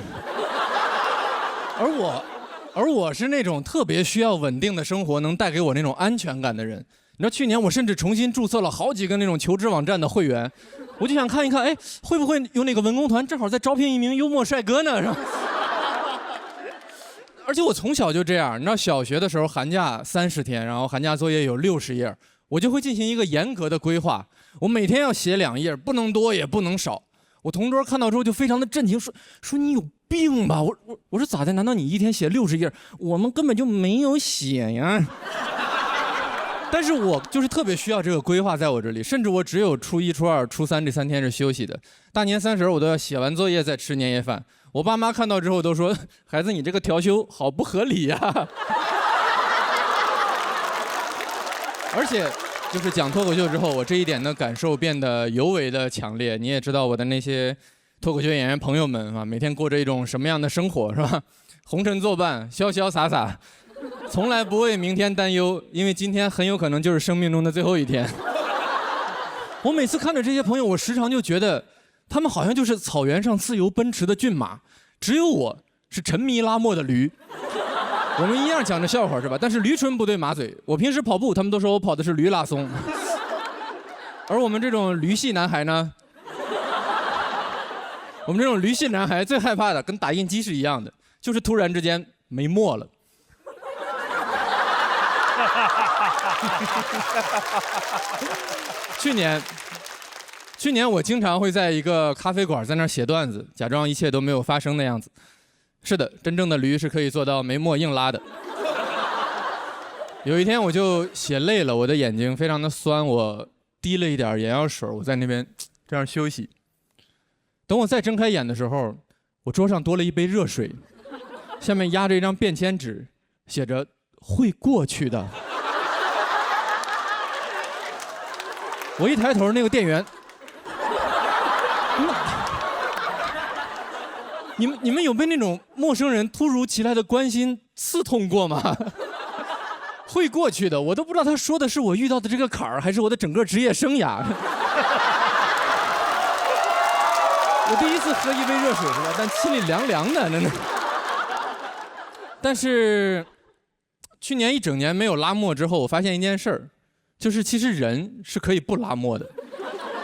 Speaker 19: 而我是那种特别需要稳定的生活能带给我那种安全感的人。你知道去年我甚至重新注册了好几个那种求职网站的会员，我就想看一看，哎，会不会有哪个文工团正好在招聘一名幽默帅哥呢？是吧？而且我从小就这样，你知道小学的时候寒假30天，然后寒假作业有60页，我就会进行一个严格的规划。我每天要写2页，不能多也不能少。我同桌看到之后就非常的震惊，说你有病吧？我说咋的？难道你一天写60页？我们根本就没有写呀。但是我就是特别需要这个规划在我这里，甚至我只有初1、初2、初3这3天是休息的。大年30我都要写完作业再吃年夜饭。我爸妈看到之后都说：“孩子，你这个调休好不合理呀。”而且就是讲脱口秀之后，我这一点的感受变得尤为的强烈。你也知道我的那些脱口秀演员朋友们啊，每天过着一种什么样的生活是吧？红尘作伴，潇潇洒洒，从来不为明天担忧，因为今天很有可能就是生命中的最后一天。我每次看着这些朋友，我时常就觉得他们好像就是草原上自由奔驰的骏马，只有我是沉迷拉磨的驴。我们一样讲着笑话是吧？但是驴唇不对马嘴。我平时跑步，他们都说我跑的是驴拉松。而我们这种驴系男孩呢，我们这种驴系男孩最害怕的跟打印机是一样的，就是突然之间没墨了。去年我经常会在一个咖啡馆在那儿写段子，假装一切都没有发生的样子。是的，真正的驴是可以做到没墨硬拉的。有一天我就写累了，我的眼睛非常的酸，我滴了一点眼药水，我在那边这样休息。等我再睁开眼的时候，我桌上多了一杯热水，下面压着一张便签纸，写着“会过去的”。我一抬头，那个店员，你们有被那种陌生人突如其来的关心刺痛过吗？会过去的，我都不知道他说的是我遇到的这个坎儿，还是我的整个职业生涯。我第一次喝一杯热水是吧？但心里凉凉的，真的。但是去年一整年没有拉墨之后，我发现一件事儿，就是其实人是可以不拉墨的，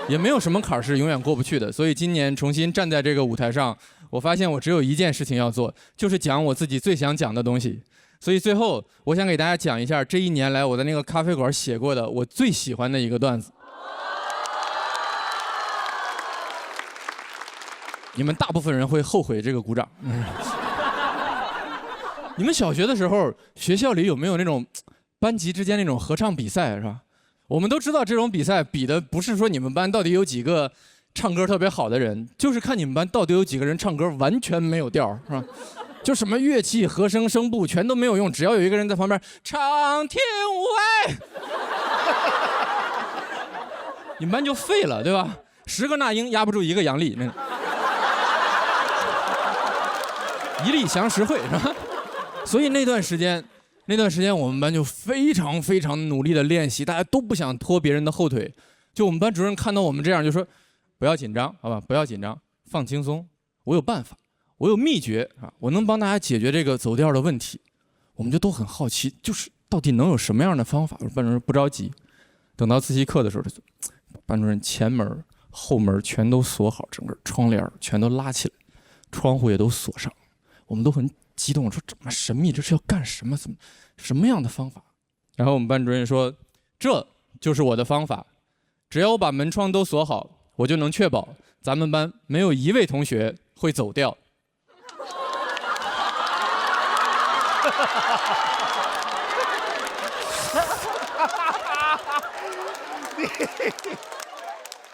Speaker 19: 也没有什么坎儿是永远过不去的。所以今年重新站在这个舞台上，我发现我只有一件事情要做，就是讲我自己最想讲的东西。所以最后我想给大家讲一下这一年来我在那个咖啡馆写过的我最喜欢的一个段子。你们大部分人会后悔这个鼓掌。你们小学的时候，学校里有没有那种班级之间那种合唱比赛，是吧？我们都知道这种比赛比的不是说你们班到底有几个唱歌特别好的人，就是看你们班到底有几个人唱歌完全没有调，是吧？就什么乐器、和声、声部全都没有用，只要有一个人在旁边唱天无外，你们班就废了，对吧？10个那英压不住1个杨丽，那一力降10会，是吧？所以那段时间我们班就非常非常努力的练习，大家都不想拖别人的后腿。就我们班主任看到我们这样就说：“不要紧张，好吧，不要紧张，放轻松，我有办法。”我有秘诀啊，我能帮大家解决这个走调的问题。我们就都很好奇，就是到底能有什么样的方法？班主任不着急，等到自习课的时候，班主任前门、后门全都锁好，整个窗帘全都拉起来，窗户也都锁上。我们都很激动，说这么神秘，这是要干什么？怎么什么样的方法？然后我们班主任说，这就是我的方法，只要我把门窗都锁好，我就能确保咱们班没有一位同学会走调。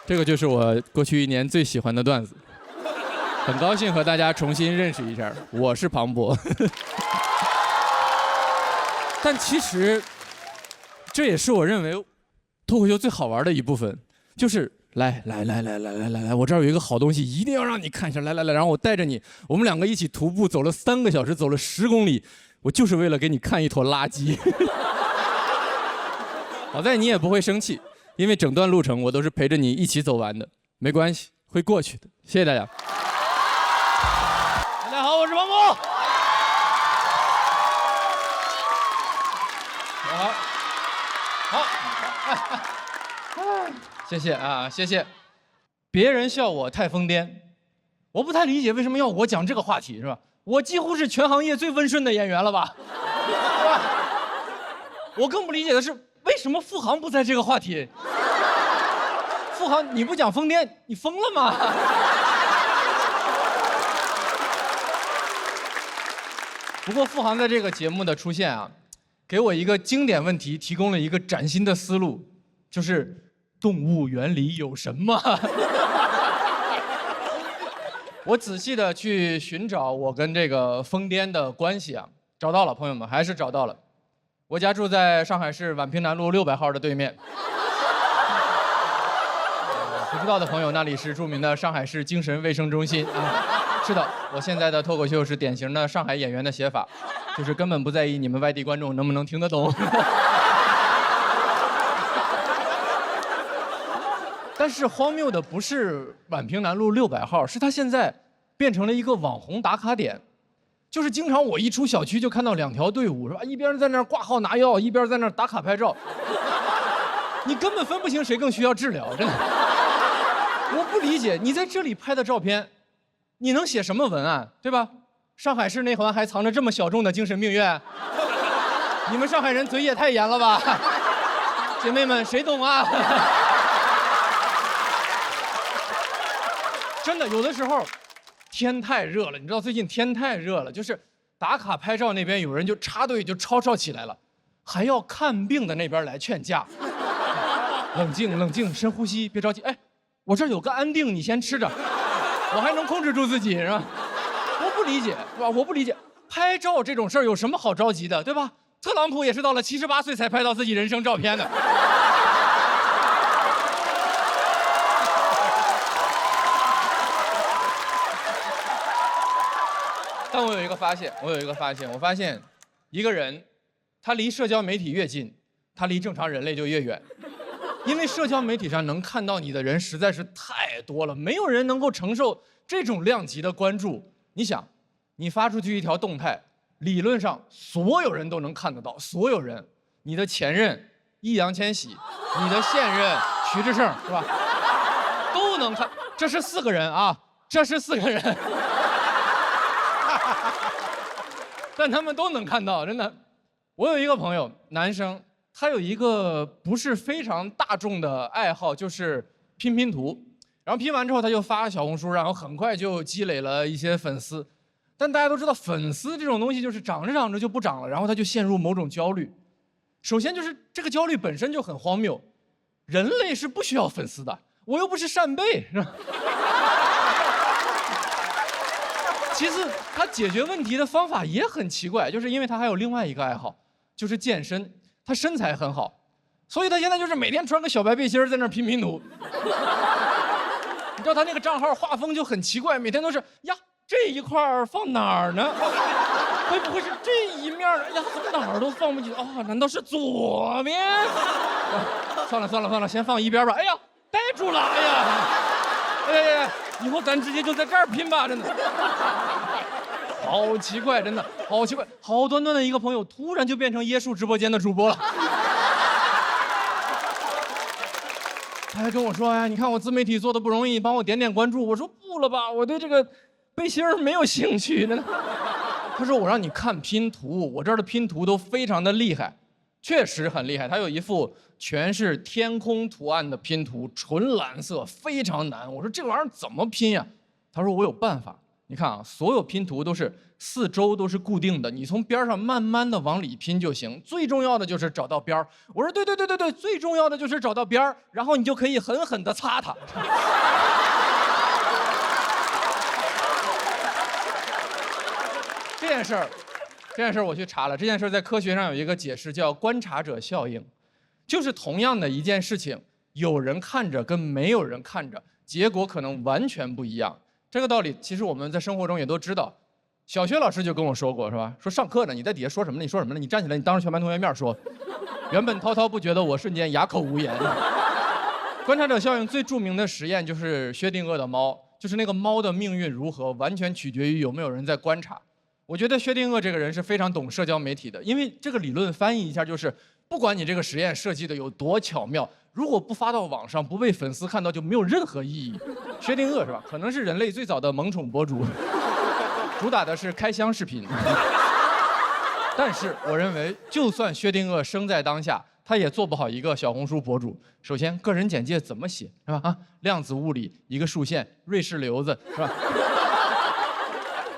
Speaker 19: 这个就是我过去1年最喜欢的段子，很高兴和大家重新认识一下，我是庞博。但其实这也是我认为脱口秀最好玩的一部分，就是来，我这儿有一个好东西，一定要让你看一下，来，然后我带着你，我们2个一起徒步走了3个小时，走了10公里，我就是为了给你看一坨垃圾。好在你也不会生气，因为整段路程我都是陪着你一起走完的，没关系，会过去的。谢谢大家。大家好，我是庞博。好，谢谢啊，谢谢。别人笑我太疯癫，我不太理解为什么要我讲这个话题，是吧？我几乎是全行业最温顺的演员了吧？是吧？我更不理解的是，为什么付航不在这个话题？付航，你不讲疯癫，你疯了吗？不过付航在这个节目的出现啊，给我一个经典问题提供了一个崭新的思路，就是动物园里有什么？我仔细的去寻找我跟这个疯癫的关系啊，找到了，朋友们，还是找到了。我家住在上海市宛平南路600号的对面。不知道的朋友，那里是著名的上海市精神卫生中心啊。是的，我现在的脱口秀是典型的上海演员的写法，就是根本不在意你们外地观众能不能听得懂。但是荒谬的不是宛平南路600号，是它现在变成了一个网红打卡点，就是经常我一出小区就看到2条队伍，是吧？一边在那儿挂号拿药，一边在那儿打卡拍照，你根本分不清谁更需要治疗，真的。我不理解，你在这里拍的照片，你能写什么文案，对吧？上海市内环还藏着这么小众的精神病院，你们上海人嘴也太严了吧？姐妹们，谁懂啊？真的，有的时候天太热了，你知道最近天太热了，就是打卡拍照那边有人就插队就吵起来了，还要看病的那边来劝架。冷静冷静，深呼吸，别着急。哎，我这儿有个安定，你先吃着，我还能控制住自己，是吧？我不理解，是吧？我不理解，拍照这种事儿有什么好着急的，对吧？特朗普也是到了78岁才拍到自己人生照片的。但我有一个发现，我发现，一个人，他离社交媒体越近，他离正常人类就越远，因为社交媒体上能看到你的人实在是太多了，没有人能够承受这种量级的关注。你想，你发出去一条动态，理论上所有人都能看得到，所有人，你的前任易烊千玺，你的现任徐志胜，是吧？都能看，这是4个人啊，这是4个人。但他们都能看到，真的。我有一个朋友，男生，他有一个不是非常大众的爱好，就是拼拼图。然后拼完之后，他就发小红书，然后很快就积累了一些粉丝。但大家都知道，粉丝这种东西就是长着长着就不长了，然后他就陷入某种焦虑。首先就是这个焦虑本身就很荒谬，人类是不需要粉丝的，我又不是扇贝，是吧？其次，他解决问题的方法也很奇怪，就是因为他还有另外一个爱好，就是健身。他身材很好，所以他现在就是每天穿个小白背心在那儿拼拼图。你知道他那个账号画风就很奇怪，每天都是呀这一块放哪儿呢？会不会是这一面呢？呀怎么哪儿都放不进啊？难道是左边？算了，先放一边吧。哎呀，呆住了！哎呀，哎，以后咱直接就在这儿拼吧，真的。好奇怪，真的好奇怪，好端端的一个朋友，突然就变成椰树直播间的主播了。他还跟我说：“哎，你看我自媒体做的不容易，帮我点关注。”我说：“不了吧，我对这个背心儿没有兴趣。”真的。他说：“我让你看拼图，我这儿的拼图都非常的厉害，确实很厉害。他有一幅全是天空图案的拼图，纯蓝色，非常难。我说这玩意儿怎么拼呀？他说我有办法。你看啊，所有拼图都是4周都是固定的，你从边上慢慢的往里拼就行。最重要的就是找到边儿。我说对，最重要的就是找到边儿，然后你就可以狠狠的擦它。这件事儿我去查了，这件事在科学上有一个解释，叫观察者效应，就是同样的一件事情，有人看着跟没有人看着，结果可能完全不一样。这个道理其实我们在生活中也都知道。小学老师就跟我说过，是吧？说上课呢，你在底下说什么呢？你说什么呢？你站起来，你当着全班同学面说。原本滔滔不绝的我，瞬间哑口无言。观察者效应最著名的实验就是薛定谔的猫，就是那个猫的命运如何，完全取决于有没有人在观察。我觉得薛定谔这个人是非常懂社交媒体的，因为这个理论翻译一下就是，不管你这个实验设计的有多巧妙，如果不发到网上，不被粉丝看到，就没有任何意义。薛定谔是吧？可能是人类最早的萌宠博主，主打的是开箱视频。但是我认为，就算薛定谔生在当下，他也做不好一个小红书博主。首先，个人简介怎么写是吧？啊，量子物理一个竖线，瑞士瘤子是吧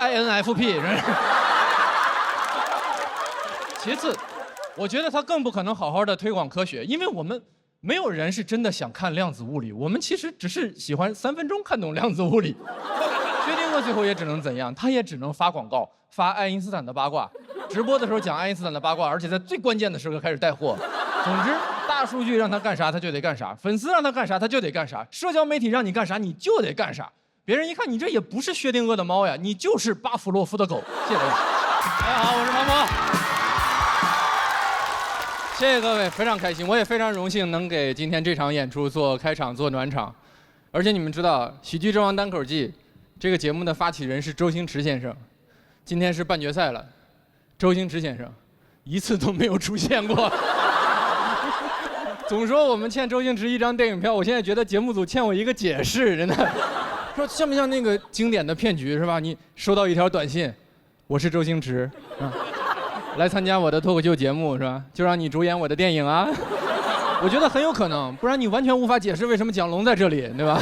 Speaker 19: ？INFP 人。其次，我觉得他更不可能好好的推广科学，因为我们没有人是真的想看量子物理，我们其实只是喜欢3分钟看懂量子物理。薛定谔最后也只能怎样？他也只能发广告，发爱因斯坦的八卦，直播的时候讲爱因斯坦的八卦，而且在最关键的时刻开始带货。总之，大数据让他干啥他就得干啥，粉丝让他干啥他就得干啥，社交媒体让你干啥你就得干啥。别人一看你这也不是薛定谔的猫呀，你就是巴甫洛夫的狗。谢谢大家。大家好，我是庞博。谢谢各位，非常开心，我也非常荣幸能给今天这场演出做开场、做暖场。而且你们知道，《喜剧之王单口记》这个节目的发起人是周星驰先生，今天是半决赛了，周星驰先生一次都没有出现过。总说我们欠周星驰一张电影票，我现在觉得节目组欠我一个解释，真的。说像不像那个经典的骗局是吧？你收到一条短信，我是周星驰，来参加我的脱口秀节目是吧？就让你主演我的电影啊。我觉得很有可能，不然你完全无法解释为什么蒋龙在这里，对吧？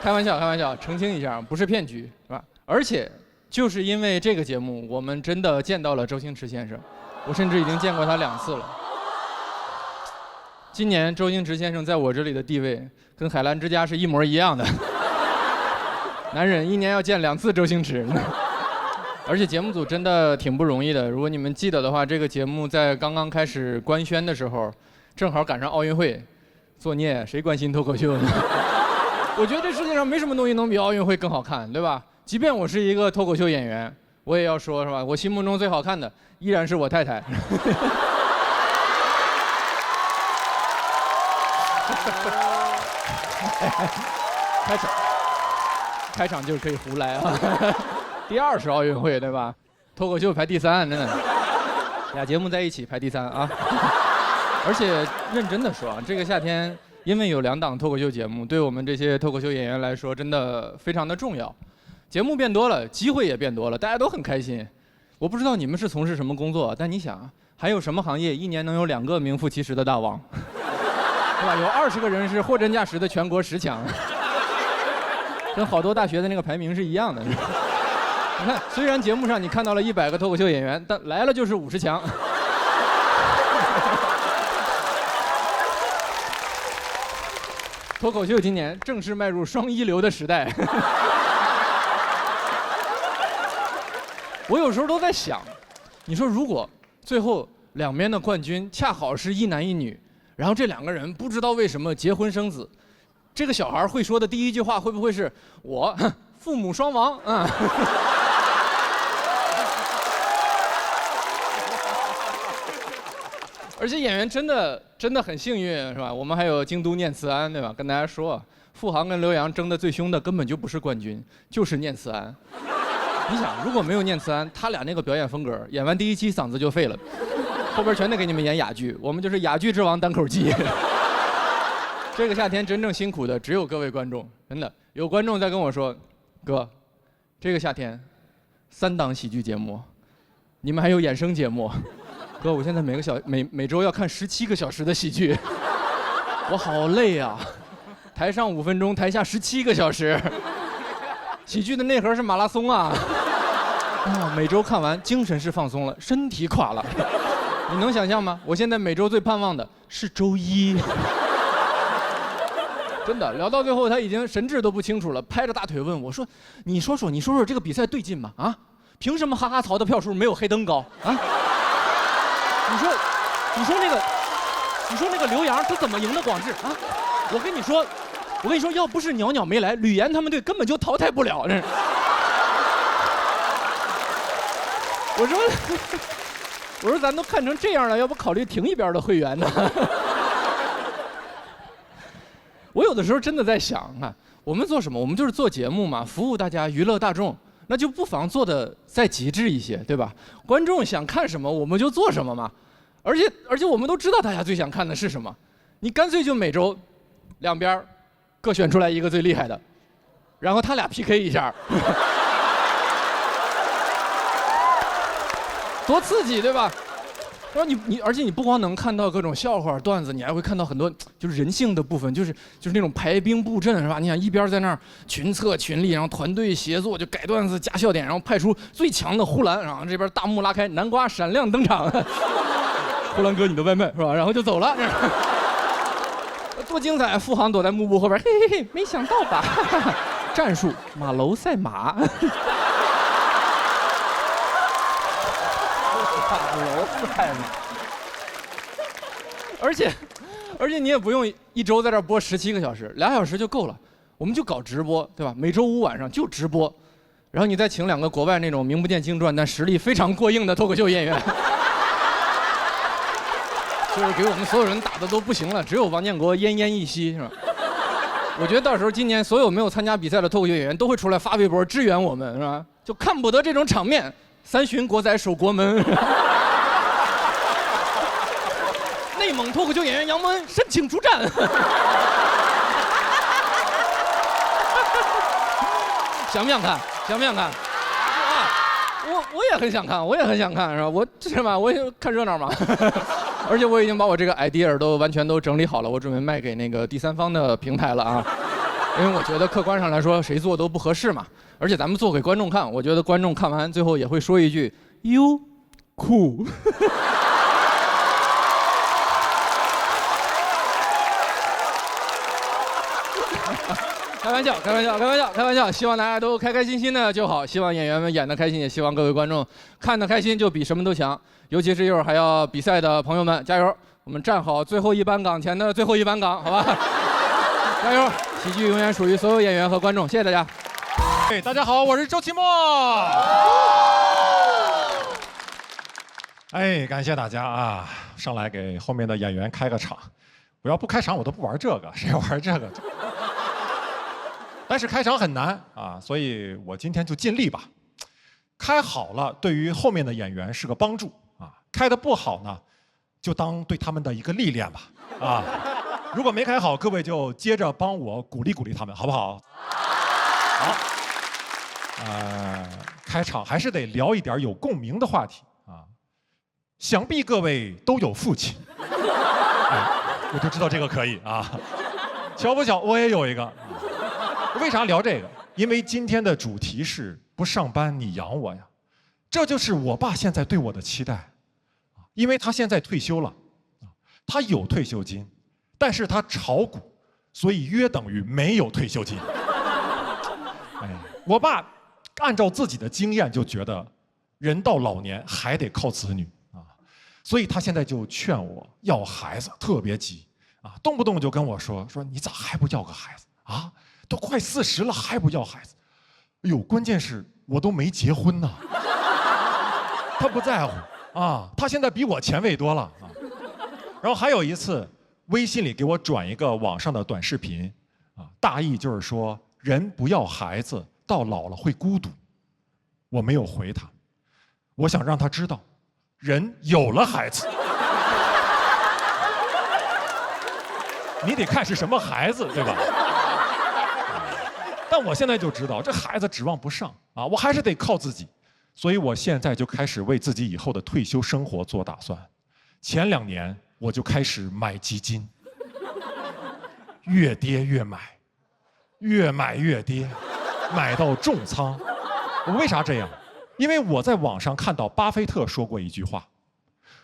Speaker 19: 开玩笑，开玩笑，澄清一下，不是骗局，是吧？而且就是因为这个节目，我们真的见到了周星驰先生，我甚至已经见过他2次了。今年周星驰先生在我这里的地位跟海澜之家是一模一样的。男人1年要见2次周星驰，而且节目组真的挺不容易的。如果你们记得的话，这个节目在刚刚开始官宣的时候，正好赶上奥运会，作孽，谁关心脱口秀呢？我觉得这世界上没什么东西能比奥运会更好看，对吧？即便我是一个脱口秀演员，我也要说，是吧？我心目中最好看的依然是我太太。开场就是可以胡来啊！第2是奥运会，对吧？脱口秀排第3，真的，俩节目在一起排第3啊！而且认真的说啊，这个夏天因为有2档脱口秀节目，对我们这些脱口秀演员来说真的非常的重要。节目变多了，机会也变多了，大家都很开心。我不知道你们是从事什么工作，但你想，还有什么行业1年能有2个名副其实的大王？对吧？有20个人是货真价实的全国10强，跟好多大学的那个排名是一样的。你看，虽然节目上你看到了100个脱口秀演员，但来了就是50强。脱口秀今年正式迈入双一流的时代。我有时候都在想，你说如果最后2边的冠军恰好是1男1女，然后这2个人不知道为什么结婚生子，这个小孩会说的第1句话会不会是我父母双亡啊？而且演员真的很幸运，是吧？我们还有京都念慈庵，对吧？跟大家说，付航跟刘洋争得最凶的根本就不是冠军，就是念慈庵。你想，如果没有念慈庵，他俩那个表演风格，演完第1期嗓子就废了，后边全得给你们演哑剧。我们就是哑剧之王单口记。这个夏天真正辛苦的只有各位观众，真的有观众在跟我说，哥，这个夏天3档喜剧节目，你们还有衍生节目。哥，我现在每周要看17个小时的喜剧，我好累啊！台上5分钟，台下17个小时，喜剧的内核是马拉松啊！每周看完，精神是放松了，身体垮了。你能想象吗？我现在每周最盼望的是周一。真的，聊到最后他已经神志都不清楚了，拍着大腿问我说：“你说说这个比赛对劲吗？啊，凭什么哈哈曹的票数没有黑灯高啊？”你说那个刘洋他怎么赢的广智啊？我跟你说，要不是袅袅没来，吕岩他们队根本就淘汰不了。我说咱都看成这样了，要不考虑停一边的会员呢？我有的时候真的在想啊，我们做什么？我们就是做节目嘛，服务大家，娱乐大众。那就不妨做的再极致一些，对吧？观众想看什么，我们就做什么嘛。而且我们都知道大家最想看的是什么，你干脆就每周2边各选出来一个最厉害的，然后他俩 PK 一下，多刺激，对吧？然后而且你不光能看到各种笑话段子，你还会看到很多就是人性的部分，就是那种排兵布阵，是吧？你想一边在那儿群策群力，然后团队协作，就改段子加笑点，然后派出最强的呼兰，然后这边大幕拉开，南瓜闪亮登场，呼兰哥你的外卖是吧？然后就走了，多精彩！付航躲在幕布后边，嘿嘿嘿，没想到吧？战术马楼赛马。马楼赛马。而且你也不用一周在这儿播17个小时，2小时就够了。我们就搞直播，对吧？每周5晚上就直播，然后你再请2个国外那种名不见经传但实力非常过硬的脱口秀演员，就是给我们所有人打的都不行了，只有王建国奄奄一息，是吧？我觉得到时候今年所有没有参加比赛的脱口秀演员都会出来发微博支援我们，是吧？就看不得这种场面，3巡国仔守国门。内蒙脱口秀演员杨蒙恩申请出战。想不想看？想不想看？啊，我也很想看，我也很想看，是吧？我是吧？我也看热闹嘛。而且我已经把我这个 idea 都完全都整理好了，我准备卖给那个第三方的平台了啊。因为我觉得客观上来说，谁做都不合适嘛。而且咱们做给观众看，我觉得观众看完最后也会说一句：“哟，酷。”开玩笑，开玩笑，开玩笑，开玩笑！希望大家都开开心心的就好，希望演员们演得开心，也希望各位观众看得开心，就比什么都强。尤其是一会儿还要比赛的朋友们，加油！我们站好最后一班岗前的最后一班岗，好吧？加油！喜剧永远属于所有演员和观众，谢谢大家。
Speaker 20: hey, 大家好，我是周奇墨。哎，感谢大家啊！上来给后面的演员开个场，我要不开场我都不玩这个，谁玩这个？但是开场很难啊，所以我今天就尽力吧。开好了，对于后面的演员是个帮助啊；开得不好呢，就当对他们的一个历练吧啊。如果没开好，各位就接着帮我鼓励鼓励他们，好不好？好。开场还是得聊一点有共鸣的话题啊。想必各位都有父亲，哎，我就知道这个可以啊。巧不巧，我也有一个。为啥聊这个？因为今天的主题是不上班你养我呀，这就是我爸现在对我的期待。因为他现在退休了，他有退休金，但是他炒股，所以约等于没有退休金。哎，我爸按照自己的经验就觉得，人到老年还得靠子女啊，所以他现在就劝我要孩子，特别急啊，动不动就跟我说你咋还不要个孩子啊？都快40了还不要孩子，哎呦，关键是我都没结婚呢。他不在乎啊，他现在比我前卫多了啊。然后还有一次，微信里给我转一个网上的短视频，啊，大意就是说人不要孩子，到老了会孤独。我没有回他，我想让他知道，人有了孩子，你得看是什么孩子，对吧？但我现在就知道，这孩子指望不上啊，我还是得靠自己，所以我现在就开始为自己以后的退休生活做打算。前2年我就开始买基金，越跌越买，越买越跌，买到重仓。我为啥这样？因为我在网上看到巴菲特说过一句话，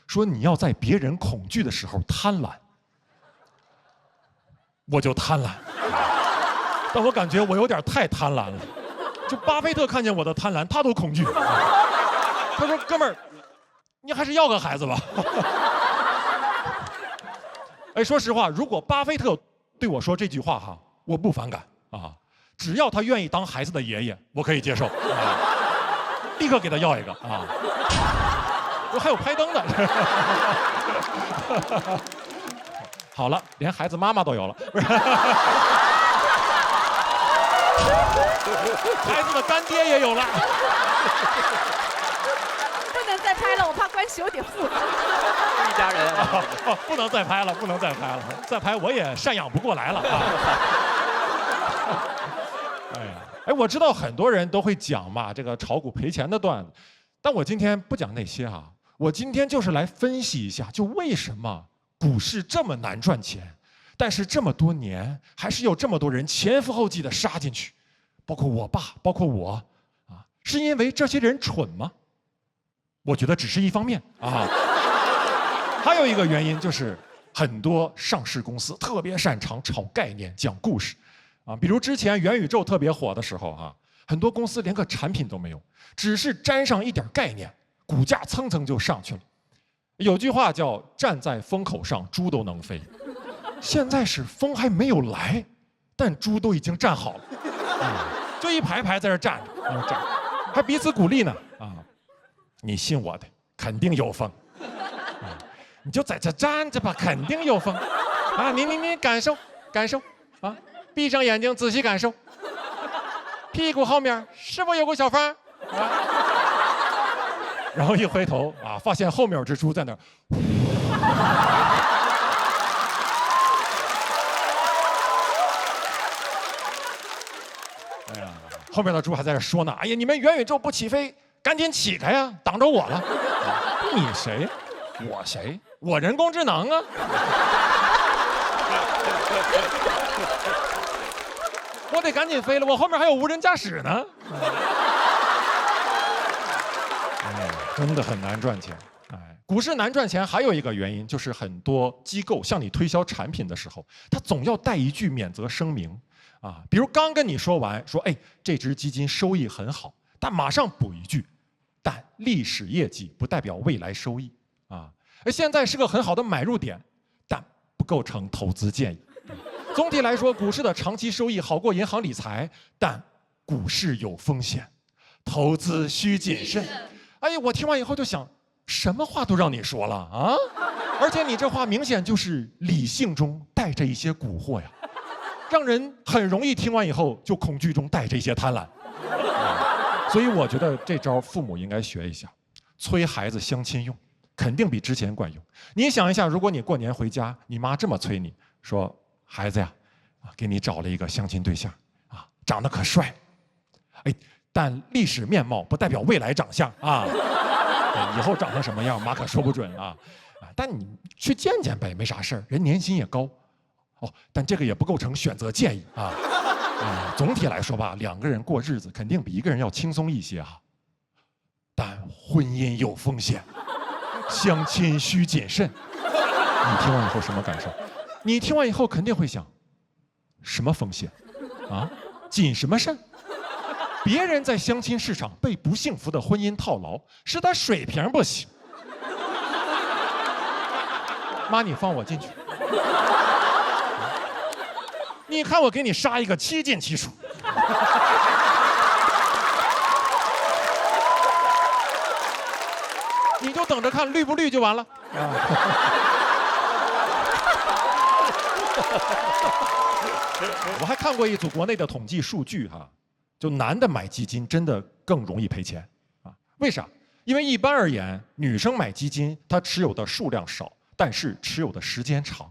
Speaker 20: 说你要在别人恐惧的时候贪婪，我就贪婪。但我感觉我有点太贪婪了，就巴菲特看见我的贪婪，他都恐惧。他说：“哥们儿，你还是要个孩子吧。”哎，说实话，如果巴菲特对我说这句话哈，我不反感啊，只要他愿意当孩子的爷爷，我可以接受，立刻给他要一个啊。我还有拍灯的。好了，连孩子妈妈都有了，不是。孩子的干爹也有了。
Speaker 6: 不能再拍了，我怕关系有点复杂。
Speaker 4: 一家人啊，
Speaker 20: 不能再拍了，不能再拍了，再拍我也赡养不过来了啊。哎，我知道很多人都会讲嘛，这个炒股赔钱的段子，但我今天不讲那些啊，我今天就是来分析一下，就为什么股市这么难赚钱，但是这么多年还是有这么多人前赴后继的杀进去。包括我爸，包括我，啊，是因为这些人蠢吗？我觉得只是一方面啊。还有一个原因就是，很多上市公司特别擅长炒概念、讲故事，啊。比如之前元宇宙特别火的时候啊，很多公司连个产品都没有，只是沾上一点概念，股价蹭蹭就上去了。有句话叫“站在风口上，猪都能飞”，现在是风还没有来，但猪都已经站好了，就一排排在这站着，站，还彼此鼓励呢啊！你信我的，肯定有风。你就在这站着吧，肯定有风，啊！你感受感受，啊！闭上眼睛仔细感受，屁股后面是不是有个小风？啊！然后一回头啊，发现后面有只猪在那儿。哎呀，后面的猪还在这说呢，哎呀，你们元宇宙不起飞，赶紧起开呀，挡着我了。啊、你谁？我谁？我人工智能啊！我得赶紧飞了，我后面还有无人驾驶呢。真的很难赚钱。哎，股市难赚钱还有一个原因，就是很多机构向你推销产品的时候，他总要带一句免责声明啊，比如刚跟你说完，说哎，这只基金收益很好，但马上补一句，但历史业绩不代表未来收益啊。现在是个很好的买入点，但不构成投资建议。总体来说，股市的长期收益好过银行理财，但股市有风险，投资需谨慎。哎呀，我听完以后就想，什么话都让你说了啊！而且你这话明显就是理性中带着一些蛊惑呀，让人很容易听完以后就恐惧中带着一些贪婪。所以我觉得这招父母应该学一下，催孩子相亲用，肯定比之前管用。你想一下，如果你过年回家，你妈这么催你说：“孩子呀，给你找了一个相亲对象啊，长得可帅，哎。”但历史面貌不代表未来长相啊，以后长成什么样妈可说不准啊，但你去见见呗，没啥事儿，人年薪也高，哦，但这个也不构成选择建议啊，总体来说吧，两个人过日子肯定比一个人要轻松一些啊，但婚姻有风险，相亲需谨慎。你听完以后什么感受？你听完以后肯定会想，什么风险啊？谨什么慎？别人在相亲市场被不幸福的婚姻套牢，是他水平不行。妈，你放我进去。你看我给你杀一个7进7出。你就等着看绿不绿就完了。我还看过一组国内的统计数据哈。就男的买基金真的更容易赔钱啊？为啥？因为一般而言，女生买基金她持有的数量少，但是持有的时间长；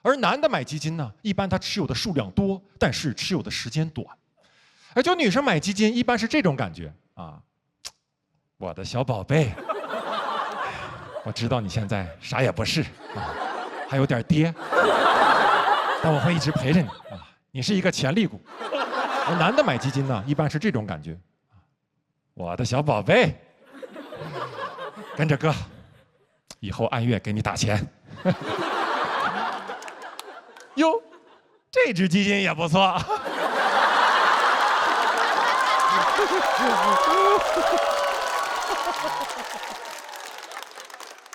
Speaker 20: 而男的买基金呢，一般他持有的数量多，但是持有的时间短。而就女生买基金一般是这种感觉啊，我的小宝贝，我知道你现在啥也不是啊，还有点跌，但我会一直陪着你啊，你是一个潜力股。而男的买基金呢，一般是这种感觉，我的小宝贝，跟着哥，以后按月给你打钱。哟，这只基金也不错。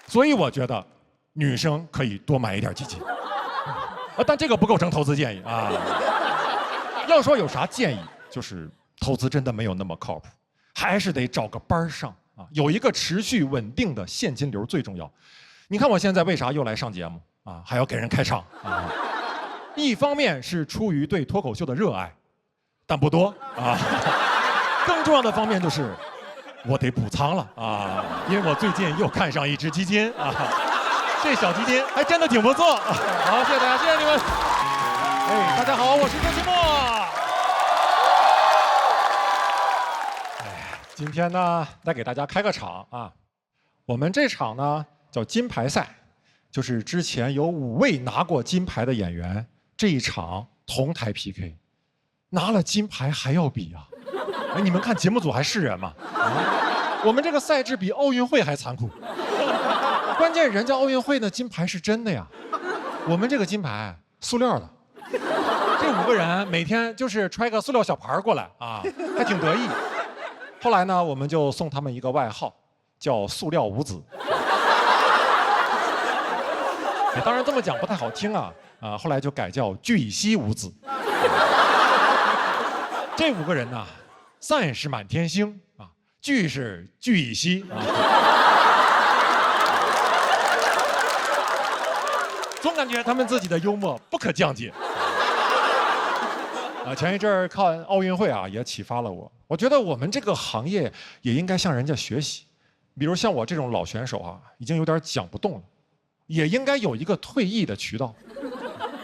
Speaker 20: 所以我觉得，女生可以多买一点基金，但这个不构成投资建议啊。要说有啥建议，就是投资真的没有那么靠谱，还是得找个班上啊，有一个持续稳定的现金流最重要。你看我现在为啥又来上节目啊，还要给人开场啊？一方面是出于对脱口秀的热爱，但不多啊。更重要的方面就是我得补仓了啊，因为我最近又看上一只基金啊，这小基金还真的挺不错。好，谢谢大家，谢谢你们。哎，大家好，我是周奇墨。今天呢，再给大家开个场啊。我们这场呢叫金牌赛，就是之前有5位拿过金牌的演员，这一场同台 PK， 拿了金牌还要比啊！哎，你们看节目组还是人吗？啊，我们这个赛制比奥运会还残酷。关键人家奥运会的金牌是真的呀，我们这个金牌塑料的。这5个人每天就是揣个塑料小盘过来啊，还挺得意。后来呢，我们就送他们一个外号，叫“塑料五子”。当然这么讲不太好听啊，后来就改叫“聚乙烯五子”。这5个人呢，散是满天星啊，聚是聚乙烯啊。总感觉他们自己的幽默不可降解。前一阵儿看奥运会啊，也启发了我。我觉得我们这个行业也应该向人家学习。比如像我这种老选手啊，已经有点讲不动了，也应该有一个退役的渠道。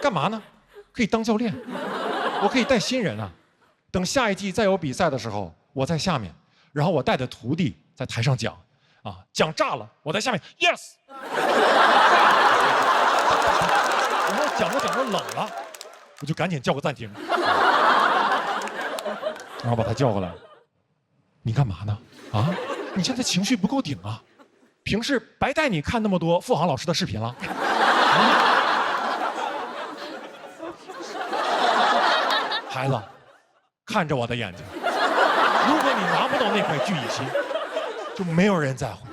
Speaker 20: 干嘛呢？可以当教练，我可以带新人啊。等下一季再有比赛的时候，我在下面，然后我带着徒弟在台上讲，啊，讲炸了，我在下面 yes。然后讲着冷了，我就赶紧叫个暂停，然后把他叫过来。你干嘛呢？啊，你现在情绪不够顶啊！平时白带你看那么多付航老师的视频了。孩子，看着我的眼睛，如果你拿不到那块聚乙烯，就没有人在乎。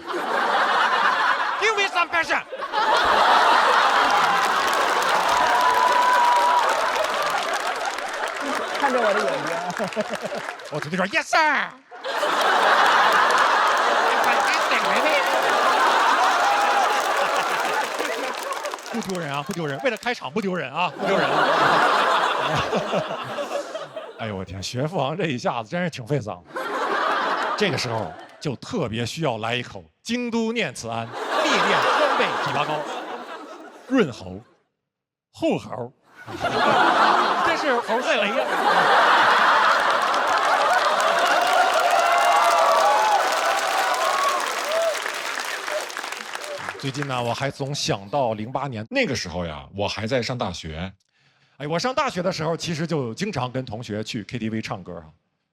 Speaker 20: Give me some passion。
Speaker 14: 看着我的眼睛，
Speaker 20: 我徒弟说 Yes sir。不丢人啊，不丢人！为了开场不丢人啊，不丢人啊！哎呦我天，学付航这一下子真是挺费嗓子。这个时候就特别需要来一口京都念慈庵，历练川贝枇杷膏，润喉、护喉，这是猴赛雷呀！最近呢，我还总想到08年那个时候呀，我还在上大学。哎，我上大学的时候，其实就经常跟同学去 KTV 唱歌哈。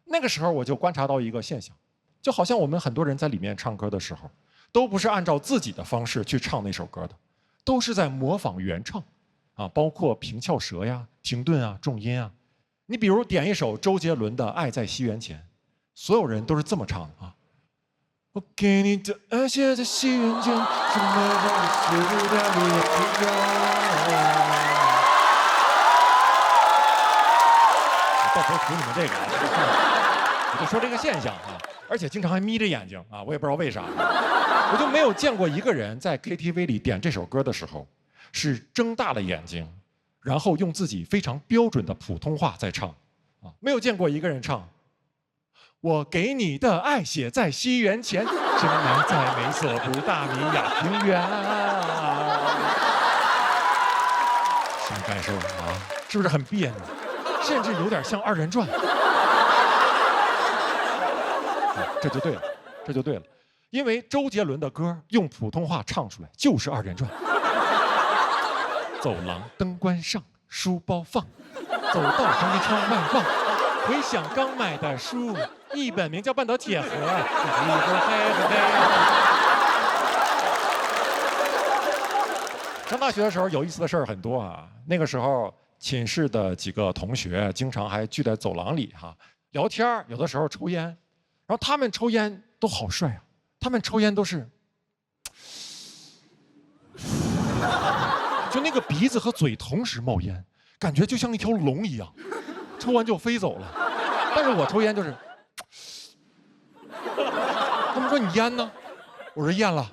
Speaker 20: 那个时候我就观察到一个现象，就好像我们很多人在里面唱歌的时候，都不是按照自己的方式去唱那首歌的，都是在模仿原唱，啊，包括平翘舌呀、停顿啊、重音啊。你比如点一首周杰伦的《爱在西元前》，所有人都是这么唱的啊。我给你的爱写在西元前，什么让你死掉你也不要。到时候图你们这个，我就说这个现象啊，而且经常还眯着眼睛啊，我也不知道为啥。我就没有见过一个人在 KTV 里点这首歌的时候，是睁大了眼睛，然后用自己非常标准的普通话在唱，啊，没有见过一个人唱。我给你的爱写在西元前，深埋在美索不达米亚平原。什么感受啊？是不是很别扭？甚至有点像二人转。这就对了，这就对了，因为周杰伦的歌用普通话唱出来就是二人转。走廊灯关上，书包放，走到从窗外望，回想刚买的书。一本名叫《半岛铁盒》，上大学的时候有意思的事儿很多啊。那个时候寝室的几个同学经常还聚在走廊里哈聊天，有的时候抽烟，然后他们抽烟都好帅啊，他们抽烟都是，就那个鼻子和嘴同时冒烟，感觉就像一条龙一样，抽完就飞走了。但是我抽烟就是。他们说你烟呢？我说烟了。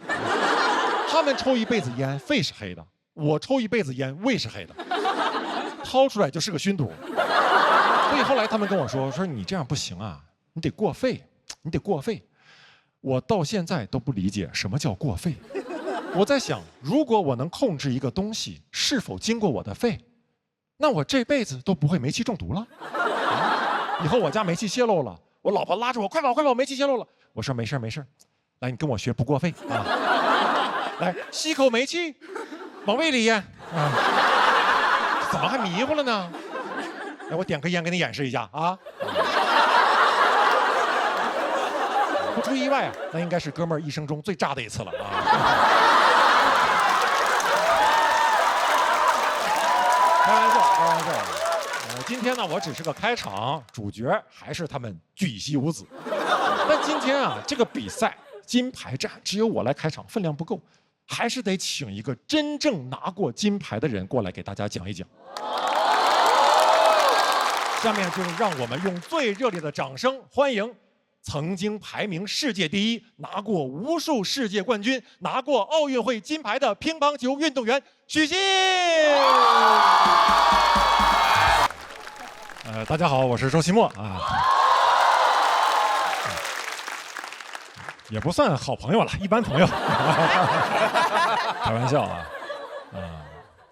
Speaker 20: 他们抽一辈子烟，肺是黑的；我抽一辈子烟，胃是黑的，掏出来就是个熏毒。所以后来他们跟我说你这样不行啊，你得过肺，你得过肺。我到现在都不理解什么叫过肺。我在想，如果我能控制一个东西是否经过我的肺，那我这辈子都不会煤气中毒了。以后我家煤气泄漏了，我老婆拉着我，快跑快跑，煤气泄漏了。我说没事没事，来你跟我学不过肺啊！来吸口煤气，往胃里咽啊！怎么还迷糊了呢？来我点根烟给你演示一下啊！不出意外啊，那应该是哥们儿一生中最炸的一次了啊！开玩笑开玩笑，今天呢，我只是个开场，主角还是他们巨蜥无子。但今天啊，这个比赛金牌战只有我来开场，分量不够，还是得请一个真正拿过金牌的人过来给大家讲一讲。下面就让我们用最热烈的掌声欢迎曾经排名世界第一、拿过无数世界冠军、拿过奥运会金牌的乒乓球运动员许昕。大家好，我是周奇墨啊，也不算好朋友了，一般朋友，开玩笑啊。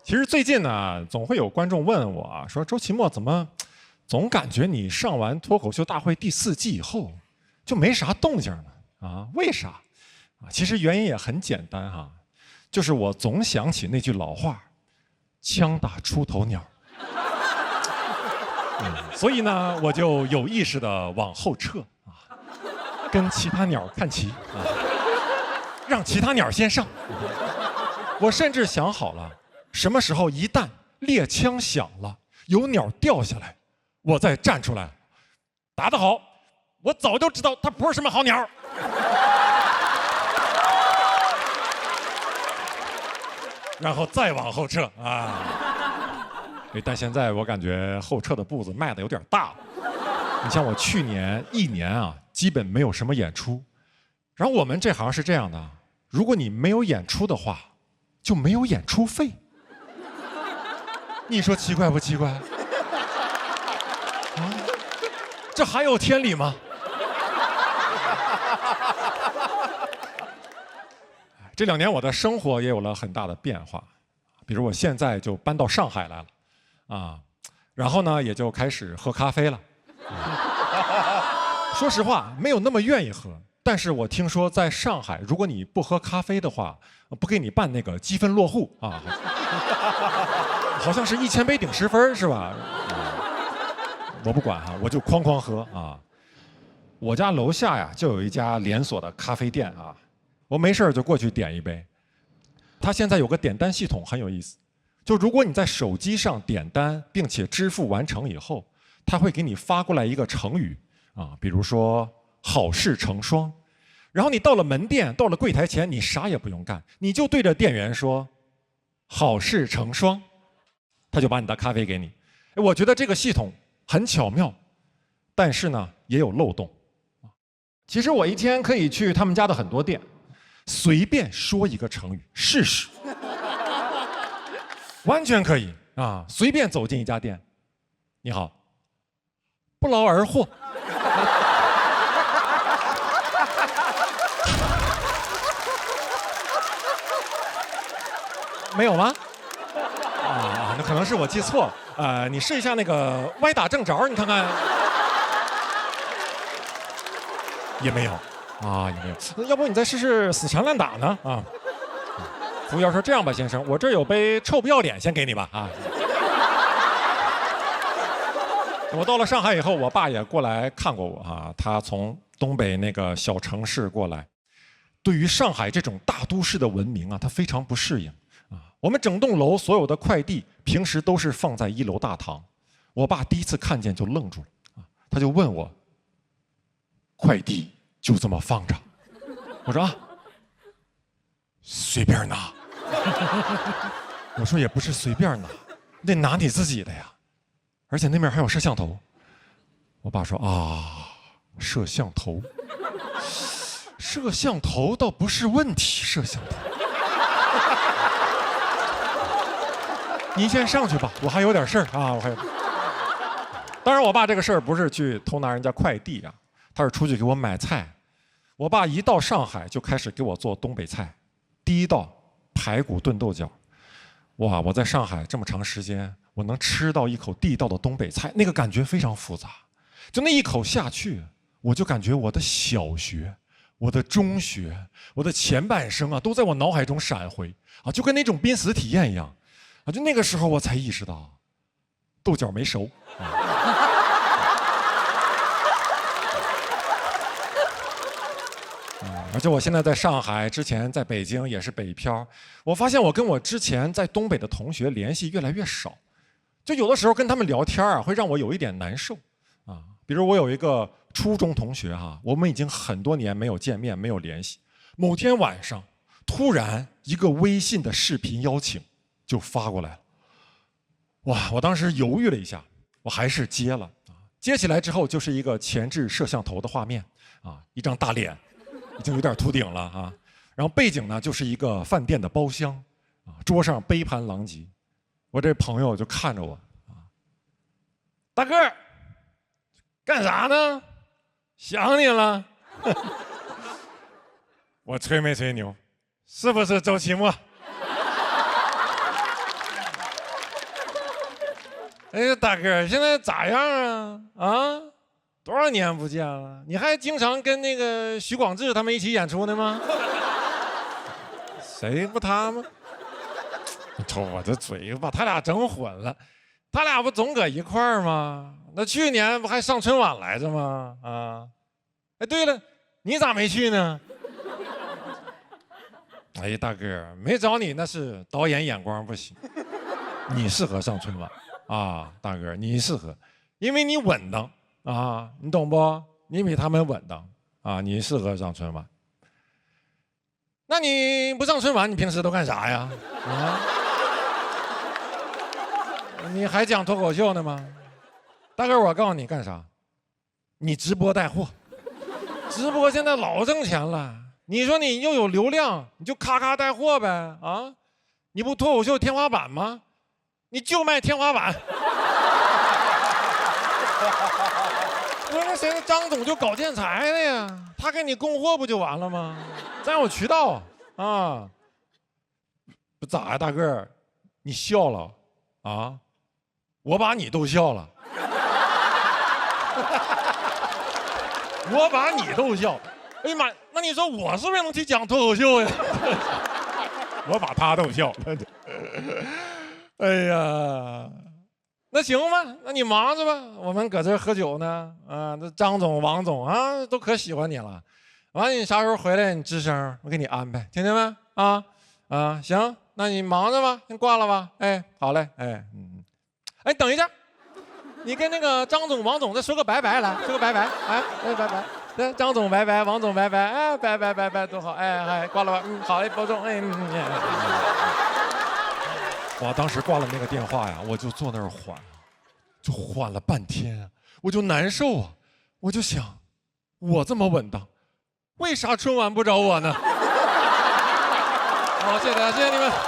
Speaker 20: 其实最近呢，总会有观众问我啊，说周奇墨怎么总感觉你上完脱口秀大会第4季以后就没啥动静了啊？为啥？啊，其实原因也很简单哈，就是我总想起那句老话，枪打出头鸟。所以呢，我就有意识的往后撤啊，跟其他鸟看齐啊，让其他鸟先上。我甚至想好了，什么时候一旦猎枪响了，有鸟掉下来，我再站出来。打得好，我早就知道它不是什么好鸟。然后再往后撤啊。但现在我感觉后撤的步子迈的有点大了。你像我去年1年啊，基本没有什么演出。然后我们这行是这样的，如果你没有演出的话，就没有演出费。你说奇怪不奇怪？啊，这还有天理吗？这2年我的生活也有了很大的变化，比如我现在就搬到上海来了。啊，然后呢，也就开始喝咖啡了。说实话，没有那么愿意喝，但是我听说在上海，如果你不喝咖啡的话，不给你办那个积分落户啊，好像是1000杯顶10分是吧？我不管哈，我就哐哐喝啊。我家楼下呀就有一家连锁的咖啡店啊，我没事就过去点一杯。它现在有个点单系统很有意思。就如果你在手机上点单，并且支付完成以后，他会给你发过来一个成语啊，比如说好事成双。然后你到了门店，到了柜台前，你啥也不用干，你就对着店员说好事成双，他就把你的咖啡给你。我觉得这个系统很巧妙，但是呢也有漏洞。其实我一天可以去他们家的很多店，随便说一个成语试试。完全可以啊！随便走进一家店，你好，不劳而获。没有吗？啊，那可能是我记错了。你试一下那个歪打正着，你看看。也没有，啊，也没有。要不你再试试死缠烂打呢？啊。服务员说：“这样吧，先生，我这有杯臭不要脸，先给你吧。”啊，我到了上海以后，我爸也过来看过我啊。他从东北那个小城市过来，对于上海这种大都市的文明啊，他非常不适应啊。我们整栋楼所有的快递平时都是放在1楼大堂，我爸第一次看见就愣住了啊，他就问我：“快递就这么放着？”我说：“啊，随便拿。”我说也不是随便拿，得拿你自己的呀，而且那面还有摄像头。我爸说啊，摄像头，摄像头倒不是问题，摄像头。您先上去吧，我还有点事儿啊，我还有。当然，我爸这个事儿不是去偷拿人家快递啊，他是出去给我买菜。我爸一到上海就开始给我做东北菜，第一道排骨炖豆角。哇！我在上海这么长时间，我能吃到一口地道的东北菜，那个感觉非常复杂。就那一口下去，我就感觉我的小学、我的中学、我的前半生啊，都在我脑海中闪回啊，就跟那种濒死体验一样啊。就那个时候我才意识到，豆角没熟。而且我现在在上海，之前在北京也是北漂。我发现我跟我之前在东北的同学联系越来越少，就有的时候跟他们聊天啊，会让我有一点难受啊。比如我有一个初中同学哈，我们已经很多年没有见面，没有联系。某天晚上，突然一个微信的视频邀请就发过来了。哇，我当时犹豫了一下，我还是接了。接起来之后，就是一个前置摄像头的画面啊，一张大脸，已经有点秃顶了啊。然后背景呢，就是一个饭店的包厢啊，桌上杯盘狼藉。我这朋友就看着我啊，大个儿，干啥呢？想你了。我吹没吹牛？是不是周奇墨？哎呀，大哥，现在咋样啊？啊，多少年不见了？你还经常跟那个许广智他们一起演出呢吗？谁不他吗？瞅我这嘴，把他俩整混了。他俩不总搁一块儿吗？那去年不还上春晚来着吗？啊，哎，对了，你咋没去呢？哎呀，大哥，没找你那是导演眼光不行，你适合上春晚。啊，大哥，你适合，因为你稳当啊，你懂不？你比他们稳当啊，你适合上春晚。那你不上春晚，你平时都干啥呀？啊？你还讲脱口秀呢吗？大哥，我告诉你干啥？你直播带货，直播现在老挣钱了。你说你又有流量，你就咔咔带货呗啊？你不脱口秀天花板吗？你就卖天花板。我说那谁，张总就搞建材的呀，他给你供货不就完了吗？咱有渠道啊。不咋呀，大个儿，你笑了啊？我把你逗笑了。我把你逗笑。哎呀妈，那你说我是不是能去讲脱口秀呀？我把他逗笑了。哎呀，那行吧，那你忙着吧，我们搁这喝酒呢。啊，这张总、王总啊，都可喜欢你了。完了，你啥时候回来，你吱声，我给你安排，听见没？啊啊，行，那你忙着吧，先挂了吧。哎，好嘞，哎，哎，等一下，你跟那个张总、王总再说个拜拜，来，说个拜拜，哎，拜拜。对，张总拜拜，王总拜拜，哎，拜拜拜拜，多好，哎，挂了吧，好嘞，保重，哎，我当时挂了那个电话呀，我就坐那儿缓，就缓了半天，我就难受啊，我就想，我这么稳当，为啥春晚不找我呢？好，谢谢大家，谢谢你们。